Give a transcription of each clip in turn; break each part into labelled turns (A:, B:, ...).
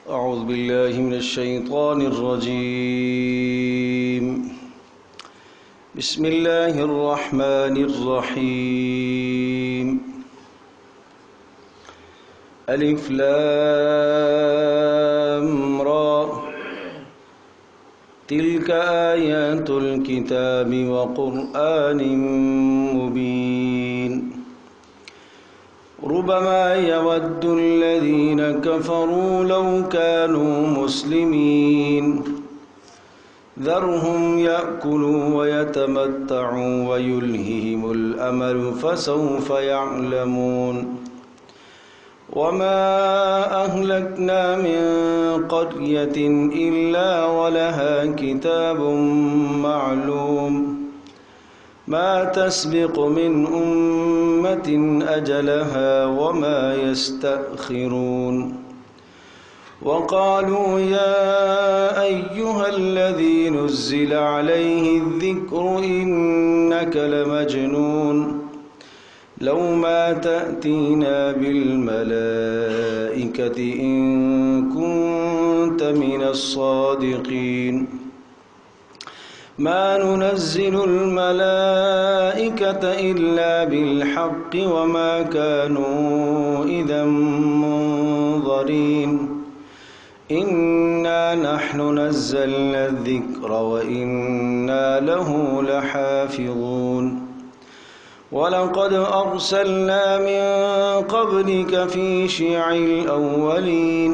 A: أعوذ بالله من الشيطان الرجيم. بسم الله الرحمن الرحيم. ألف لام را تلك آيات الكتاب وقرآن مبين. ربما يود الذين كفروا لو كانوا مسلمين ذرهم يأكلوا ويتمتعوا ويلههم الأمل فسوف يعلمون. وما أهلكنا من قرية إلا ولها كتاب معلوم ما تسبق من أمة أجلها وما يستأخرون. وقالوا يا أيها الذي نزل عليه الذكر إنك لمجنون لو ما تأتينا بالملائكة إن كنت من الصادقين. ما ننزل الملائكة إلا بالحق وما كانوا إذا منظرين. إنا نحن نزلنا الذكر وإنا له لحافظون. ولقد أرسلنا من قبلك في شيع الأولين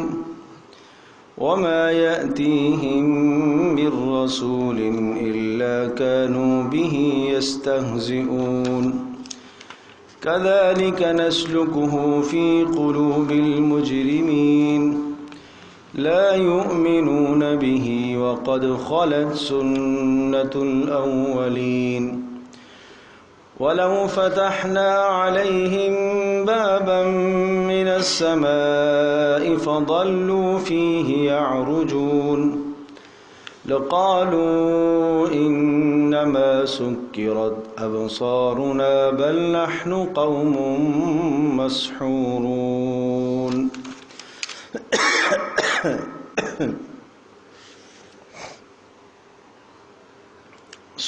A: وما يأتيهم من رسول إلا كانوا به يستهزئون. كذلك نسلكه في قلوب المجرمين لا يؤمنون به وقد خلت سنة الأولين. ولو فتحنا عليهم بابا من السماء فظلوا فيه يعرجون لقالوا إنما سكرت أبصارنا بل نحن قوم مسحورون.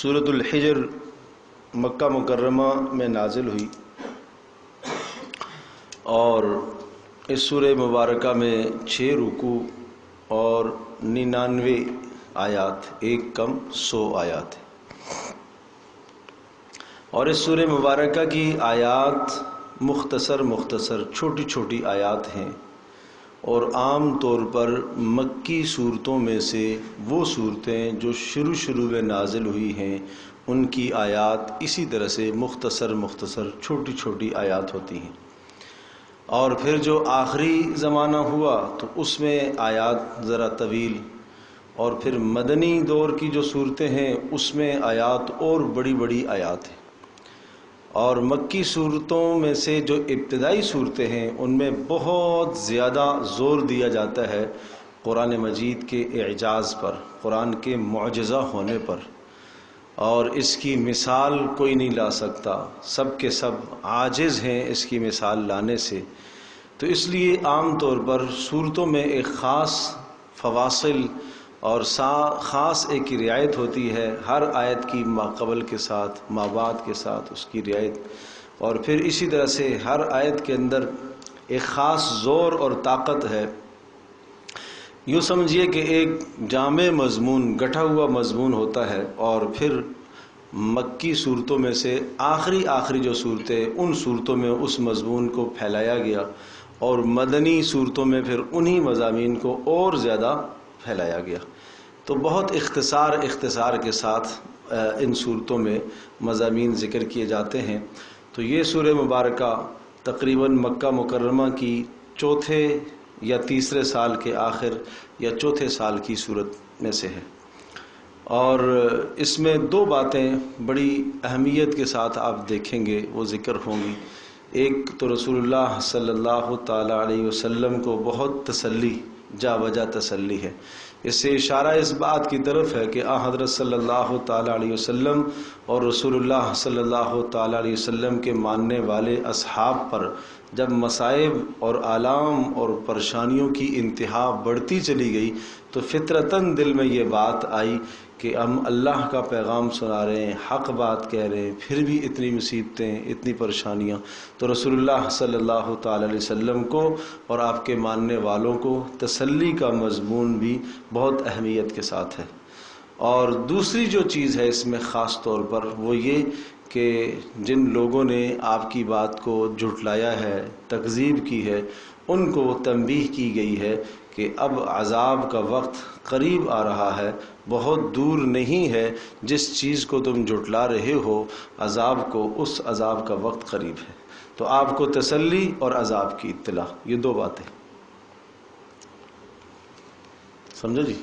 A: سورۃ الحجر مکہ مکرمہ میں نازل ہوئی اور اس سورہ مبارکہ میں 6 رکوع اور 99 آیات، ایک کم 100 آیات ہیں. اور اس سورہ مبارکہ کی آیات مختصر چھوٹی چھوٹی آیات ہیں اور عام طور پر مکی صورتوں میں سے وہ صورتیں جو شروع میں نازل ہوئی ہیں ان کی آیات اسی طرح سے مختصر چھوٹی چھوٹی آیات ہوتی ہیں. اور پھر جو آخری زمانہ ہوا تو اس میں آیات ذرا طویل، اور پھر مدنی دور کی جو صورتیں ہیں اس میں آیات اور بڑی آیات ہیں. اور مکی صورتوں میں سے جو ابتدائی صورتیں ہیں ان میں بہت زیادہ زور دیا جاتا ہے قرآن مجید کے اعجاز پر، قرآن کے معجزہ ہونے پر، اور اس کی مثال کوئی نہیں لا سکتا، سب کے سب عاجز ہیں اس کی مثال لانے سے. تو اس لیے عام طور پر صورتوں میں ایک خاص فواصل اور خاص ایک رعایت ہوتی ہے، ہر آیت کی ما قبل کے ساتھ ما بعد کے ساتھ اس کی رعایت، اور پھر اسی طرح سے ہر آیت کے اندر ایک خاص زور اور طاقت ہے. یوں سمجھیے کہ ایک جامع مضمون، گٹھا ہوا مضمون ہوتا ہے، اور پھر مکی صورتوں میں سے آخری جو صورتیں ان صورتوں میں اس مضمون کو پھیلایا گیا، اور مدنی صورتوں میں پھر انہی مضامین کو اور زیادہ پھیلایا گیا. تو بہت اختصار کے ساتھ ان صورتوں میں مضامین ذکر کیے جاتے ہیں. تو یہ سورہ مبارکہ تقریباً مکہ مکرمہ کی چوتھے یا تیسرے سال کے آخر یا چوتھے سال کی صورت میں سے ہے. اور اس میں 2 باتیں بڑی اہمیت کے ساتھ آپ دیکھیں گے وہ ذکر ہوں گی. ایک تو رسول اللہ صلی اللہ تعالی علیہ وسلم کو بہت تسلی جا وجہ تسلی ہے۔ اس سے اشارہ اس بات کی طرف ہے کہ حضرت صلی اللہ تعالیٰ علیہ وسلم اور رسول اللہ صلی اللہ تعالیٰ علیہ وسلم کے ماننے والے اصحاب پر جب مصائب اور آلام اور پریشانیوں کی انتہا بڑھتی چلی گئی تو فطرتاً دل میں یہ بات آئی کہ ہم اللہ کا پیغام سنا رہے ہیں، حق بات کہہ رہے ہیں، پھر بھی اتنی مصیبتیں، اتنی پریشانیاں۔ تو رسول اللہ صلی اللہ تعالی علیہ وسلم کو اور آپ کے ماننے والوں کو تسلی کا مضمون بھی بہت اہمیت کے ساتھ ہے۔ اور دوسری جو چیز ہے اس میں خاص طور پر وہ یہ کہ جن لوگوں نے آپ کی بات کو جھٹلایا ہے، تکذیب کی ہے، ان کو تنبیہ کی گئی ہے کہ اب عذاب کا وقت قریب آ رہا ہے، بہت دور نہیں ہے۔ جس چیز کو تم جھٹلا رہے ہو عذاب کو، اس عذاب کا وقت قریب ہے۔ تو آپ کو تسلی اور عذاب کی اطلاع، یہ دو باتیں سمجھو جی۔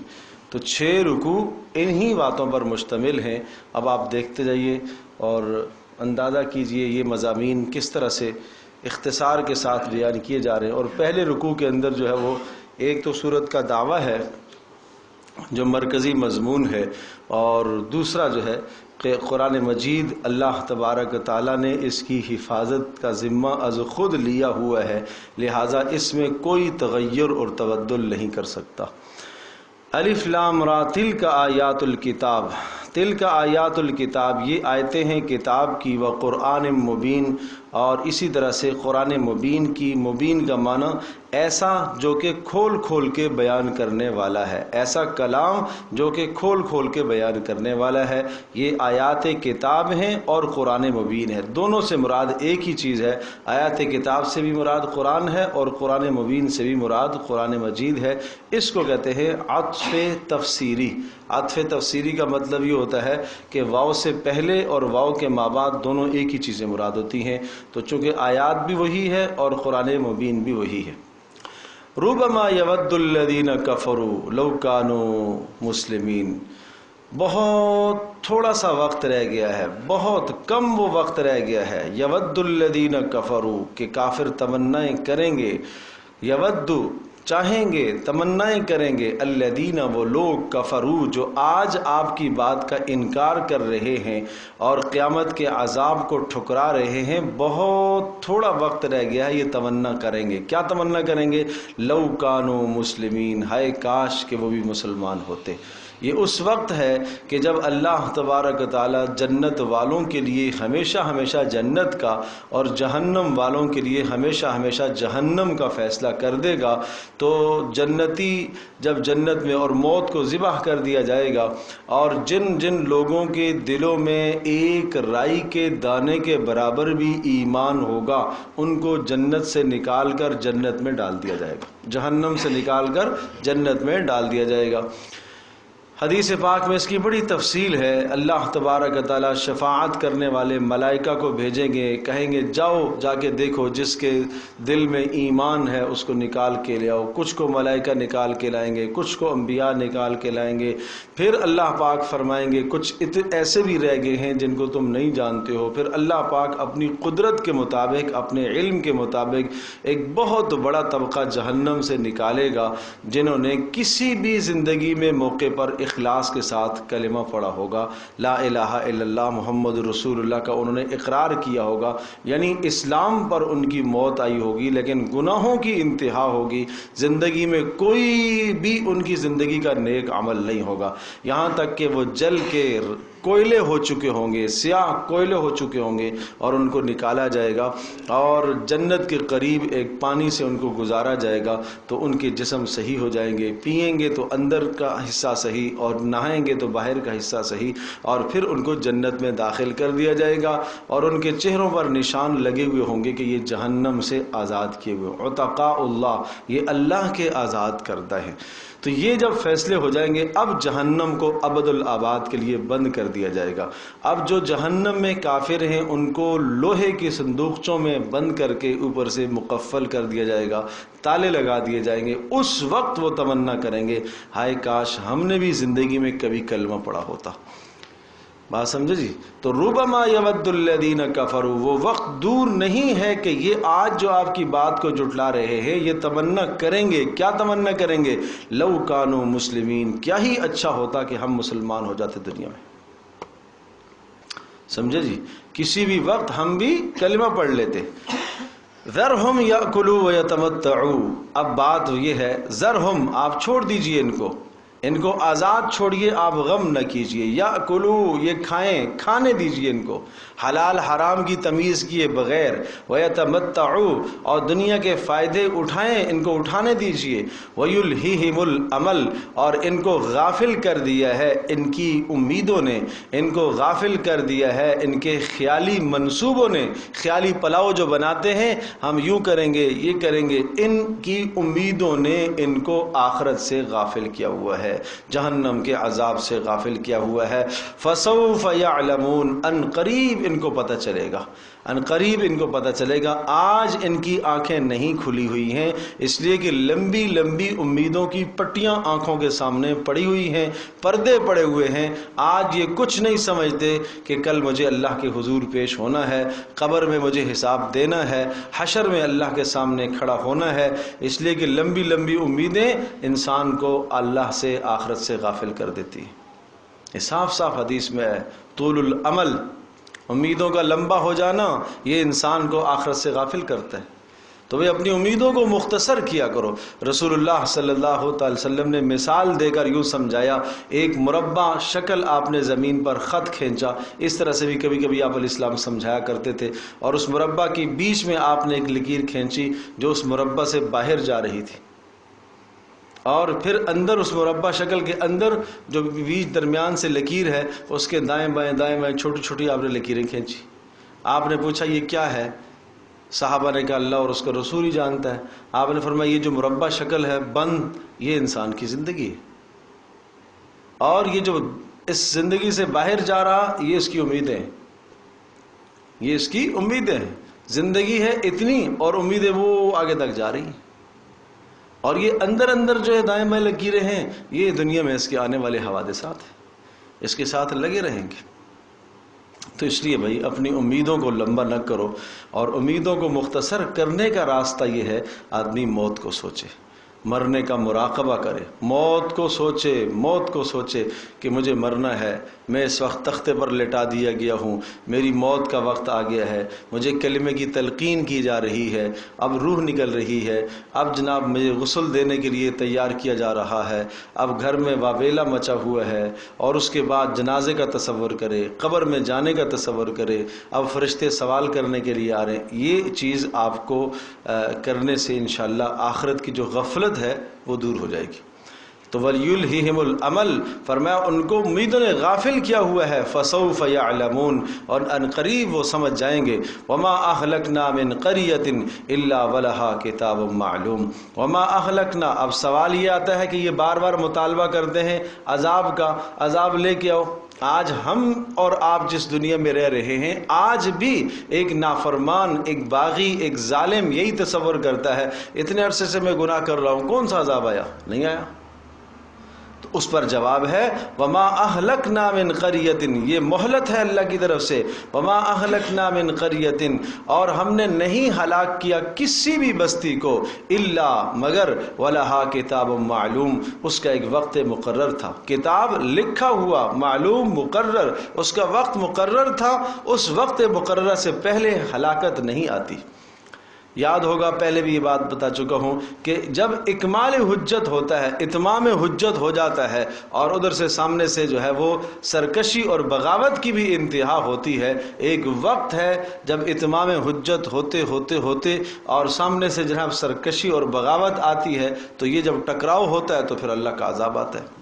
A: تو 6 رکوع انہی باتوں پر مشتمل ہیں۔ اب آپ دیکھتے جائیے اور اندازہ کیجئے یہ مضامین کس طرح سے اختصار کے ساتھ بیان کیے جا رہے ہیں۔ اور پہلے رکوع کے اندر جو ہے وہ ایک تو سورت کا دعویٰ ہے جو مرکزی مضمون ہے، اور دوسرا جو ہے کہ قرآن مجید اللہ تبارک تعالیٰ نے اس کی حفاظت کا ذمہ از خود لیا ہوا ہے، لہٰذا اس میں کوئی تغیر اور تبدل نہیں کر سکتا۔ الف لام را تلک آیات الکتاب، تلک آیات الکتاب، یہ آیتیں ہیں کتاب کی، و قرآن مبین، اور اسی طرح سے قرآن مبین کی، مبین کا معنی ایسا جو کہ کھول کھول کے بیان کرنے والا ہے، ایسا کلام جو کہ کھول کھول کے بیان کرنے والا ہے۔ یہ آیات کتاب ہیں اور قرآن مبین ہے، دونوں سے مراد ایک ہی چیز ہے۔ آیات کتاب سے بھی مراد قرآن ہے اور قرآن مبین سے بھی مراد قرآن مجید ہے۔ اس کو کہتے ہیں عطف تفسیری۔ عطف تفسیری کا مطلب یہ ہوتا ہے کہ واو سے پہلے اور واو کے مابعد دونوں ایک ہی چیزیں مراد ہوتی ہیں۔ تو چونکہ آیات بھی وہی ہے اور قرآن مبین بھی وہی ہے۔ ربما یود الذین کفروا لو کانوا مسلمین، بہت تھوڑا سا وقت رہ گیا ہے، بہت کم وہ وقت رہ گیا ہے۔ یود الذین کفروا، کہ کافر تمنائیں کریں گے، یود چاہیں گے، تمنائیں کریں گے، الذین وہ لوگ، کفروا جو آج آپ کی بات کا انکار کر رہے ہیں اور قیامت کے عذاب کو ٹھکرا رہے ہیں، بہت تھوڑا وقت رہ گیا ہے، یہ تمنا کریں گے۔ کیا تمنا کریں گے؟ لو کانوا مسلمین، ہائے کاش کہ وہ بھی مسلمان ہوتے۔ یہ اس وقت ہے کہ جب اللہ تبارک تعالی جنت والوں کے لیے ہمیشہ ہمیشہ جنت کا اور جہنم والوں کے لیے ہمیشہ ہمیشہ جہنم کا فیصلہ کر دے گا۔ تو جنتی جب جنت میں اور موت کو ذبح کر دیا جائے گا، اور جن جن لوگوں کے دلوں میں ایک رائی کے دانے کے برابر بھی ایمان ہوگا، ان کو جنت سے نکال کر جنت میں ڈال دیا جائے گا، جہنم سے نکال کر جنت میں ڈال دیا جائے گا۔ حدیث پاک میں اس کی بڑی تفصیل ہے۔ اللہ تبارک تعالیٰ شفاعت کرنے والے ملائکہ کو بھیجیں گے، کہیں گے جاؤ جا کے دیکھو جس کے دل میں ایمان ہے اس کو نکال کے لے آؤ۔ کچھ کو ملائکہ نکال کے لائیں گے، کچھ کو انبیاء نکال کے لائیں گے۔ پھر اللہ پاک فرمائیں گے کچھ ایسے بھی رہ گئے ہیں جن کو تم نہیں جانتے ہو۔ پھر اللہ پاک اپنی قدرت کے مطابق، اپنے علم کے مطابق ایک بہت بڑا طبقہ جہنم سے نکالے گا، جنہوں نے کسی بھی زندگی میں موقع پر اخلاص کے ساتھ کلمہ پڑھا ہوگا، لا الہ الا اللہ محمد رسول اللہ کا انہوں نے اقرار کیا ہوگا، یعنی اسلام پر ان کی موت آئی ہوگی، لیکن گناہوں کی انتہا ہوگی، زندگی میں کوئی بھی ان کی زندگی کا نیک عمل نہیں ہوگا، یہاں تک کہ وہ جل کے کوئلے ہو چکے ہوں گے، سیاہ کوئلے ہو چکے ہوں گے، اور ان کو نکالا جائے گا اور جنت کے قریب ایک پانی سے ان کو گزارا جائے گا، تو ان کے جسم صحیح ہو جائیں گے، پئیں گے تو اندر کا حصہ صحیح اور نہائیں گے تو باہر کا حصہ صحیح، اور پھر ان کو جنت میں داخل کر دیا جائے گا، اور ان کے چہروں پر نشان لگے ہوئے ہوں گے کہ یہ جہنم سے آزاد کیے ہوئے عتقاء اللہ، یہ اللہ کے آزاد کردہ ہیں۔ تو یہ جب فیصلے ہو جائیں گے، اب جہنم کو ابد الآباد کے لیے بند کر دیا جائے گا۔ اب جو جہنم میں کافر ہیں ان کو لوہے کی صندوقچوں میں بند کر کے اوپر سے مقفل کر دیا جائے گا، تالے لگا دیے جائیں گے۔ اس وقت وہ تمنا کریں گے ہائے کاش ہم نے بھی زندگی میں کبھی کلمہ پڑھا ہوتا۔ بات سمجھے جی؟ تو ربما یود الذین کفروا، وہ وقت دور نہیں ہے کہ یہ آج جو آپ کی بات کو جھٹلا رہے ہیں یہ تمنا کریں گے. کیا تمنا کریں گے؟ لو کانوا مسلمین، کیا ہی اچھا ہوتا کہ ہم مسلمان ہو جاتے دنیا میں. سمجھے جی؟ کسی بھی وقت ہم بھی کلمہ پڑھ لیتے. ذرہم یاکلوا ویتمتعوا، اب بات یہ ہے ذرہم، آپ چھوڑ دیجئے ان کو آزاد چھوڑیے، آپ غم نہ کیجئے. یاکلوا، یہ کھائیں، کھانے دیجئے ان کو، حلال حرام کی تمیز کیے بغیر. ویتمتعوا، اور دنیا کے فائدے اٹھائیں، ان کو اٹھانے دیجئے. ویلہہم الامل، اور ان کو غافل کر دیا ہے ان کی امیدوں نے، ان کو غافل کر دیا ہے ان کے خیالی منصوبوں نے. خیالی پلاؤ جو بناتے ہیں ہم یوں کریں گے، یہ کریں گے، ان کی امیدوں نے ان کو آخرت سے غافل کیا ہوا ہے، جہنم کے عذاب سے غافل کیا ہوا ہے. فسوف یعلمون، ان قریب ان کو پتہ چلے گا، ان قریب ان کو پتہ چلے گا. آج ان کی آنکھیں نہیں کھلی ہوئی ہیں، اس لیے کہ لمبی لمبی امیدوں کی پٹیاں آنکھوں کے سامنے پڑی ہوئی ہیں، پردے پڑے ہوئے ہیں. آج یہ کچھ نہیں سمجھتے کہ کل مجھے اللہ کے حضور پیش ہونا ہے، قبر میں مجھے حساب دینا ہے، حشر میں اللہ کے سامنے کھڑا ہونا ہے. اس لیے کہ لمبی لمبی امیدیں انسان کو اللہ سے، آخرت سے غافل کر دیتی ہیں. یہ صاف صاف حدیث میں ہے، طول العمل، امیدوں کا لمبا ہو جانا، یہ انسان کو آخرت سے غافل کرتا ہے. تو وہ اپنی امیدوں کو مختصر کیا کرو. رسول اللہ صلی اللہ تعالی وسلم نے مثال دے کر یوں سمجھایا، ایک مربع شکل آپ نے زمین پر خط کھینچا، اس طرح سے بھی کبھی کبھی آپ علیہ السلام سمجھایا کرتے تھے. اور اس مربع کی بیچ میں آپ نے ایک لکیر کھینچی جو اس مربع سے باہر جا رہی تھی، اور پھر اندر اس مربع شکل کے اندر جو بیچ درمیان سے لکیر ہے اس کے دائیں بائیں چھوٹی چھوٹی آپ نے لکیریں کھینچی. آپ نے پوچھا یہ کیا ہے؟ صحابہ نے کہا اللہ اور اس کا رسول ہی جانتا ہے. آپ نے فرمایا یہ جو مربع شکل ہے بند، یہ انسان کی زندگی ہے، اور یہ جو اس زندگی سے باہر جا رہا یہ اس کی امیدیں ہیں، یہ اس کی امیدیں ہیں. زندگی ہے اتنی اور امیدیں وہ آگے تک جا رہی ہیں، اور یہ اندر اندر جو ہے دائیں بائیں لکیریں ہیں یہ دنیا میں اس کے آنے والے حوادثات ہیں، اس کے ساتھ لگے رہیں گے. تو اس لیے بھائی اپنی امیدوں کو لمبا نہ کرو، اور امیدوں کو مختصر کرنے کا راستہ یہ ہے آدمی موت کو سوچے، مرنے کا مراقبہ کرے، موت کو سوچے کہ مجھے مرنا ہے، میں اس وقت تختے پر لٹا دیا گیا ہوں، میری موت کا وقت آ گیا ہے، مجھے کلمے کی تلقین کی جا رہی ہے، اب روح نکل رہی ہے، اب جناب مجھے غسل دینے کے لیے تیار کیا جا رہا ہے، اب گھر میں واویلا مچا ہوا ہے، اور اس کے بعد جنازے کا تصور کرے، قبر میں جانے کا تصور کرے، اب فرشتے سوال کرنے کے لیے آ رہے ہیں. یہ چیز آپ کو کرنے سے انشاءاللہ آخرت کی جو غفلت ہے وہ دور ہو جائے گی. تو وَلْيُلْهِهِمُ الْعَمَلِ، فرمایا ان کو امیدوں نے غافل کیا ہوا ہے. فَسَوْفَ يَعْلَمُونَ، اور ان قریب وہ سمجھ جائیں گے. وَمَا أَهْلَكْنَا مِنْ قَرْيَةٍ إِلَّا وَلَهَا كِتَابٌ مَعْلُومٌ. وَمَا أَهْلَكْنَا، اب سوال یہ آتا ہے کہ یہ بار بار مطالبہ کرتے ہیں عذاب کا، عذاب لے کے آؤ. آج ہم اور آپ جس دنیا میں رہ رہے ہیں، آج بھی ایک نافرمان، ایک باغی، ایک ظالم یہی تصور کرتا ہے اتنے عرصے سے میں گناہ کر رہا ہوں، کون سا عذاب آیا؟ نہیں آیا. تو اس پر جواب ہے وما اہلکنا من قریۃ، یہ مہلت ہے اللہ کی طرف سے. وما اہلکنا من قریۃ، اور ہم نے نہیں ہلاک کیا کسی بھی بستی کو، الا مگر ولہا کتاب معلوم، اس کا ایک وقت مقرر تھا. کتاب لکھا ہوا، معلوم مقرر، اس کا وقت مقرر تھا. اس وقت مقررہ سے پہلے ہلاکت نہیں آتی. یاد ہوگا پہلے بھی یہ بات بتا چکا ہوں کہ جب اکمال حجت ہوتا ہے، اتمام حجت ہو جاتا ہے، اور ادھر سے سامنے سے جو ہے وہ سرکشی اور بغاوت کی بھی انتہا ہوتی ہے. ایک وقت ہے جب اتمام حجت ہوتے ہوتے ہوتے اور سامنے سے جناب سرکشی اور بغاوت آتی ہے، تو یہ جب ٹکراؤ ہوتا ہے تو پھر اللہ کا عذاب آتا ہے.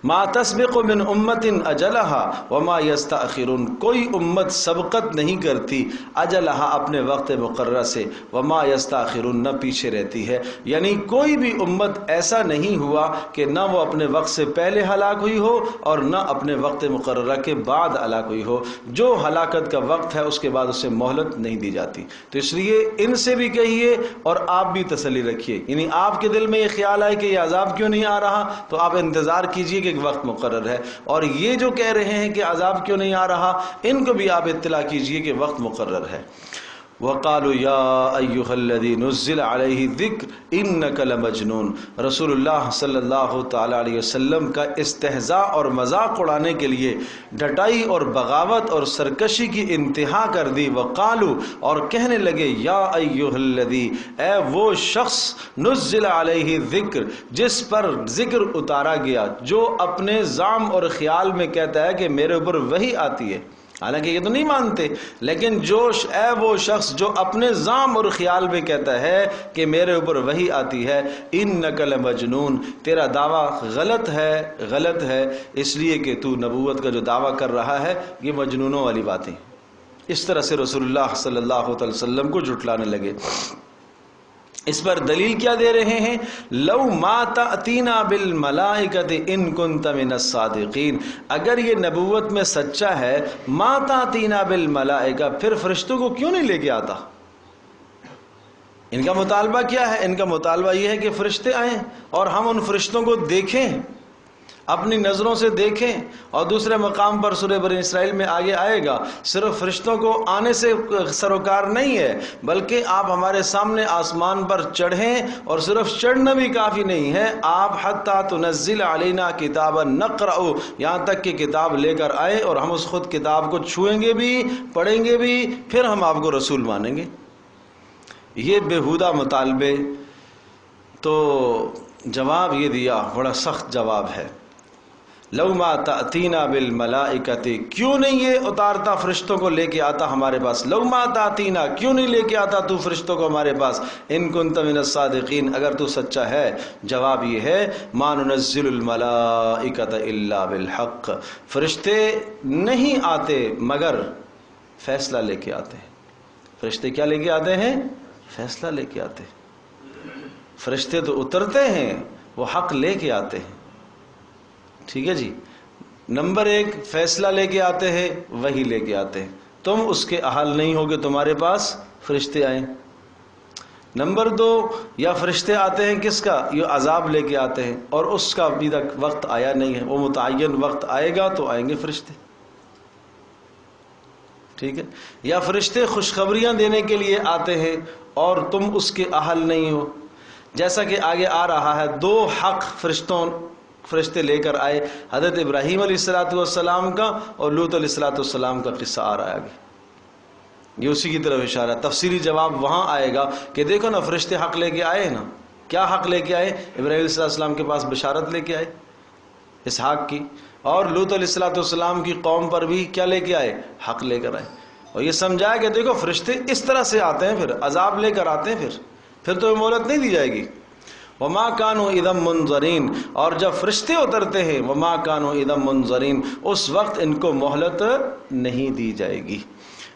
A: ما تسبق من امت اجلہا وما یستأخرون، کوئی امت سبقت نہیں کرتی اجلہا اپنے وقت مقررہ سے، وما یستأخرون نہ پیچھے رہتی ہے. یعنی کوئی بھی امت ایسا نہیں ہوا کہ نہ وہ اپنے وقت سے پہلے ہلاک ہوئی ہو اور نہ اپنے وقت مقررہ کے بعد ہلاک ہوئی ہو. جو ہلاکت کا وقت ہے اس کے بعد اسے مہلت نہیں دی جاتی. تو اس لیے ان سے بھی کہیے اور آپ بھی تسلی رکھیے. یعنی آپ کے دل میں یہ خیال آئے کہ یہ عذاب کیوں نہیں آ رہا، تو آپ انتظار کیجئے کہ ایک وقت مقرر ہے، اور یہ جو کہہ رہے ہیں کہ عذاب کیوں نہیں آ رہا، ان کو بھی آپ اطلاع کیجئے کہ وقت مقرر ہے۔ وَقَالُوا يَا أَيُّهَا الَّذِي نُزِّلَ عَلَيْهِ الذِّكْرُ إِنَّكَ لَمَجْنُونَ۔ رسول اللہ صلی اللہ تعالیٰ علیہ وسلم کا استہزاء اور مذاق اڑانے کے لیے ڈٹائی اور بغاوت اور سرکشی کی انتہا کر دی۔ وَقَالُوا، اور کہنے لگے، یا أَيُّهَا الَّذِي، اے وہ شخص، نُزِّلَ عَلَيْهِ الذِّكْرُ، جس پر ذکر اتارا گیا، جو اپنے زعم اور خیال میں کہتا ہے کہ میرے اوپر وحی آتی ہے، حالانکہ یہ تو نہیں مانتے، لیکن اے وہ شخص جو اپنے زعم اور خیال میں کہتا ہے کہ میرے اوپر وحی آتی ہے، انک لمجنون، تیرا دعویٰ غلط ہے، اس لیے کہ تو نبوت کا جو دعویٰ کر رہا ہے یہ مجنونوں والی باتیں۔ اس طرح سے رسول اللہ صلی اللہ علیہ وسلم کو جھٹلانے لگے۔ اس پر دلیل کیا دے رہے ہیں؟ لو ما تأتینا بالملائکۃ ان کنت من الصادقین، اگر یہ نبوت میں سچا ہے، ما تأتینا بالملائکہ، پھر فرشتوں کو کیوں نہیں لے کے آتا؟ ان کا مطالبہ کیا ہے؟ ان کا مطالبہ یہ ہے کہ فرشتے آئیں اور ہم ان فرشتوں کو دیکھیں، اپنی نظروں سے دیکھیں۔ اور دوسرے مقام پر سورہ بنی اسرائیل میں آگے آئے گا، صرف فرشتوں کو آنے سے سروکار نہیں ہے، بلکہ آپ ہمارے سامنے آسمان پر چڑھیں، اور صرف چڑھنا بھی کافی نہیں ہے، آپ حتیٰ تنزل علینا کتابا نقرأ، یہاں تک کہ کتاب لے کر آئے اور ہم اس خود کتاب کو چھوئیں گے بھی، پڑھیں گے بھی، پھر ہم آپ کو رسول مانیں گے۔ یہ بےہودہ مطالبے، تو جواب یہ دیا، بڑا سخت جواب ہے۔ لو ما تأتینا بالملائکۃ، کیوں نہیں یہ اتارتا، فرشتوں کو لے کے آتا ہمارے پاس؟ لو ما تأتینا، کیوں نہیں لے کے آتا تو فرشتوں کو ہمارے پاس؟ ان کنت من الصادقین، اگر تو سچا ہے۔ جواب یہ ہے، ما ننزل الملائکۃ الا بالحق، فرشتے نہیں آتے مگر فیصلہ لے کے آتے ہیں۔ فرشتے کیا لے کے آتے ہیں؟ فیصلہ لے کے آتے ہیں۔ فرشتے تو اترتے ہیں، وہ حق لے کے آتے ہیں۔ ٹھیک ہے جی، نمبر 1 فیصلہ لے کے آتے ہیں، وہی لے کے آتے ہیں، تم اس کے اہل نہیں ہوگے، تمہارے پاس فرشتے آئیں۔ نمبر 2، یا فرشتے آتے ہیں کس کا؟ یہ عذاب لے کے آتے ہیں، اور اس کا ابھی تک وقت آیا نہیں ہے، وہ متعین وقت آئے گا تو آئیں گے فرشتے۔ ٹھیک ہے، یا فرشتے خوشخبریاں دینے کے لیے آتے ہیں اور تم اس کے اہل نہیں ہو، جیسا کہ آگے آ رہا ہے۔ 2 حق فرشتے لے کر آئے، حضرت ابراہیم علیہ السلام کا اور لوط علیہ السلام کا قصہ آ رہا ہے آگے، یہ اسی کی طرف اشارہ ہے۔ تفصیلی جواب وہاں آئے گا کہ دیکھو نا، فرشتے حق لے کے آئے نا، کیا حق لے کے آئے؟ ابراہیم علیہ السلام کے پاس بشارت لے کے آئے اسحاق کی، اور لوط علیہ السلام کی قوم پر بھی کیا لے کے آئے؟ حق لے کر آئے، اور یہ سمجھایا کہ دیکھو فرشتے اس طرح سے آتے ہیں، پھر عذاب لے کر آتے ہیں، پھر تو مہلت نہیں دی جائے گی۔ وما كانوا اذا منظرین، اور جب فرشتے اترتے ہیں، وما كانوا اذا منظرین، اس وقت ان کو مہلت نہیں دی جائے گی۔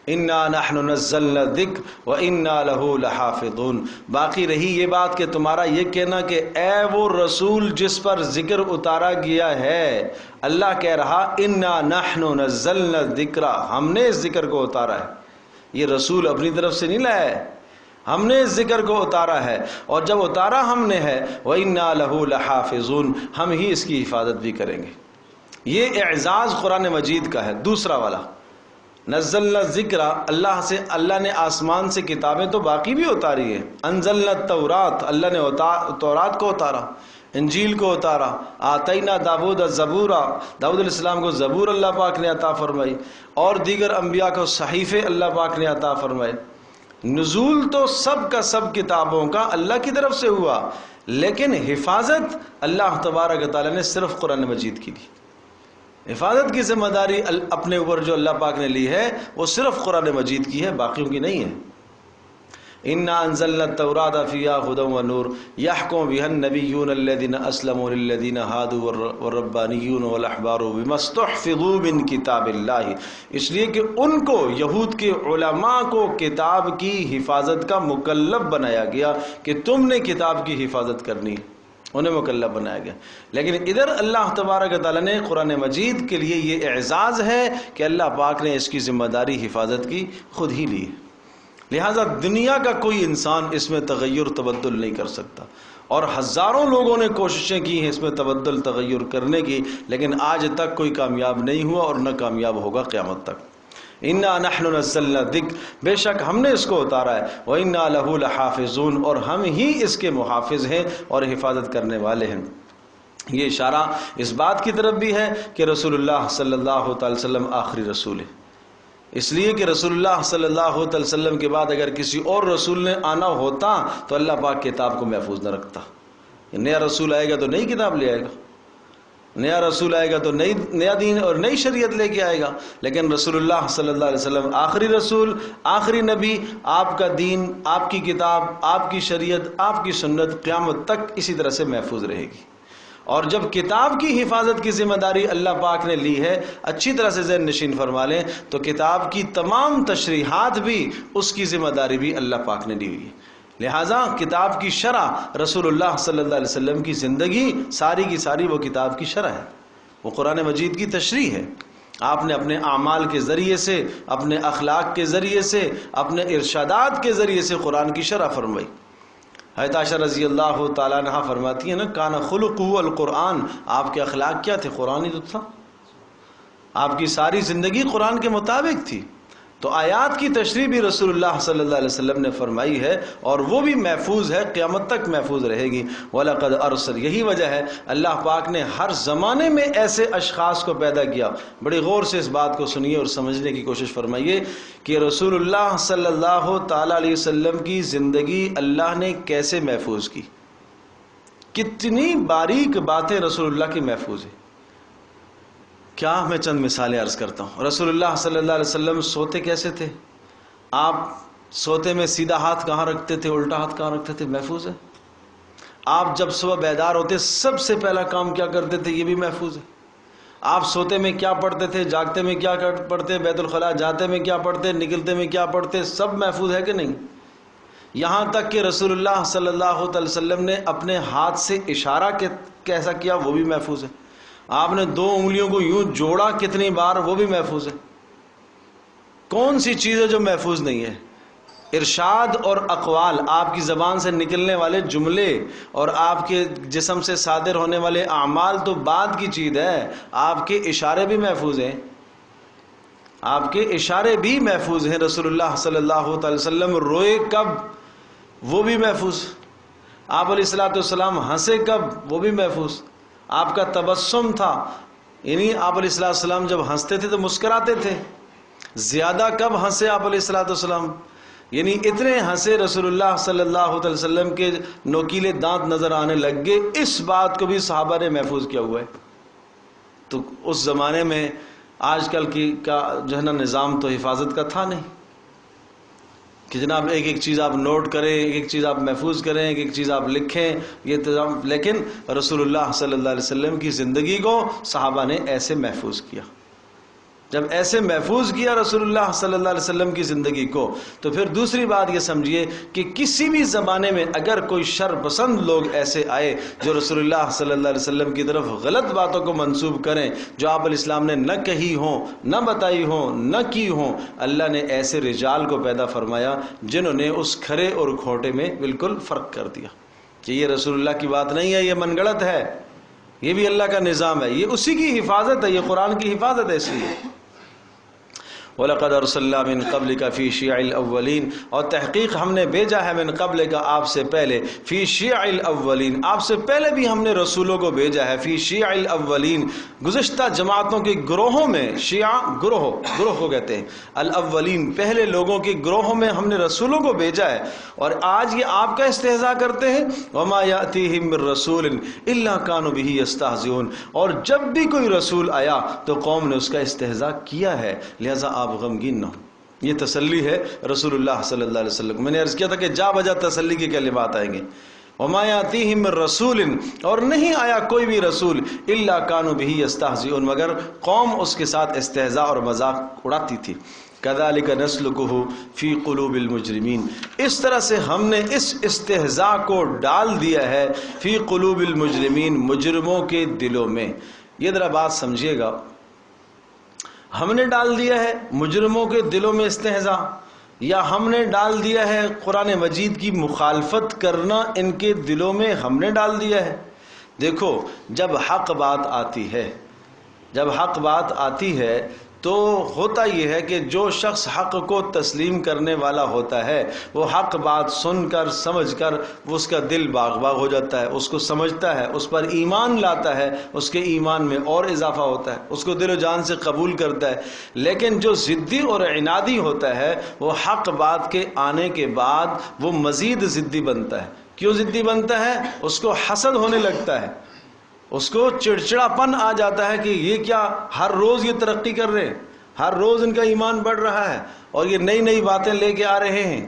A: انا نحن نزلنا الذکر وانا له لحافظون۔ باقی رہی یہ بات کہ تمہارا یہ کہنا کہ اے وہ رسول جس پر ذکر اتارا گیا ہے، اللہ کہہ رہا انا نحن نزلنا الذکر، ہم نے اس ذکر کو اتارا ہے، یہ رسول اپنی طرف سے نہیں لایا ہے، ہم نے اس ذکر کو اتارا ہے، اور جب اتارا ہم نے ہے، وَإِنَّا لَهُ لَحَافِظُونَ، ہم ہی اس کی حفاظت بھی کریں گے۔ یہ اعزاز قرآن مجید کا ہے۔ دوسرا والا نزلنا ذکر، اللہ نے آسمان سے کتابیں تو باقی بھی اتاری ہیں۔ انزلنا التورات، اللہ نے تورات کو اتارا، انجیل کو اتارا۔ آتینا داود الزبورا، داود علیہ السلام کو زبور اللہ پاک نے عطا فرمائی، اور دیگر انبیاء کو صحیفے اللہ پاک نے عطا فرمائے۔ نزول تو سب کا سب کتابوں کا اللہ کی طرف سے ہوا، لیکن حفاظت اللہ تبارک و تعالیٰ نے صرف قرآن مجید کی دی۔ حفاظت کی ذمہ داری اپنے اوپر جو اللہ پاک نے لی ہے وہ صرف قرآن مجید کی ہے، باقیوں کی نہیں ہے۔ انا انزلنا التوراۃ فیہا ھدی ونور یحکم بہا النبیون الذین اسلموا للذین ھادوا والربانیون والاحبار بما استحفظوا من کتاب اللہ، اس لیے کہ ان کو، یہود کے علماء کو، کتاب کی حفاظت کا مکلف بنایا گیا کہ تم نے کتاب کی حفاظت کرنی ہے، انہیں مکلف بنایا گیا۔ لیکن ادھر اللہ تبارک و تعالیٰ نے قرآن مجید کے لیے یہ اعزاز ہے کہ اللہ پاک نے اس کی ذمہ داری حفاظت کی خود ہی لی ہے، لہٰذا دنیا کا کوئی انسان اس میں تغیر تبدل نہیں کر سکتا۔ اور ہزاروں لوگوں نے کوششیں کی ہیں اس میں تبدل تغیر کرنے کی، لیکن آج تک کوئی کامیاب نہیں ہوا اور نہ کامیاب ہوگا قیامت تک۔ اِنَّا نَحْنُ نَزَّلْنَا الذِّکْرَ، بے شک ہم نے اس کو اتارا ہے، وَإِنَّا لَهُ لَحَافِظُونَ، اور ہم ہی اس کے محافظ ہیں اور حفاظت کرنے والے ہیں۔ یہ اشارہ اس بات کی طرف بھی ہے کہ رسول اللہ صلی اللہ تعالی وسلم آخری رسول ہے، اس لیے کہ رسول اللہ صلی اللہ تعالی وسلم کے بعد اگر کسی اور رسول نے آنا ہوتا تو اللہ پاک کتاب کو محفوظ نہ رکھتا۔ نیا رسول آئے گا تو نئی کتاب لے آئے گا، نیا رسول آئے گا تو نیا دین اور نئی شریعت لے کے آئے گا، لیکن رسول اللہ صلی اللہ علیہ وسلم آخری رسول، آخری نبی، آپ کا دین، آپ کی کتاب، آپ کی شریعت، آپ کی سنت قیامت تک اسی طرح سے محفوظ رہے گی۔ اور جب کتاب کی حفاظت کی ذمہ داری اللہ پاک نے لی ہے، اچھی طرح سے ذہن نشین فرما لیں، تو کتاب کی تمام تشریحات بھی اس کی ذمہ داری بھی اللہ پاک نے لی ہوئی ہے۔ لہٰذا کتاب کی شرح رسول اللہ صلی اللہ علیہ وسلم کی زندگی ساری کی ساری وہ کتاب کی شرح ہے، وہ قرآن مجید کی تشریح ہے۔ آپ نے اپنے اعمال کے ذریعے سے، اپنے اخلاق کے ذریعے سے، اپنے ارشادات کے ذریعے سے قرآن کی شرح فرمائی۔ حضرت عائشہ رضی اللہ تعالیٰ عنہا فرماتی ہیں نا، کان خلقہ القرآن، آپ کے اخلاق کیا تھے؟ قرآن ہی تو تھا، آپ کی ساری زندگی قرآن کے مطابق تھی۔ تو آیات کی تشریح بھی رسول اللہ صلی اللہ علیہ وسلم نے فرمائی ہے، اور وہ بھی محفوظ ہے، قیامت تک محفوظ رہے گی۔ وَلَقَدْ أَرْسَلْ، یہی وجہ ہے اللہ پاک نے ہر زمانے میں ایسے اشخاص کو پیدا کیا۔ بڑی غور سے اس بات کو سنیے اور سمجھنے کی کوشش فرمائیے کہ رسول اللہ صلی اللہ تعالیٰ علیہ وسلم کی زندگی اللہ نے کیسے محفوظ کی، کتنی باریک باتیں رسول اللہ کی محفوظ ہیں۔ کیا میں چند مثالیں عرض کرتا ہوں۔ رسول اللہ صلی اللہ علیہ وسلم سوتے کیسے تھے؟ آپ سوتے میں سیدھا ہاتھ کہاں رکھتے تھے، الٹا ہاتھ کہاں رکھتے تھے؟ محفوظ ہے۔ آپ جب صبح بیدار ہوتے سب سے پہلا کام کیا کرتے تھے؟ یہ بھی محفوظ ہے۔ آپ سوتے میں کیا پڑھتے تھے، جاگتے میں کیا پڑھتے، بیت الخلاء جاتے میں کیا پڑھتے، نکلتے میں کیا پڑھتے، سب محفوظ ہے کہ نہیں؟ یہاں تک کہ رسول اللہ صلی اللہ علیہ وسلم نے اپنے ہاتھ سے اشارہ کیسا کیا وہ بھی محفوظ ہے۔ آپ نے 2 انگلیوں کو یوں جوڑا کتنی بار وہ بھی محفوظ ہے۔ کون سی چیز ہے جو محفوظ نہیں ہے؟ ارشاد اور اقوال، آپ کی زبان سے نکلنے والے جملے اور آپ کے جسم سے صادر ہونے والے اعمال تو بعد کی چیز ہے، آپ کے اشارے بھی محفوظ ہیں، آپ کے اشارے بھی محفوظ ہیں۔ رسول اللہ صلی اللہ تعالی وسلم روئے کب وہ بھی محفوظ، آپ علیہ الصلوۃ والسلام ہنسے کب وہ بھی محفوظ، آپ کا تبسم تھا، یعنی آپ علیہ السلام جب ہنستے تھے تو مسکراتے تھے، زیادہ کب ہنسے آپ علیہ السلام، یعنی اتنے ہنسے رسول اللہ صلی اللہ علیہ وسلم کے نوکیلے دانت نظر آنے لگ گئے، اس بات کو بھی صحابہ نے محفوظ کیا ہوا ہے۔ تو اس زمانے میں آج کل کی کا جو ہے نا نظام تو حفاظت کا تھا نہیں کہ جناب ایک ایک چیز آپ نوٹ کریں، ایک ایک چیز آپ محفوظ کریں، ایک ایک چیز آپ لکھیں، یہ انتظام، لیکن رسول اللہ صلی اللہ علیہ وسلم کی زندگی کو صحابہ نے ایسے محفوظ کیا۔ جب ایسے محفوظ کیا رسول اللہ صلی اللہ علیہ وسلم کی زندگی کو، تو پھر دوسری بات یہ سمجھیے کہ کسی بھی زمانے میں اگر کوئی شر پسند لوگ ایسے آئے جو رسول اللہ صلی اللہ علیہ وسلم کی طرف غلط باتوں کو منسوب کریں جو آپ علیہ السلام نے نہ کہی ہوں، نہ بتائی ہوں، نہ کی ہوں، اللہ نے ایسے رجال کو پیدا فرمایا جنہوں نے اس کھرے اور کھوٹے میں بالکل فرق کر دیا کہ یہ رسول اللہ کی بات نہیں ہے، یہ من گڑت ہے، یہ بھی اللہ کا نظام ہے، یہ اسی کی حفاظت ہے، یہ قرآن کی حفاظت ہے۔ اس لیے وَلَقَدْ أَرْسَلْنَا مِن قَبْلِكَ فِي شِيَعِ الْأَوَّلِينَ، اور تحقیق ہم نے بھیجا ہے من قبل کا آپ سے پہلے، فی شیع الاولین، آپ سے پہلے بھی ہم نے رسولوں کو بھیجا ہے، فی شیع الاولین، گزشتہ جماعتوں کے گروہوں میں، شیعہ گروہ کو کہتے ہیں، الاولین پہلے لوگوں کے گروہوں میں ہم نے رسولوں کو بھیجا ہے، اور آج یہ آپ کا استہزاء کرتے ہیں۔ وما یأتیہم من رسول الا کانوا بہ یستہزئون، اور جب بھی کوئی رسول آیا تو قوم نے اس کا استہزاء کیا ہے، لہذا آپ غمگین نہ ہوں۔ یہ تسلی ہے رسول اللہ صلی اللہ علیہ وسلم۔ میں نے عرض کیا تھا کہ جا بجا تسلی کے کلمات آئیں گے۔ وما یاتیہم من رسول، اور نہیں آیا کوئی بھی رسول الا کانوا بہ یستہزئون، مگر قوم اس کے ساتھ استہزاء اور مذاق اڑاتی تھی۔ کذالک نسلکہ فی قلوب المجرمین، اس طرح سے ہم نے اس استہزاء کو ڈال دیا ہے فی قلوب المجرمین، مجرموں کے دلوں میں۔ یہ ذرا بات سمجھیے گا، ہم نے ڈال دیا ہے مجرموں کے دلوں میں استہزاء، یا ہم نے ڈال دیا ہے قرآن مجید کی مخالفت کرنا ان کے دلوں میں ہم نے ڈال دیا ہے؟ دیکھو جب حق بات آتی ہے تو ہوتا یہ ہے کہ جو شخص حق کو تسلیم کرنے والا ہوتا ہے وہ حق بات سن کر سمجھ کر اس کا دل باغ باغ ہو جاتا ہے، اس کو سمجھتا ہے، اس پر ایمان لاتا ہے، اس کے ایمان میں اور اضافہ ہوتا ہے، اس کو دل و جان سے قبول کرتا ہے۔ لیکن جو ضدی اور عنادی ہوتا ہے وہ حق بات کے آنے کے بعد وہ مزید ضدی بنتا ہے۔ کیوں ضدی بنتا ہے؟ اس کو حسد ہونے لگتا ہے، اس کو چڑچڑاپن آ جاتا ہے کہ یہ کیا ہر روز یہ ترقی کر رہے ہیں، ہر روز ان کا ایمان بڑھ رہا ہے اور یہ نئی نئی باتیں لے کے آ رہے ہیں۔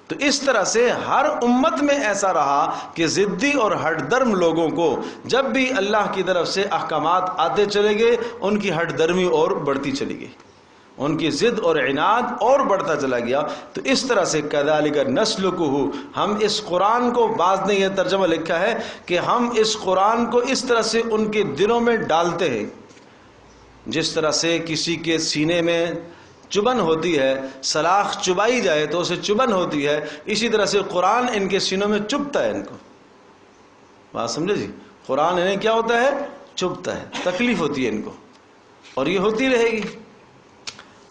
A: تو اس طرح سے ہر امت میں ایسا رہا کہ ضدی اور ہٹ درم لوگوں کو جب بھی اللہ کی طرف سے احکامات آتے چلے گئے ان کی ہٹ درمی اور بڑھتی چلی گئی، ان کی ضد اور عناد اور بڑھتا چلا گیا۔ تو اس طرح سے کذالک نسلکہ، ہم اس قرآن کو، بعض نے یہ ترجمہ لکھا ہے کہ ہم اس قرآن کو اس طرح سے ان کے دلوں میں ڈالتے ہیں جس طرح سے کسی کے سینے میں چبھن ہوتی ہے، سلاخ چبائی جائے تو اسے چبھن ہوتی ہے، اسی طرح سے قرآن ان کے سینوں میں چبھتا ہے۔ ان کو بات سمجھے جی؟ قرآن انہیں کیا ہوتا ہے؟ چبھتا ہے، تکلیف ہوتی ہے ان کو، اور یہ ہوتی رہے گی۔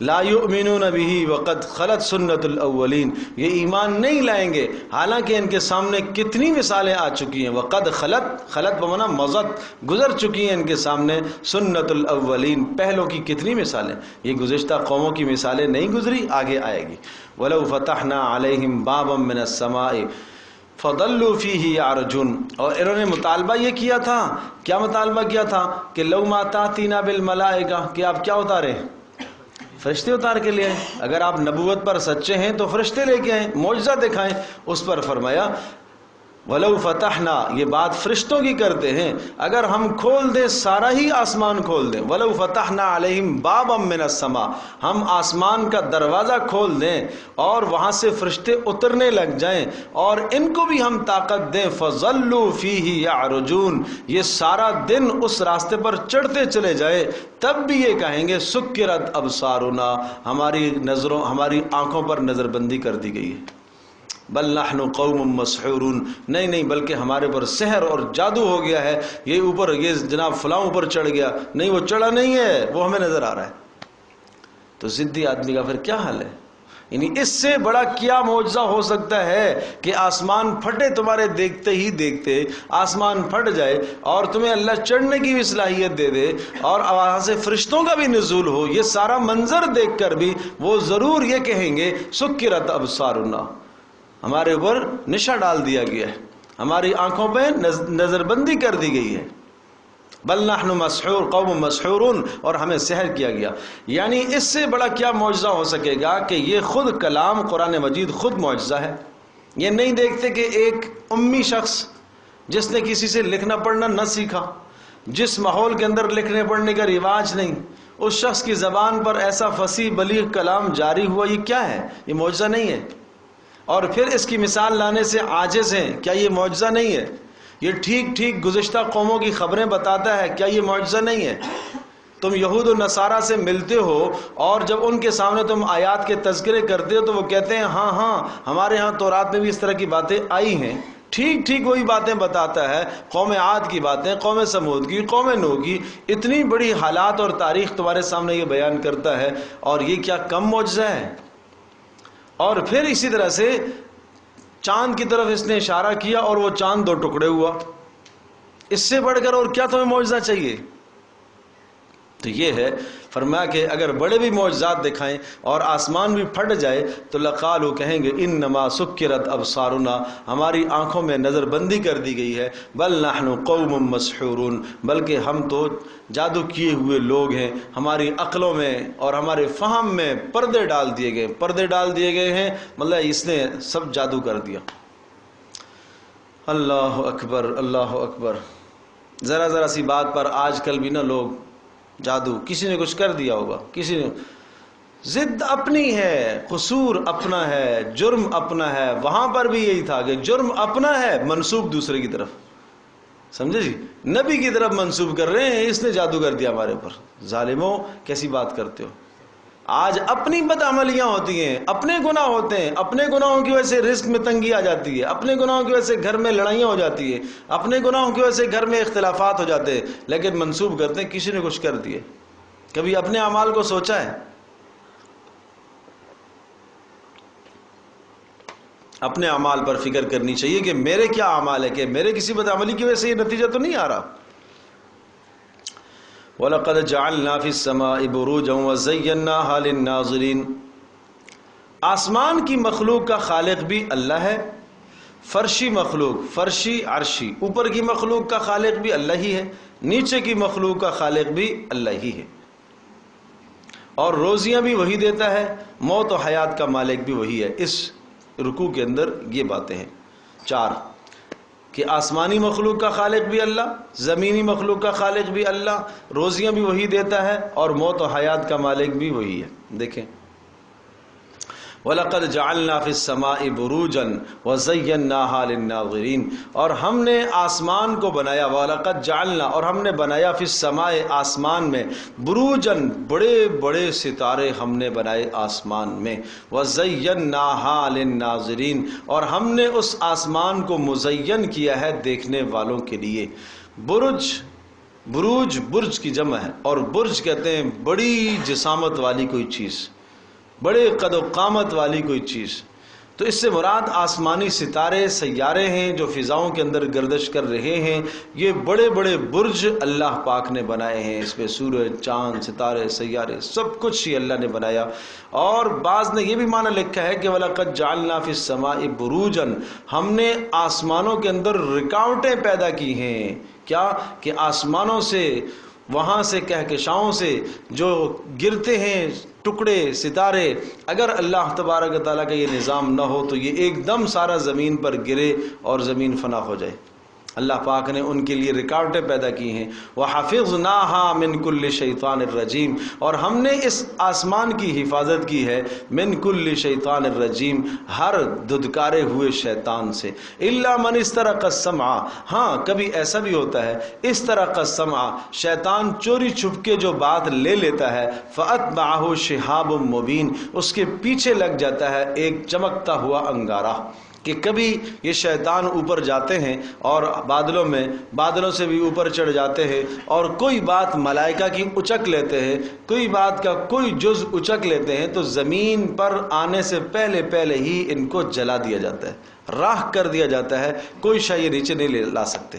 A: لا یؤمنون بہ وقد خلت سنت الاولین، یہ ایمان نہیں لائیں گے حالانکہ ان کے سامنے کتنی مثالیں آ چکی ہیں۔ وقد خلت بمعنی مضت، گزر چکی ہیں ان کے سامنے سنت الاولین، پہلوں کی کتنی مثالیں، یہ گزشتہ قوموں کی مثالیں نہیں گزری، آگے آئے گی۔ ولو فتحنا علیہم بابا من السماء فظلوا فیہ یعرجون، اور انہوں نے مطالبہ یہ کیا تھا، کیا مطالبہ کیا تھا کہ لو ما تاتینا بالملائکہ، کہ آپ کیا اتارے؟ فرشتے اتار کے لے آئیں، اگر آپ نبوت پر سچے ہیں تو فرشتے لے کے آئیں، معجزہ دکھائیں۔ اس پر فرمایا وَلَوْ فَتَحْنَا، یہ بات فرشتوں کی کرتے ہیں، اگر ہم کھول دیں سارا ہی آسمان کھول دیں، وَلَوْ فَتَحْنَا عَلَيْهِمْ بَابًا مِّنَ السَّمَاءِ، ہم آسمان کا دروازہ کھول دیں اور وہاں سے فرشتے اترنے لگ جائیں اور ان کو بھی ہم طاقت دیں، فَظَلُّوا فِيهِ يَعْرُجُونَ، یہ سارا دن اس راستے پر چڑھتے چلے جائے، تب بھی یہ کہیں گے سُکِّرَتْ أَبْصَارُنَا، ہماری آنکھوں پر نظر بندی کر دی گئی ہے۔ بل نحن قوم مسحورون، نہیں بلکہ ہمارے پر سحر اور جادو ہو گیا ہے، یہ اوپر، یہ جناب فلاں اوپر چڑھ گیا، نہیں وہ چڑھا نہیں ہے، وہ ہمیں نظر آ رہا ہے۔ تو ضدی آدمی کا پھر کیا حال ہے؟ یعنی اس سے بڑا کیا معجزہ ہو سکتا ہے کہ آسمان پھٹے، تمہارے دیکھتے ہی دیکھتے آسمان پھٹ جائے اور تمہیں اللہ چڑھنے کی بھی صلاحیت دے دے اور وہاں سے فرشتوں کا بھی نزول ہو، یہ سارا منظر دیکھ کر بھی وہ ضرور یہ کہیں گے سکرت ابصارنا، ہمارے اوپر نشہ ڈال دیا گیا ہے، ہماری آنکھوں پہ نظر بندی کر دی گئی ہے۔ بل نحن مسحور قوم مسحورون، اور ہمیں سحر کیا گیا۔ یعنی اس سے بڑا کیا معجزہ ہو سکے گا کہ یہ خود کلام قرآن مجید خود معجزہ ہے۔ یہ نہیں دیکھتے کہ ایک امی شخص جس نے کسی سے لکھنا پڑھنا نہ سیکھا، جس ماحول کے اندر لکھنے پڑھنے کا رواج نہیں، اس شخص کی زبان پر ایسا فصیح بلیغ کلام جاری ہوا، یہ کیا ہے؟ یہ معجزہ نہیں ہے؟ اور پھر اس کی مثال لانے سے عاجز ہیں، کیا یہ معجزہ نہیں ہے؟ یہ ٹھیک گزشتہ قوموں کی خبریں بتاتا ہے، کیا یہ معجزہ نہیں ہے؟ تم یہود و نصارہ سے ملتے ہو اور جب ان کے سامنے تم آیات کے تذکرے کرتے ہو تو وہ کہتے ہیں ہاں ہمارے ہاں تورات میں بھی اس طرح کی باتیں آئی ہیں، ٹھیک وہی باتیں بتاتا ہے، قوم عاد کی باتیں، قوم سمود کی، قوم نوح کی، اتنی بڑی حالات اور تاریخ تمہارے سامنے یہ بیان کرتا ہے، اور یہ کیا کم معجزہ ہے؟ اور پھر اسی طرح سے چاند کی طرف اس نے اشارہ کیا اور وہ چاند 2 ٹکڑے ہوا، اس سے بڑھ کر اور کیا تمہیں معجزہ چاہیے؟ تو یہ ہے، فرمایا کہ اگر بڑے بھی معجزات دکھائیں اور آسمان بھی پھٹ جائے تو لقالو کہیں گے انما سکرت ابصارنا، ہماری آنکھوں میں نظر بندی کر دی گئی ہے، بل نحن قوم مسحورون، بلکہ ہم تو جادو کیے ہوئے لوگ ہیں، ہماری عقلوں میں اور ہمارے فہم میں پردے ڈال دیے گئے ہیں، مطلب اس نے سب جادو کر دیا۔ اللہ اکبر اللہ اکبر۔ ذرا سی بات پر آج کل بھی لوگ جادو، کسی نے کچھ کر دیا ہوگا، کسی نے، ضد اپنی ہے، قصور اپنا ہے، جرم اپنا ہے، وہاں پر بھی یہی تھا کہ جرم اپنا ہے منسوب دوسرے کی طرف، سمجھے جی، نبی کی طرف منسوب کر رہے ہیں، اس نے جادو کر دیا ہمارے اوپر۔ ظالموں کیسی بات کرتے ہو، آج اپنی بدعملیاں ہوتی ہیں، اپنے گناہ ہوتے ہیں، اپنے گناہوں کی وجہ سے رزق میں تنگی آ جاتی ہے، اپنے گناہوں کی وجہ سے گھر میں لڑائیاں ہو جاتی ہیں، اپنے گناہوں کی وجہ سے گھر میں اختلافات ہو جاتے ہیں، لیکن منسوب کرتے ہیں کسی نے کچھ کر دیے۔ کبھی اپنے اعمال کو سوچا ہے؟ اپنے اعمال پر فکر کرنی چاہیے کہ میرے کیا اعمال ہے، کہ میرے کسی بدعملی کی وجہ سے یہ نتیجہ تو نہیں آ رہا۔ وَلَقَدْ جَعَلْنَا فِي السَّمَاءِ بُرُوجًا وَزَيَّنَّاهَا لِلنَّاظِرِينَ۔ آسمان کی مخلوق کا خالق بھی اللہ ہے، فرشی مخلوق، فرشی عرشی، اوپر کی مخلوق کا خالق بھی اللہ ہی ہے، نیچے کی مخلوق کا خالق بھی اللہ ہی ہے، اور روزیاں بھی وہی دیتا ہے، موت و حیات کا مالک بھی وہی ہے۔ اس رکوع کے اندر یہ باتیں ہیں 4 کہ آسمانی مخلوق کا خالق بھی اللہ، زمینی مخلوق کا خالق بھی اللہ، روزیاں بھی وہی دیتا ہے، اور موت و حیات کا مالک بھی وہی ہے۔ دیکھیں وَلَقَدْ جَعَلْنَا فِي السَّمَاءِ بُرُوجًا وَزَيَّنَّاهَا لِلنَّاظِرِينَ، اور ہم نے آسمان کو بنایا، وَلَقَدْ جَعَلْنَا، اور ہم نے بنایا، فِي السَّمَاءِ، آسمان میں، بُرُوجًا، بڑے بڑے ستارے ہم نے بنائے آسمان میں، وَزَيَّنَّاهَا لِلنَّاظِرِينَ، اور ہم نے اس آسمان کو مزین کیا ہے دیکھنے والوں کے لیے۔ بروج برج کی جمع ہے، اور برج کہتے ہیں بڑی جسامت والی کوئی چیز، بڑے قد و قامت والی کوئی چیز۔ تو اس سے مراد آسمانی ستارے، سیارے ہیں جو فضاؤں کے اندر گردش کر رہے ہیں، یہ بڑے بڑے برج اللہ پاک نے بنائے ہیں، اس میں سورج، چاند، ستارے، سیارے، سب کچھ ہی اللہ نے بنایا۔ اور بعض نے یہ بھی معنی لکھا ہے کہ وَلَقَدْ جَعَلْنَا فِي السَّمَاءِ بُرُوجًا، ہم نے آسمانوں کے اندر رکاوٹیں پیدا کی ہیں۔ کیا کہ آسمانوں سے، وہاں سے کہکشاؤں سے جو گرتے ہیں ٹکڑے ستارے، اگر اللہ تبارک تعالیٰ کا یہ نظام نہ ہو تو یہ ایک دم سارا زمین پر گرے اور زمین فنا ہو جائے۔ اللہ پاک نے ان کے لیے رکاوٹیں پیدا کی ہیں۔ وَحَفِظْنَاهَا مِنْ كُلِّ شَيْطَانٍ الرَّجِيمٍ، اور ہم نے اس آسمان کی حفاظت کی ہے، مِنْ كُلِّ شَيْطَانٍ الرَّجِيمٍ، ہر دھدکارے ہوئے شیطان سے، إِلَّا مَنِ اسْتَرَقَ السَّمْعَ، ہاں کبھی ایسا بھی ہوتا ہے، اسْتَرَقَ السَّمْعَ، شیطان چوری چھپ کے جو بات لے لیتا ہے، فَأَتْبَعَهُ شِهَابٌ مُبِينٌ، اس کے پیچھے لگ جاتا ہے ایک چمکتا ہوا انگارہ۔ کہ کبھی یہ شیطان اوپر جاتے ہیں اور بادلوں سے بھی اوپر چڑھ جاتے ہیں، اور کوئی بات ملائکہ کی اچک لیتے ہیں، کوئی بات کا کوئی جز اچک لیتے ہیں، تو زمین پر آنے سے پہلے ہی ان کو جلا دیا جاتا ہے، راکھ کر دیا جاتا ہے، کوئی شے یہ نیچے نہیں لا سکتے۔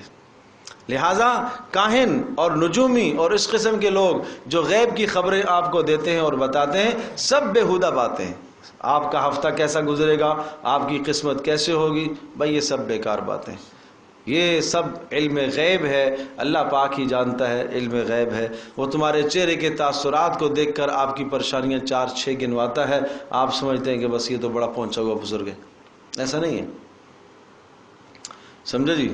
A: لہٰذا کاہن اور نجومی اور اس قسم کے لوگ جو غیب کی خبریں آپ کو دیتے ہیں اور بتاتے ہیں، سب بےہودہ باتیں ہیں۔ آپ کا ہفتہ کیسا گزرے گا، آپ کی قسمت کیسے ہوگی، بھائی یہ سب بیکار باتیں، یہ سب علم غیب ہے، اللہ پاک ہی جانتا ہے، علم غیب ہے۔ وہ تمہارے چہرے کے تاثرات کو دیکھ کر آپ کی پریشانیاں 4-6 گنواتا ہے، آپ سمجھتے ہیں کہ بس یہ تو بڑا پہنچا ہوا بزرگ ہے، ایسا نہیں ہے، سمجھے جی۔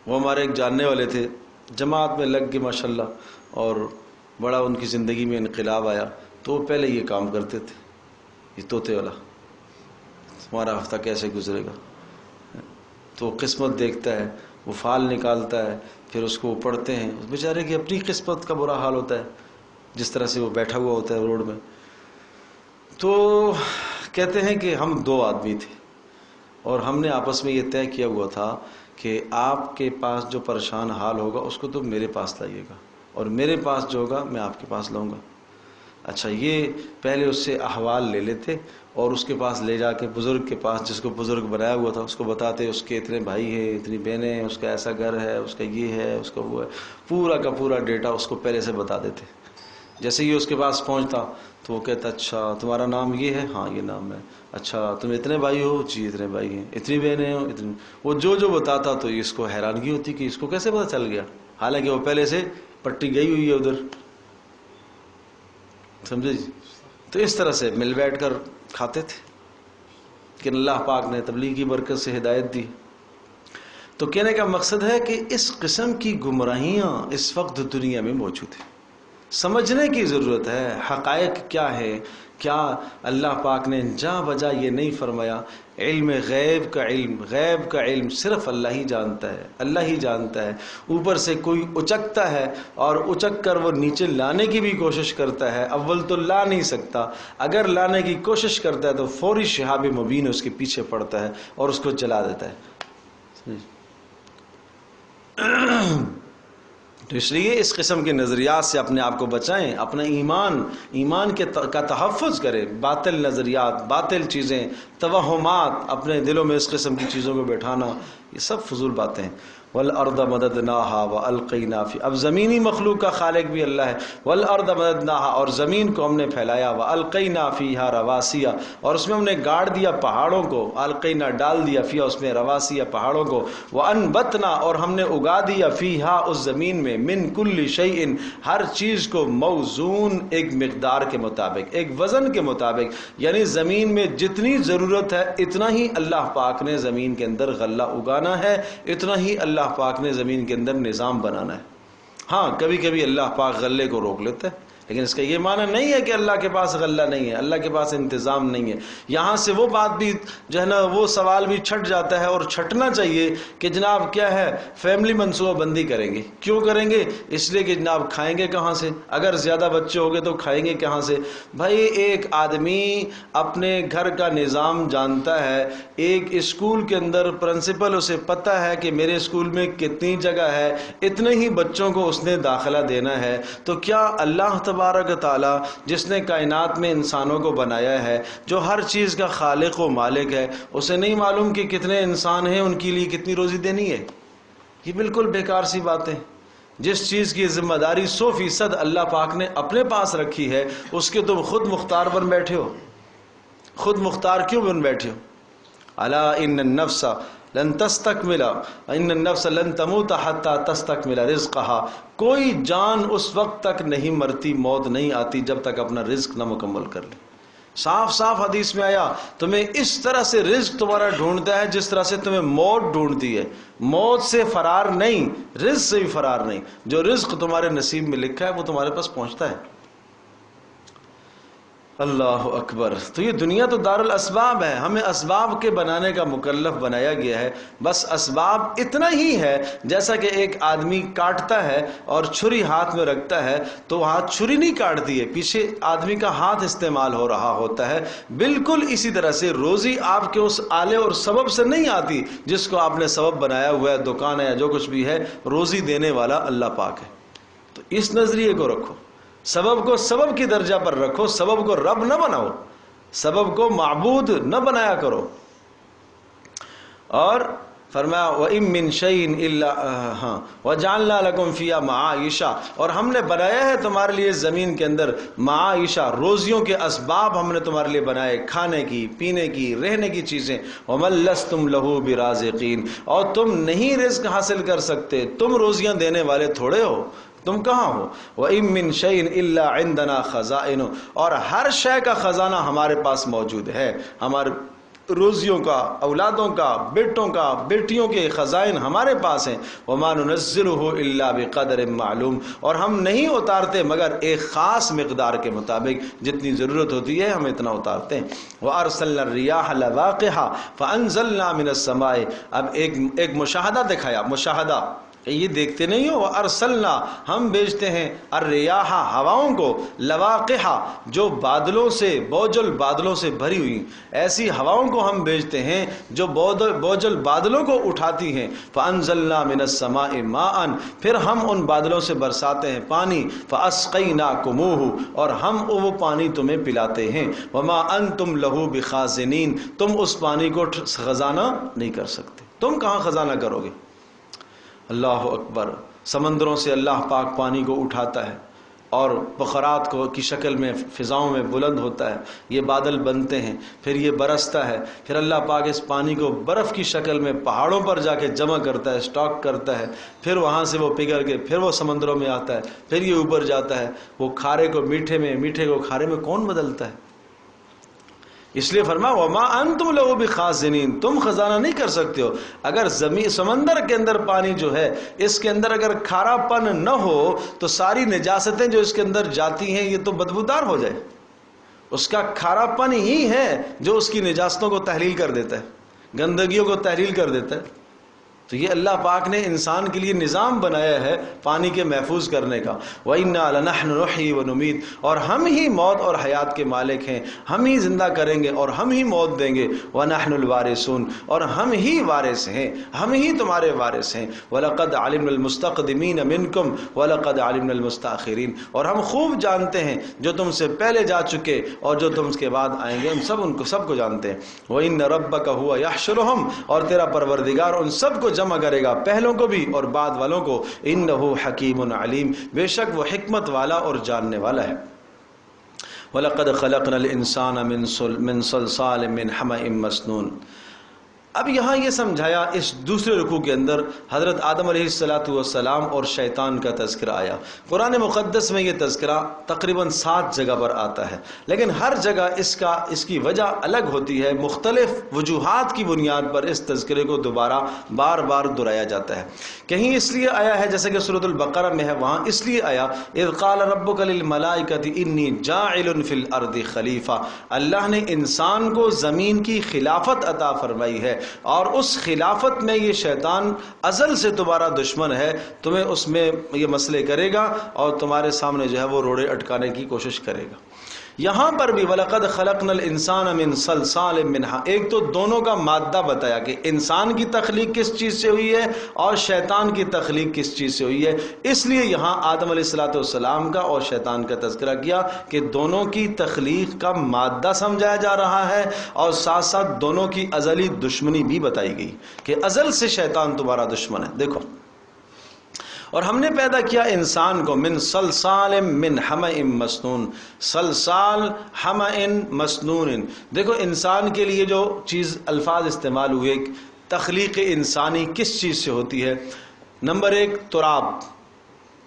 A: وہ ہمارے ایک جاننے والے تھے، جماعت میں لگ گئے ماشاءاللہ، اور بڑا ان کی زندگی میں انقلاب آیا، تو وہ پہلے یہ کام کرتے تھے، یہ طوطے والا، تمہارا ہفتہ کیسے گزرے گا، تو قسمت دیکھتا ہے، وہ فال نکالتا ہے، پھر اس کو وہ پڑھتے ہیں، اس بیچارے کی اپنی قسمت کا برا حال ہوتا ہے، جس طرح سے وہ بیٹھا ہوا ہوتا ہے روڈ میں۔ تو کہتے ہیں کہ ہم 2 آدمی تھے، اور ہم نے آپس میں یہ طے کیا ہوا تھا کہ آپ کے پاس جو پریشان حال ہوگا اس کو تو میرے پاس لائیے گا، اور میرے پاس جو ہوگا میں آپ کے پاس لاؤں گا۔ اچھا، یہ پہلے اس سے احوال لے لیتے اور اس کے پاس لے جا کے، بزرگ کے پاس، جس کو بزرگ بنایا ہوا تھا، اس کو بتاتے اس کے اتنے بھائی ہیں، اتنی بہنیں ہیں، اس کا ایسا گھر ہے، اس کا یہ ہے، اس کا وہ ہے، پورا کا پورا ڈیٹا اس کو پہلے سے بتا دیتے۔ جیسے ہی اس کے پاس پہنچتا تو وہ کہتا اچھا تمہارا نام یہ ہے، ہاں یہ نام ہے، اچھا تم اتنے بھائی ہو، جی اتنے بھائی ہیں، اتنی بہنیں ہو، اتنی، وہ جو بتاتا تو اس کو حیرانگی ہوتی کہ اس کو کیسے پتہ چل گیا، حالانکہ وہ پہلے سے پٹی گئی ہوئی ہے ادھر، سمجھے جی۔ تو اس طرح سے مل بیٹھ کر کھاتے تھے، لیکن اللہ پاک نے تبلیغ کی برکت سے ہدایت دی۔ تو کہنے کا مقصد ہے کہ اس قسم کی گمراہیاں اس وقت دنیا میں موجود ہیں، سمجھنے کی ضرورت ہے حقائق کیا ہے. کیا اللہ پاک نے جا بجا یہ نہیں فرمایا علم غیب کا علم، غیب کا علم صرف اللہ ہی جانتا ہے، اللہ ہی جانتا ہے. اوپر سے کوئی اچکتا ہے اور اچک کر وہ نیچے لانے کی بھی کوشش کرتا ہے، اول تو لا نہیں سکتا، اگر لانے کی کوشش کرتا ہے تو فوری شہاب مبین اس کے پیچھے پڑتا ہے اور اس کو جلا دیتا ہے. تو اس لیے اس قسم کے نظریات سے اپنے آپ کو بچائیں، اپنا ایمان کا تحفظ کریں. باطل نظریات، باطل چیزیں، توہمات، اپنے دلوں میں اس قسم کی چیزوں کو بیٹھانا، یہ سب فضول باتیں ہیں. والارض مددناها والقینا فی، اب زمینی مخلوق کا خالق بھی اللہ ہے. والارض مددناها، اور زمین کو ہم نے پھیلایا. والقینا فیہا رواسیہ، اور اس میں ہم نے گاڑ دیا پہاڑوں کو. القینا ڈال دیا، فیہا اس میں رواسیہ پہاڑوں کو. وانبتنا، اور ہم نے اگا دیا فیہا اس زمین میں من کل شیء ہر چیز کو موزون ایک مقدار کے مطابق، ایک وزن کے مطابق. یعنی زمین میں جتنی ضرورت ہے اتنا ہی اللہ پاک نے زمین کے اندر غلہ اگانا ہے، اتنا ہی اللہ پاک نے زمین کے اندر نظام بنانا ہے. ہاں کبھی کبھی اللہ پاک غلے کو روک لیتا ہے، لیکن اس کا یہ معنی نہیں ہے کہ اللہ کے پاس غلہ نہیں ہے، اللہ کے پاس انتظام نہیں ہے. یہاں سے وہ بات بھی جو ہے نا، وہ سوال بھی چھٹ جاتا ہے، اور چھٹنا چاہیے کہ جناب کیا ہے، فیملی منصوبہ بندی کریں گے. کیوں کریں گے؟ اس لیے کہ جناب کھائیں گے کہاں سے؟ اگر زیادہ بچے ہو گئے تو کھائیں گے کہاں سے؟ بھائی ایک آدمی اپنے گھر کا نظام جانتا ہے. ایک اسکول کے اندر پرنسپل اسے پتہ ہے کہ میرے اسکول میں کتنی جگہ ہے، اتنے ہی بچوں کو اس نے داخلہ دینا ہے. تو کیا اللہ تبارک تعالیٰ جس نے کائنات میں انسانوں کو بنایا ہے، جو ہر چیز کا خالق و مالک ہے، اسے نہیں معلوم کہ کتنے انسان ہیں، ان کے لیے کتنی روزی دینی ہے؟ یہ بالکل بیکار سی بات ہے. جس چیز کی ذمہ داری 100% اللہ پاک نے اپنے پاس رکھی ہے، اس کے تم خود مختار بن بیٹھے ہو. خود مختار کیوں بن بیٹھے ہو؟ الا ان النفس لن تستکمل، ان النفس لن تموت حتی تستکمل رزقها. کوئی جان اس وقت تک نہیں مرتی، موت نہیں آتی جب تک اپنا رزق نہ مکمل کر لے. صاف صاف حدیث میں آیا تمہیں اس طرح سے رزق تمہارا ڈھونڈتا ہے جس طرح سے تمہیں موت ڈھونڈتی ہے. موت سے فرار نہیں، رزق سے بھی فرار نہیں. جو رزق تمہارے نصیب میں لکھا ہے وہ تمہارے پاس پہنچتا ہے. اللہ اکبر. تو یہ دنیا تو دار الاسباب ہے، ہمیں اسباب کے بنانے کا مکلف بنایا گیا ہے. بس اسباب اتنا ہی ہے جیسا کہ ایک آدمی کاٹتا ہے اور چھری ہاتھ میں رکھتا ہے تو وہاں چھری نہیں کاٹتی ہے، پیچھے آدمی کا ہاتھ استعمال ہو رہا ہوتا ہے. بالکل اسی طرح سے روزی آپ کے اس آلے اور سبب سے نہیں آتی جس کو آپ نے سبب بنایا ہوا ہے، دکان ہے یا جو کچھ بھی ہے. روزی دینے والا اللہ پاک ہے. تو اس نظریے کو رکھو، سبب کو سبب کی درجہ پر رکھو، سبب کو رب نہ بناؤ، سبب کو معبود نہ بنایا کرو. اور فرمایا وَإِن مِّن شَيْءٍ إِلَّا وَجَعَلْنَا لَكُمْ فِيهَا مَعَائِشَ، اور ہم نے بنایا ہے تمہارے لیے زمین کے اندر معائشہ، روزیوں کے اسباب ہم نے تمہارے لیے بنائے، کھانے کی، پینے کی، رہنے کی چیزیں. وَمَن لَّسْتُمْ لَهُ بِرَازِقِينَ، اور تم نہیں رزق حاصل کر سکتے، تم روزیاں دینے والے تھوڑے ہو، تم کہاں ہو. وَإِن مِّن شَيْءٍ إِلَّا عِندَنَا خَزَائِنُ، اور ہر شے کا خزانہ ہمارے پاس موجود ہے. ہمارے روزیوں کا، اولادوں کا، بیٹوں کا، بیٹیوں کے خزائن ہمارے پاس ہیں. وَمَا نُنَزِّلُهُ إِلَّا بِقَدْرٍ مَعْلُوم، اور ہم نہیں اتارتے مگر ایک خاص مقدار کے مطابق، جتنی ضرورت ہوتی ہے ہم اتنا اتارتے ہیں. وَأَرْسَلْنَا الرِّيَاحَ لَوَاقِحَ فَأَنزَلْنَا مِنَ السَّمَاءِ، اب ایک مشاہدہ دکھایا. مشاہدہ یہ دیکھتے نہیں ہو، وَأَرْسَلْنَا، ہم بھیجتے ہیں الرِّيَاحَ ہواؤں کو، لَوَاقِحَ جو بادلوں سے، بوجھل بادلوں سے بھری ہوئی، ایسی ہواؤں کو ہم بھیجتے ہیں جو بوجھل بادلوں کو اٹھاتی ہیں. فَأَنزَلْنَا مِنَ السَّمَاءِ مَاءً، پھر ہم ان بادلوں سے برساتے ہیں پانی. فَأَسْقَيْنَاكُمُوهُ، اور ہم وہ پانی تمہیں پلاتے ہیں. وَمَا أَنْتُمْ لَهُ بِخَازِنِينَ، تم اس پانی کو خزانہ نہیں کر سکتے. تم کہاں خزانہ کرو گے؟ اللہ اکبر. سمندروں سے اللہ پاک پانی کو اٹھاتا ہے اور بخارات کو کی شکل میں فضاؤں میں بلند ہوتا ہے، یہ بادل بنتے ہیں، پھر یہ برستا ہے، پھر اللہ پاک اس پانی کو برف کی شکل میں پہاڑوں پر جا کے جمع کرتا ہے، اسٹاک کرتا ہے، پھر وہاں سے وہ پگھل کے پھر وہ سمندروں میں آتا ہے، پھر یہ اوپر جاتا ہے. وہ کھارے کو میٹھے میں، میٹھے کو کھارے میں کون بدلتا ہے؟ اس لیے فرمایا وما انتم لہو بخازنین، تم خزانہ نہیں کر سکتے ہو. اگر زمین سمندر کے اندر پانی جو ہے اس کے اندر اگر کھارا پن نہ ہو تو ساری نجاستیں جو اس کے اندر جاتی ہیں یہ تو بدبودار ہو جائے. اس کا کھارا پن ہی ہے جو اس کی نجاستوں کو تحلیل کر دیتا ہے، گندگیوں کو تحلیل کر دیتا ہے. تو یہ اللہ پاک نے انسان کے لیے نظام بنایا ہے پانی کے محفوظ کرنے کا. وَإِنَّا لَنَحْنُ نُحْيِي وَنُمِيتُ، اور ہم ہی موت اور حیات کے مالک ہیں، ہم ہی زندہ کریں گے اور ہم ہی موت دیں گے. وَنَحْنُ الْوَارِثُونَ، اور ہم ہی وارث ہیں، ہم ہی تمہارے وارث ہیں. وَلَقَدْ عَلِمْنَا الْمُسْتَقْدِمِينَ مِنْكُمْ وَلَقَدْ عَلِمْنَا الْمُسْتَأْخِرِينَ، اور ہم خوب جانتے ہیں جو تم سے پہلے جا چکے اور جو تم کے بعد آئیں گے، ہم ان کو سب کو جانتے ہیں. وَإِنَّ رَبَّكَ هُوَ يَحْشُرُهُمْ، اور تیرا پروردگار ان سب کو جمع کرے گا، پہلوں کو بھی اور بعد والوں کو. انہ حکیم علیم، بے شک وہ حکمت والا اور جاننے والا ہے. وَلَقَدْ خَلَقْنَا الْإِنسَانَ مِنْ صَلْصَالٍ مِنْ حَمَإٍ مَسْنُونٍ. اب یہاں یہ سمجھایا اس دوسرے رکوع کے اندر حضرت آدم علیہ السلام اور شیطان کا تذکرہ آیا. قرآن مقدس میں یہ تذکرہ تقریباً 7 جگہ پر آتا ہے، لیکن ہر جگہ اس کی وجہ الگ ہوتی ہے. مختلف وجوہات کی بنیاد پر اس تذکرے کو دوبارہ بار بار دہرایا جاتا ہے. کہیں اس لیے آیا ہے جیسے کہ سورۃ البقرہ میں ہے، وہاں اس لیے آیا اذ قال ربک للملائکۃ انی جاعل فی الارض خلیفہ، اللہ نے انسان کو زمین کی خلافت عطا فرمائی ہے، اور اس خلافت میں یہ شیطان ازل سے تمہارا دشمن ہے، تمہیں اس میں یہ مسئلے کرے گا اور تمہارے سامنے جو ہے وہ روڑے اٹکانے کی کوشش کرے گا. یہاں پر بھی وَلَقَدْ خَلَقْنَا الْإِنسَانَ مِنْ صَلْصَالٍ مِنْ، ایک تو دونوں کا مادہ بتایا کہ انسان کی تخلیق کس چیز سے ہوئی ہے اور شیطان کی تخلیق کس چیز سے ہوئی ہے. اس لیے یہاں آدم علیہ السلام کا اور شیطان کا تذکرہ کیا کہ دونوں کی تخلیق کا مادہ سمجھایا جا رہا ہے، اور ساتھ ساتھ دونوں کی ازلی دشمنی بھی بتائی گئی کہ ازل سے شیطان تمہارا دشمن ہے. دیکھو، اور ہم نے پیدا کیا انسان کو من صلصال من حمأ مسنون، صلصال حمأ مسنون. دیکھو انسان کے لیے جو چیز الفاظ استعمال ہوئے، تخلیق انسانی کس چیز سے ہوتی ہے؟ نمبر 1 تراب،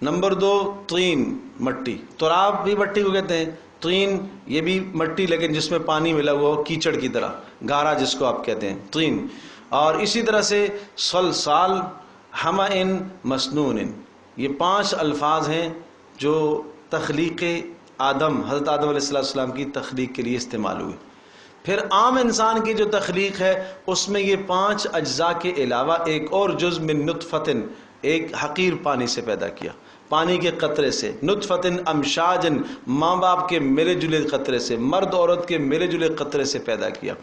A: نمبر 2 طین، مٹی. تراب بھی مٹی کو کہتے ہیں، طین یہ بھی مٹی لیکن جس میں پانی ملا ہوا ہو، کیچڑ کی طرح، گارا جس کو آپ کہتے ہیں، طین. اور اسی طرح سے صلصال حمأ مسنون. یہ 5 الفاظ ہیں جو تخلیق آدم، حضرت آدم علیہ السلام کی تخلیق کے لیے استعمال ہوئے. پھر عام انسان کی جو تخلیق ہے اس میں یہ 5 اجزاء کے علاوہ ایک اور جز من نطفۃ، ایک حقیر پانی سے پیدا کیا، پانی کے قطرے سے. نطفۃ امشاجن، ماں باپ کے ملے جلے قطرے سے، مرد عورت کے ملے جلے قطرے سے پیدا کیا.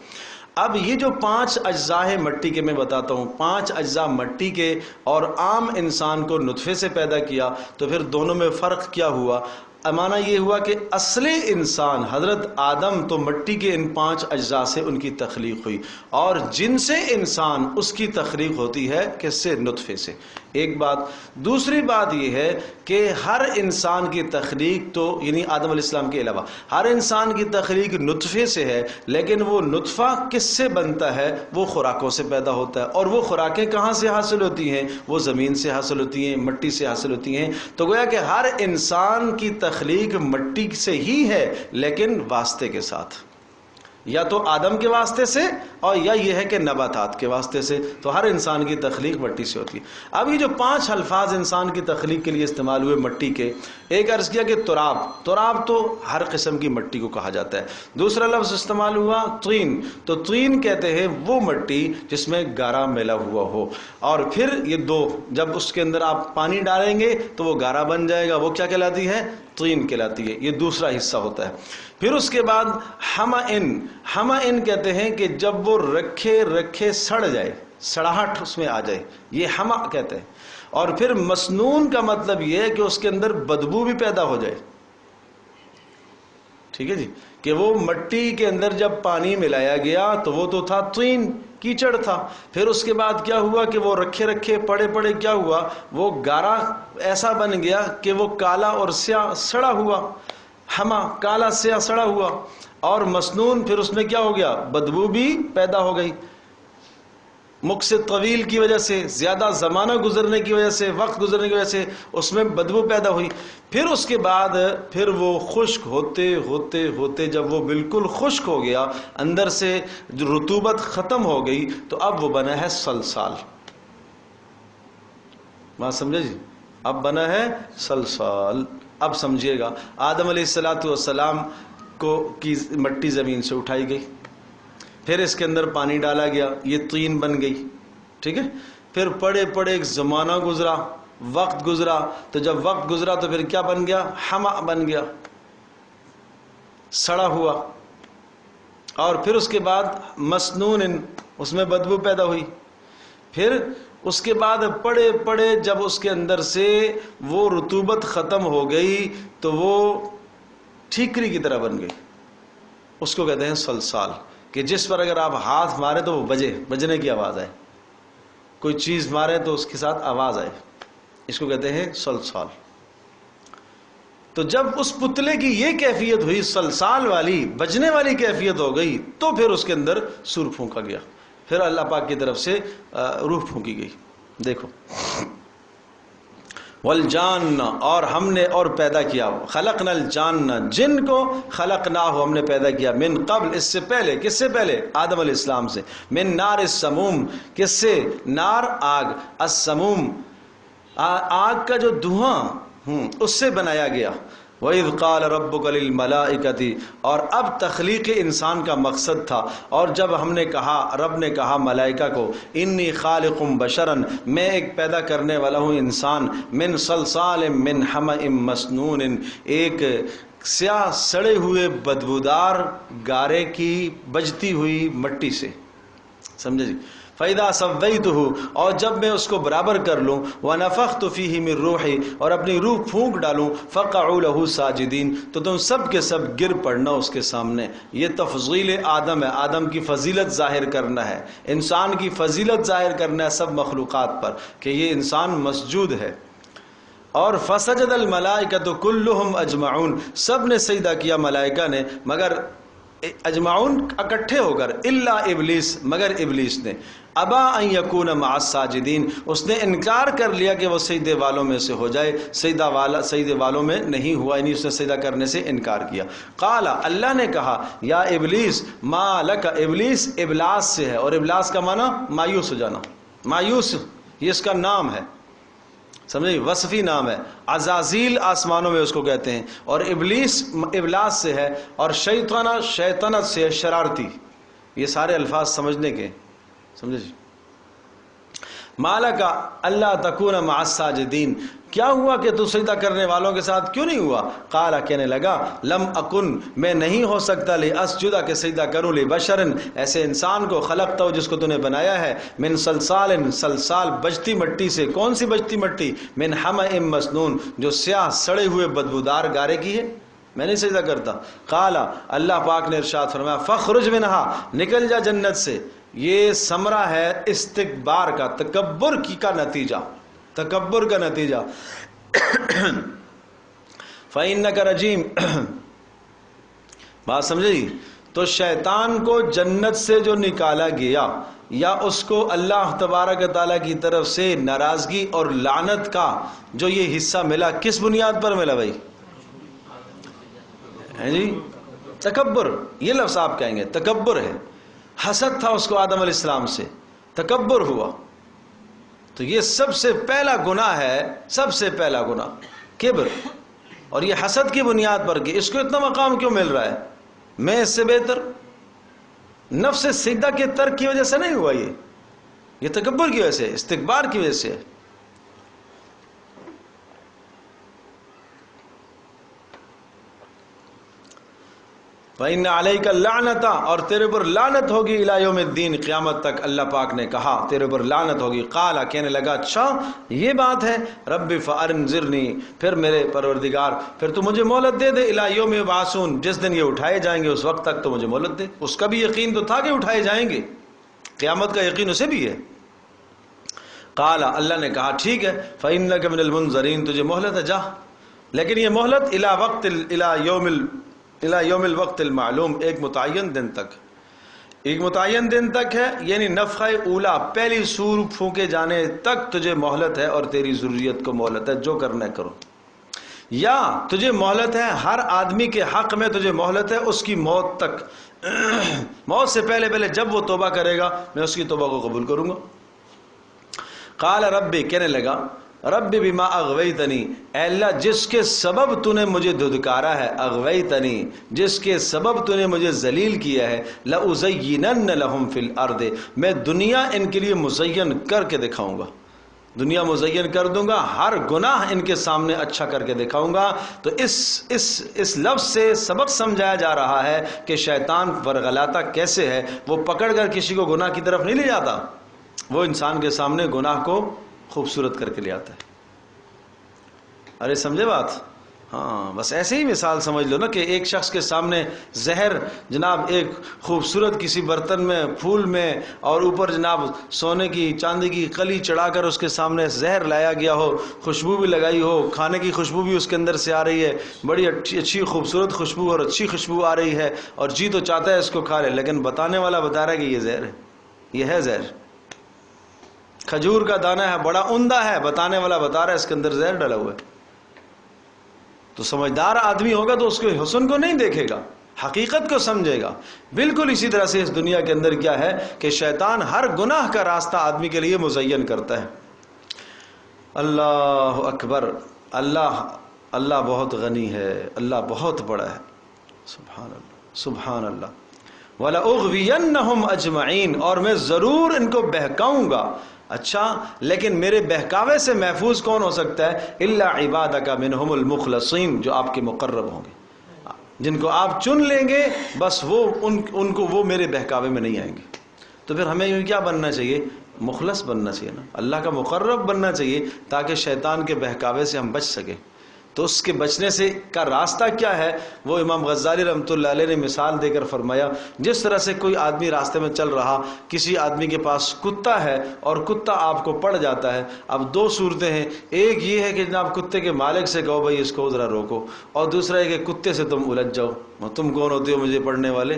A: اب یہ جو 5 اجزاء ہیں مٹی کے، میں بتاتا ہوں 5 اجزاء مٹی کے، اور عام انسان کو نطفے سے پیدا کیا. تو پھر دونوں میں فرق کیا ہوا؟ معنی یہ ہوا کہ اصل انسان حضرت آدم تو مٹی کے ان 5 اجزاء سے ان کی تخلیق ہوئی، اور جن سے انسان اس کی تخلیق ہوتی ہے کس سے؟ نطفے سے. ایک بات. دوسری بات یہ ہے کہ ہر انسان کی تخلیق تو یعنی آدم علیہ السلام کے علاوہ ہر انسان کی تخلیق نطفے سے ہے، لیکن وہ نطفہ کس سے بنتا ہے؟ وہ خوراکوں سے پیدا ہوتا ہے، اور وہ خوراکیں کہاں سے حاصل ہوتی ہیں؟ وہ زمین سے حاصل ہوتی ہیں، مٹی سے حاصل ہوتی ہیں. تو گویا کہ ہر انسان کی تخلیق مٹی سے ہی ہے، لیکن واسطے کے ساتھ، یا تو آدم کے واسطے سے اور یا یہ ہے کہ نباتات کے واسطے سے. تو ہر انسان کی تخلیق مٹی سے ہوتی ہے. اب یہ جو 5 الفاظ انسان کی تخلیق کے لیے استعمال ہوئے مٹی کے، ایک عرض کیا کہ تراب، تراب تو ہر قسم کی مٹی کو کہا جاتا ہے. دوسرا لفظ استعمال ہوا طین، تو طین کہتے ہیں وہ مٹی جس میں گارا ملا ہوا ہو. اور پھر یہ 2 جب اس کے اندر آپ پانی ڈالیں گے تو وہ گارا بن جائے گا، وہ کیا کہلاتی ہے؟ طین کہلاتی ہے. یہ دوسرا حصہ ہوتا ہے. پھر اس کے بعد حمأ کہتے ہیں کہ جب وہ رکھے سڑ جائے، سڑاہٹ اس میں آ جائے، یہ حمأ کہتے ہیں. اور پھر مسنون کا مطلب یہ ہے کہ اس کے اندر بدبو بھی پیدا ہو جائے. ٹھیک ہے جی، کہ وہ مٹی کے اندر جب پانی ملایا گیا تو وہ تو تھا طین، کیچڑ تھا. پھر اس کے بعد کیا ہوا کہ وہ رکھے پڑے کیا ہوا؟ وہ گارا ایسا بن گیا کہ وہ کالا اور سیاہ سڑا ہوا. حما کالا سیاہ سڑا ہوا. اور مسنون پھر اس میں کیا ہو گیا؟ بدبو بھی پیدا ہو گئی. مکث طویل کی وجہ سے، زیادہ زمانہ گزرنے کی وجہ سے، وقت گزرنے کی وجہ سے اس میں بدبو پیدا ہوئی. پھر اس کے بعد پھر وہ خشک ہوتے ہوتے ہوتے جب وہ بالکل خشک ہو گیا، اندر سے رطوبت ختم ہو گئی، تو اب وہ بنا ہے صلصال. بات سمجھے جی؟ اب بنا ہے صلصال. اب سمجھیے گا، آدم علیہ السلام کی مٹی زمین سے اٹھائی گئی، پھر اس کے اندر پانی ڈالا گیا، یہ طین بن گئی. ٹھیک ہے، پھر پڑے پڑے ایک زمانہ گزرا، وقت گزرا، تو جب وقت گزرا تو پھر کیا بن گیا؟ حما بن گیا، سڑا ہوا. اور پھر اس کے بعد مسنون، اس میں بدبو پیدا ہوئی. پھر اس کے بعد پڑے پڑے جب اس کے اندر سے وہ رطوبت ختم ہو گئی تو وہ ٹھیکری کی طرح بن گئی. اس کو کہتے ہیں صلصال، کہ جس پر اگر آپ ہاتھ مارے تو وہ بجنے کی آواز آئے، کوئی چیز مارے تو اس کے ساتھ آواز آئے. اس کو کہتے ہیں صلصال. تو جب اس پتلے کی یہ کیفیت ہوئی، صلصال والی بجنے والی کیفیت ہو گئی، تو پھر اس کے اندر سور پھونکا گیا، پھر اللہ پاک کی طرف سے روح پھونکی گئی. دیکھو، والجان، اور ہم نے اور پیدا کیا، خلقنا الجان، جن کو خلقنا ہو ہم نے پیدا کیا، من قبل، اس سے پہلے. کس سے پہلے؟ آدم علیہ السلام سے. من نار السموم، کس سے؟ نار، آگ. السموم، آگ کا جو دھواں اس سے بنایا گیا. وَإِذْ قَالَ رَبُّكَ لِلْمَلَائِكَةِ، اور اب تخلیق انسان کا مقصد تھا، اور جب ہم نے کہا، رب نے کہا ملائکہ کو، انی خالق بشرن، میں ایک پیدا کرنے والا ہوں انسان، من صلصال من حمأ مسنون، ایک سیاہ سڑے ہوئے بدبودار گارے کی بجتی ہوئی مٹی سے. سمجھے جی؟ فَإِذَا سَوَّيْتُهُ، اور جب میں اس کو برابر کر لوں، وَنَفَخْتُ فِيهِ مِن رُوحِي، اور اپنی روح پھونک ڈالوں، فَقَعُوا لَهُ سَاجِدِينَ، تو تم سب کے سب گر پڑنا اس کے سامنے. یہ تفضیل آدم ہے، آدم کی فضیلت ظاہر کرنا ہے، انسان کی فضیلت ظاہر کرنا ہے سب مخلوقات پر کہ یہ انسان مسجود ہے. اور فَسَجَدَ الْمَلَائِكَةُ كُلُّهُمْ أَجْمَعُونَ، سب نے سجدہ کیا ملائکہ نے، مگر اجمعون اکٹھے ہو کر، الا ابلیس، مگر ابلیس نے. ابا ان یکون مع الساجدین، اس نے انکار کر لیا کہ وہ سجدے والوں میں سے ہو جائے، سجدے والوں میں نہیں ہوا، یعنی اس نے سجدہ کرنے سے انکار کیا. قال، اللہ نے کہا، یا ابلیس ما لک، ابلیس ابلاس سے ہے، اور ابلاس کا معنی مایوس ہو جانا، مایوس، یہ اس کا نام ہے، سمجھے، وصفی نام ہے. عزازیل آسمانوں میں اس کو کہتے ہیں، اور ابلیس ابلاس سے ہے، اور شیطانہ شیطنت سے ہے، شرارتی. یہ سارے الفاظ سمجھنے کے، سمجھے جی. مالکا اللہ تکون مع الساجدین، کیا ہوا کہ تو سجدہ کرنے والوں کے ساتھ کیوں نہیں ہوا؟ قال، کہنے لگا، لم اکن، میں نہیں ہو سکتا، لاسجد، کہ سجدہ کروں، لبشرن، ایسے انسان کو، خلقتہ، جس کو تو نے بنایا ہے، من صلصال، صلصال بجتی مٹی سے. کون سی بجتی مٹی؟ من حمأ مسنون، جو سیاہ سڑے ہوئے بدبودار گارے کی ہے، میں نہیں سجدہ کرتا. قال، اللہ پاک نے ارشاد فرمایا، فخرج منہا، نکل جا جنت سے. یہ ثمرہ ہے استکبار کا، تکبر کا نتیجہ، تکبر کا نتیجہ. فَإِنَّكَ رَجِيمٌ، بات سمجھے جی؟ تو شیطان کو جنت سے جو نکالا گیا، یا اس کو اللہ تبارک تعالیٰ کی طرف سے ناراضگی اور لعنت کا جو یہ حصہ ملا، کس بنیاد پر ملا بھائی؟ جی، تکبر، یہ لفظ آپ کہیں گے، تکبر ہے. حسد تھا اس کو آدم علیہ السلام سے، تکبر ہوا. تو یہ سب سے پہلا گناہ ہے، سب سے پہلا گناہ کبر. اور یہ حسد کی بنیاد پر کہ اس کو اتنا مقام کیوں مل رہا ہے، میں اس سے بہتر. نفس سجدہ کے ترک کی وجہ سے نہیں ہوا، یہ تکبر کی وجہ سے، استکبار کی وجہ سے. وَإِنَّ عَلَيْكَ اللَّعْنَةَ، اور تیرے پر لعنت ہوگی، اِلَى يَوْمِ الدِّينِ، قیامت تک. اللہ پاک نے کہا تیرے پر لعنت ہوگی. قال، کہنے لگا، اچھا یہ بات ہے. رب فَأَنذِرْنِي، پھر میرے پروردگار پھر تو مجھے مہلت دے دے، اِلَى يَوْمِ يُبْعَثُونَ، جس دن یہ اٹھائے جائیں گے اس وقت تک تو مجھے مہلت دے. اس کا بھی یقین تو تھا کہ اٹھائے جائیں گے، قیامت کا یقین اسے بھی ہے. قال، اللہ نے کہا ٹھیک ہے، فَإِنَّكَ مِنَ الْمُنذَرِينَ، تجھے مہلت ہے، جا. لیکن یہ مہلت الی یوم الوقت المعلوم، ایک متعین دن تک. ایک متعین دن تک ہے، یعنی نفخہ اولا، پہلی سور پھونکے جانے تک تجھے مہلت ہے اور تیری ذریت کو مہلت ہے، جو کرنا ہے کرو. یا تجھے مہلت ہے، ہر آدمی کے حق میں تجھے مہلت ہے اس کی موت تک. موت سے پہلے پہلے جب وہ توبہ کرے گا میں اس کی توبہ کو قبول کروں گا. قال ربی، کہنے لگا ربی بما اغویتنی، اے اللہ جس کے سبب تو نے مجھے دھدکارا ہے، اغویتنی جس کے سبب تو نے مجھے ذلیل کیا ہے، لأزینن لہم فی الارض، میں دنیا ان کے لیے مزین کر کے دکھاؤں گا، دنیا مزین کر دوں گا، ہر گناہ ان کے سامنے اچھا کر کے دکھاؤں گا. تو اس لفظ سے سبق سمجھایا جا رہا ہے کہ شیطان ورغلاتا کیسے ہے، وہ پکڑ کر کسی کو گناہ کی طرف نہیں لے جاتا، وہ انسان کے سامنے گناہ کو خوبصورت کر کے لے آتا ہے. ارے سمجھے بات؟ ہاں بس ایسے ہی مثال سمجھ لو نا کہ ایک شخص کے سامنے زہر جناب ایک خوبصورت کسی برتن میں پھول میں اور اوپر جناب سونے کی چاندی کی کلی چڑھا کر اس کے سامنے زہر لایا گیا ہو، خوشبو بھی لگائی ہو، کھانے کی خوشبو بھی اس کے اندر سے آ رہی ہے، بڑی اچھی خوبصورت خوشبو اور اچھی خوشبو آ رہی ہے اور جی تو چاہتا ہے اس کو کھا لے، لیکن بتانے والا بتا رہا ہے کہ یہ زہر ہے، یہ ہے زہر. کھجور کا دانہ ہے، بڑا عمدہ ہے، بتانے والا بتا رہا ہے اس کے اندر زہر ڈلا ہوا ہے. تو سمجھدار آدمی ہوگا تو اس کے حسن کو نہیں دیکھے گا، حقیقت کو سمجھے گا. بالکل اسی طرح سے اس دنیا کے اندر کیا ہے کہ شیطان ہر گناہ کا راستہ آدمی کے لیے مزین کرتا ہے. اللہ اکبر، اللہ بہت غنی ہے، اللہ بہت بڑا ہے. سبحان اللہ سبحان اللہ. وَلَأُغْوِيَنَّهُمْ أَجْمَعِينَ، اور میں ضرور ان کو بہکاؤں گا. اچھا لیکن میرے بہکاوے سے محفوظ کون ہو سکتا ہے؟ الا عبادک منہم المخلصین، جو آپ کے مقرب ہوں گے، جن کو آپ چن لیں گے، بس وہ ان کو وہ میرے بہکاوے میں نہیں آئیں گے. تو پھر ہمیں کیا بننا چاہیے؟ مخلص بننا چاہیے نا، اللہ کا مقرب بننا چاہیے تاکہ شیطان کے بہکاوے سے ہم بچ سکیں. تو اس کے بچنے سے کا راستہ کیا ہے؟ وہ امام غزالی رحمۃ اللہ علیہ نے مثال دے کر فرمایا، جس طرح سے کوئی آدمی راستے میں چل رہا، کسی آدمی کے پاس کتا ہے اور کتا آپ کو پڑ جاتا ہے. اب دو صورتیں ہیں، ایک یہ ہے کہ جناب کتے کے مالک سے کہو بھائی اس کو ذرا روکو، اور دوسرا ہے کہ کتے سے تم الجھ جاؤ، تم کون ہوتے ہو مجھے پڑھنے والے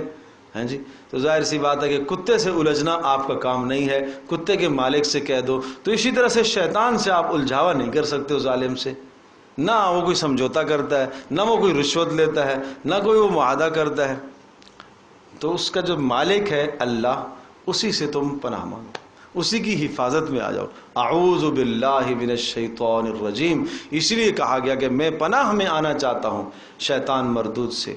A: ہیں جی. تو ظاہر سی بات ہے کہ کتے سے الجھنا آپ کا کام نہیں ہے، کتے کے مالک سے کہہ دو. تو اسی طرح سے شیطان سے آپ الجھاوا نہیں کر سکتے ہو، ظالم سے، نہ وہ کوئی سمجھوتا کرتا ہے، نہ وہ کوئی رشوت لیتا ہے، نہ کوئی وہ معاہدہ کرتا ہے. تو اس کا جو مالک ہے اللہ، اسی سے تم پناہ مانگو، اسی کی حفاظت میں آ جاؤ. اعوذ باللہ من الشیطان الرجیم، اس لیے کہا گیا کہ میں پناہ میں آنا چاہتا ہوں شیطان مردود سے.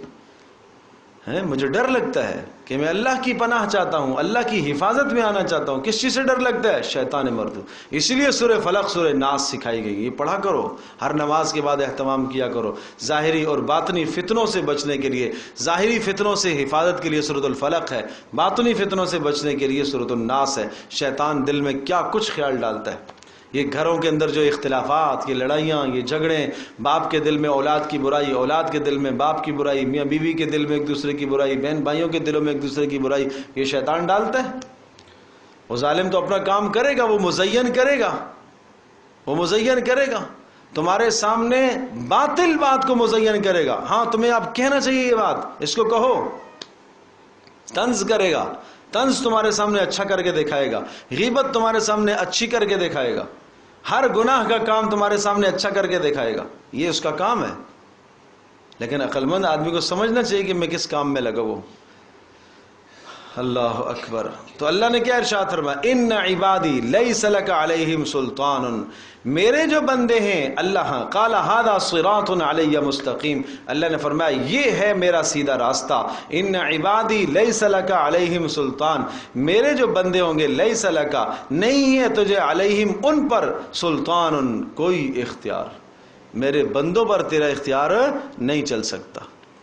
A: مجھے ڈر لگتا ہے کہ میں اللہ کی پناہ چاہتا ہوں، اللہ کی حفاظت میں آنا چاہتا ہوں. کس چیز سے ڈر لگتا ہے؟ شیطان مردود. اسی لیے سورہ فلق سورہ ناس سکھائی گئی، یہ پڑھا کرو، ہر نماز کے بعد اہتمام کیا کرو. ظاہری اور باطنی فتنوں سے بچنے کے لیے، ظاہری فتنوں سے حفاظت کے لیے سورۃ الفلق ہے، باطنی فتنوں سے بچنے کے لیے سورۃ الناس ہے. شیطان دل میں کیا کچھ خیال ڈالتا ہے، یہ گھروں کے اندر جو اختلافات، یہ لڑائیاں، یہ جھگڑے، باپ کے دل میں اولاد کی برائی، اولاد کے دل میں باپ کی برائی، میاں بیوی کے دل میں ایک دوسرے کی برائی، بہن بھائیوں کے دلوں میں ایک دوسرے کی برائی، یہ شیطان ڈالتا ہے. وہ ظالم تو اپنا کام کرے گا، وہ مزین کرے گا، وہ مزین کرے گا تمہارے سامنے، باطل بات کو مزین کرے گا. ہاں تمہیں اب کہنا چاہیے یہ بات، اس کو کہو، طنز کرے گا، طنز تمہارے سامنے اچھا کر کے دکھائے گا، غیبت تمہارے سامنے اچھی کر کے دکھائے گا، ہر گناہ کا کام تمہارے سامنے اچھا کر کے دکھائے گا. یہ اس کا کام ہے. لیکن عقل مند آدمی کو سمجھنا چاہیے کہ میں کس کام میں لگا ہوں. اللہ اکبر. تو اللہ نے کیا ارشاد فرمایا؟ ان عبادی لیس لک علیہم سلطان، میرے جو بندے ہیں اللہ، قال ھذا صراط علی مستقیم، اللہ نے فرمایا یہ ہے میرا سیدھا راستہ. ان عبادی لیس لک علیہم سلطان، میرے جو بندے ہوں گے، لیس لک نہیں ہے تجھے، علیہم ان پر، سلطان کوئی اختیار، میرے بندوں پر تیرا اختیار نہیں چل سکتا.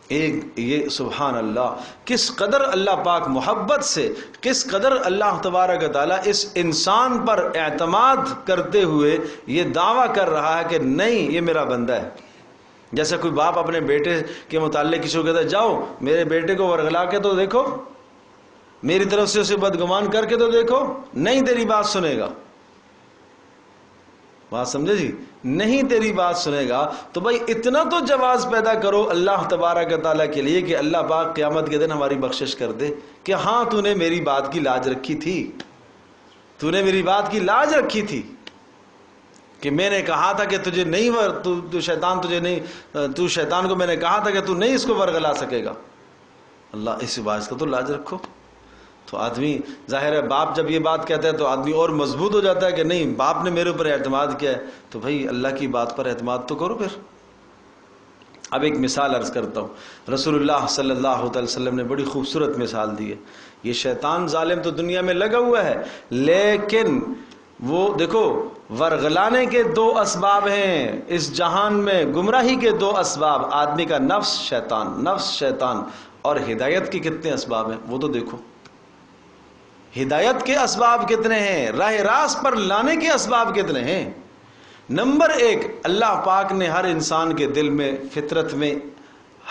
A: ایک یہ سبحان اللہ، کس قدر اللہ پاک محبت سے، کس قدر اللہ تبارک و تعالیٰ اس انسان پر اعتماد کرتے ہوئے یہ دعویٰ کر رہا ہے کہ نہیں یہ میرا بندہ ہے. جیسے کوئی باپ اپنے بیٹے کے متعلق کسی کو کہتا ہے جاؤ میرے بیٹے کو ورغلا کے تو دیکھو، میری طرف سے اسے بدگمان کر کے تو دیکھو، نہیں تیری بات سنے گا. بات سمجھے جی؟ نہیں تیری بات سنے گا تو بھائی اتنا تو جواز پیدا کرو اللہ تبارک و تعالیٰ کے لیے کہ اللہ پاک قیامت کے دن ہماری بخشش کر دے کہ ہاں تو نے میری بات کی لاج رکھی تھی، تو نے میری بات کی لاج رکھی تھی کہ میں نے کہا تھا کہ تجھے نہیں تو شیطان کو میں نے کہا تھا کہ تو نہیں اس کو ورگلا سکے گا۔ اللہ اس بات کا تو لاج رکھو۔ تو آدمی ظاہر ہے باپ جب یہ بات کہتا ہے تو آدمی اور مضبوط ہو جاتا ہے کہ نہیں باپ نے میرے اوپر اعتماد کیا ہے تو بھائی اللہ کی بات پر اعتماد تو کرو پھر۔ اب ایک مثال عرض کرتا ہوں، رسول اللہ صلی اللہ علیہ وسلم نے بڑی خوبصورت مثال دی ہے۔ یہ شیطان ظالم تو دنیا میں لگا ہوا ہے، لیکن وہ دیکھو ورغلانے کے دو اسباب ہیں اس جہان میں، گمراہی کے دو اسباب، آدمی کا نفس شیطان، اور ہدایت کے کتنے اسباب ہیں وہ تو دیکھو۔ ہدایت کے اسباب کتنے ہیں، راہ راست پر لانے کے اسباب کتنے ہیں۔ نمبر 1، اللہ پاک نے ہر انسان کے دل میں فطرت میں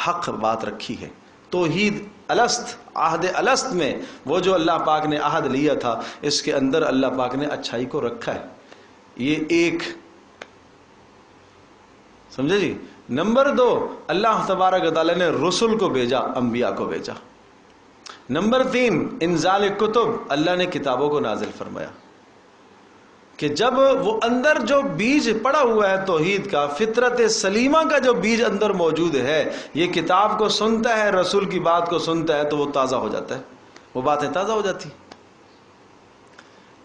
A: حق بات رکھی ہے، توحید الست، عہد الست میں وہ جو اللہ پاک نے عہد لیا تھا اس کے اندر اللہ پاک نے اچھائی کو رکھا ہے، یہ ایک سمجھے جی۔ نمبر 2، اللہ تبارک و تعالی نے رسول کو بھیجا، انبیاء کو بھیجا۔ نمبر 3، انزال کتب، اللہ نے کتابوں کو نازل فرمایا کہ جب وہ اندر جو بیج پڑا ہوا ہے توحید کا، فطرت سلیمہ کا جو بیج اندر موجود ہے، یہ کتاب کو سنتا ہے، رسول کی بات کو سنتا ہے تو وہ تازہ ہو جاتا ہے، وہ باتیں تازہ ہو جاتی۔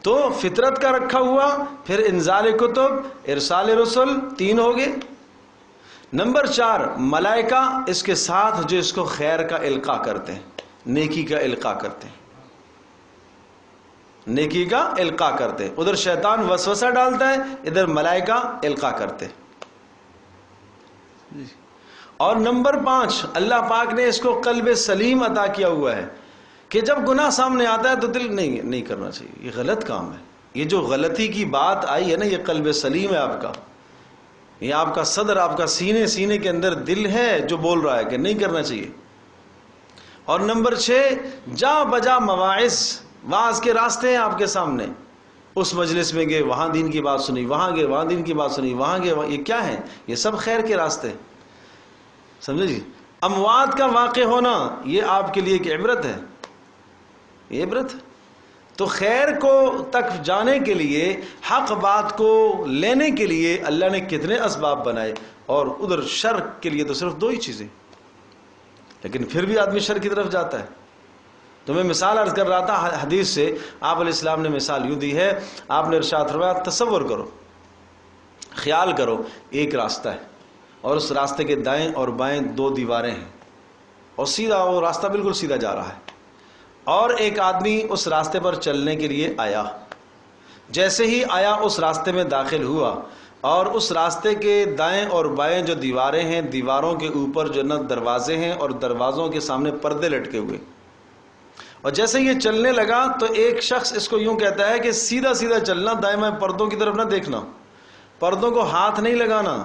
A: تو فطرت کا رکھا ہوا، پھر انزال کتب، ارسال رسول، 3 ہو گئے۔ نمبر 4، ملائکہ اس کے ساتھ جو اس کو خیر کا القاء کرتے ہیں، نیکی کا القاء کرتے ہیں، نیکی کا القاء کرتے ہیں۔ ادھر شیطان وسوسہ ڈالتا ہے، ادھر ملائکہ القاء کرتے ہیں۔ اور نمبر 5، اللہ پاک نے اس کو قلب سلیم عطا کیا ہوا ہے کہ جب گناہ سامنے آتا ہے تو دل نہیں کرنا چاہیے، یہ غلط کام ہے، یہ جو غلطی کی بات آئی ہے نا، یہ قلب سلیم ہے آپ کا، یہ آپ کا صدر، آپ کا سینے کے اندر دل ہے جو بول رہا ہے کہ نہیں کرنا چاہیے۔ اور نمبر 6، جا بجا مواعظ، واعظ کے راستے ہیں آپ کے سامنے، اس مجلس میں گئے وہاں دین کی بات سنی، وہاں گئے وہاں دین کی بات سنی، وہاں گئے یہ کیا ہے، یہ سب خیر کے راستے، سمجھے جی۔ اموات کا واقع ہونا یہ آپ کے لیے ایک عبرت ہے، یہ عبرت ہے۔ تو خیر کو تک جانے کے لیے، حق بات کو لینے کے لیے اللہ نے کتنے اسباب بنائے، اور ادھر شر کے لیے تو صرف 2 ہی چیزیں، لیکن پھر بھی آدمی شر کی طرف جاتا ہے۔ تو میں مثال عرض کر رہا تھا حدیث سے، آپ علیہ السلام نے مثال یوں دی ہے، آپ نے ارشاد فرمایا تصور کرو، خیال کرو ایک راستہ ہے اور اس راستے کے دائیں اور بائیں 2 دیواریں ہیں، اور سیدھا وہ راستہ بالکل سیدھا جا رہا ہے، اور ایک آدمی اس راستے پر چلنے کے لیے آیا، جیسے ہی آیا اس راستے میں داخل ہوا، اور اس راستے کے دائیں اور بائیں جو دیواریں ہیں، دیواروں کے اوپر جو نہ دروازے ہیں اور دروازوں کے سامنے پردے لٹکے ہوئے، اور جیسے یہ چلنے لگا تو ایک شخص اس کو یوں کہتا ہے کہ سیدھا سیدھا چلنا، دائیں بائیں پردوں کی طرف نہ دیکھنا، پردوں کو ہاتھ نہیں لگانا،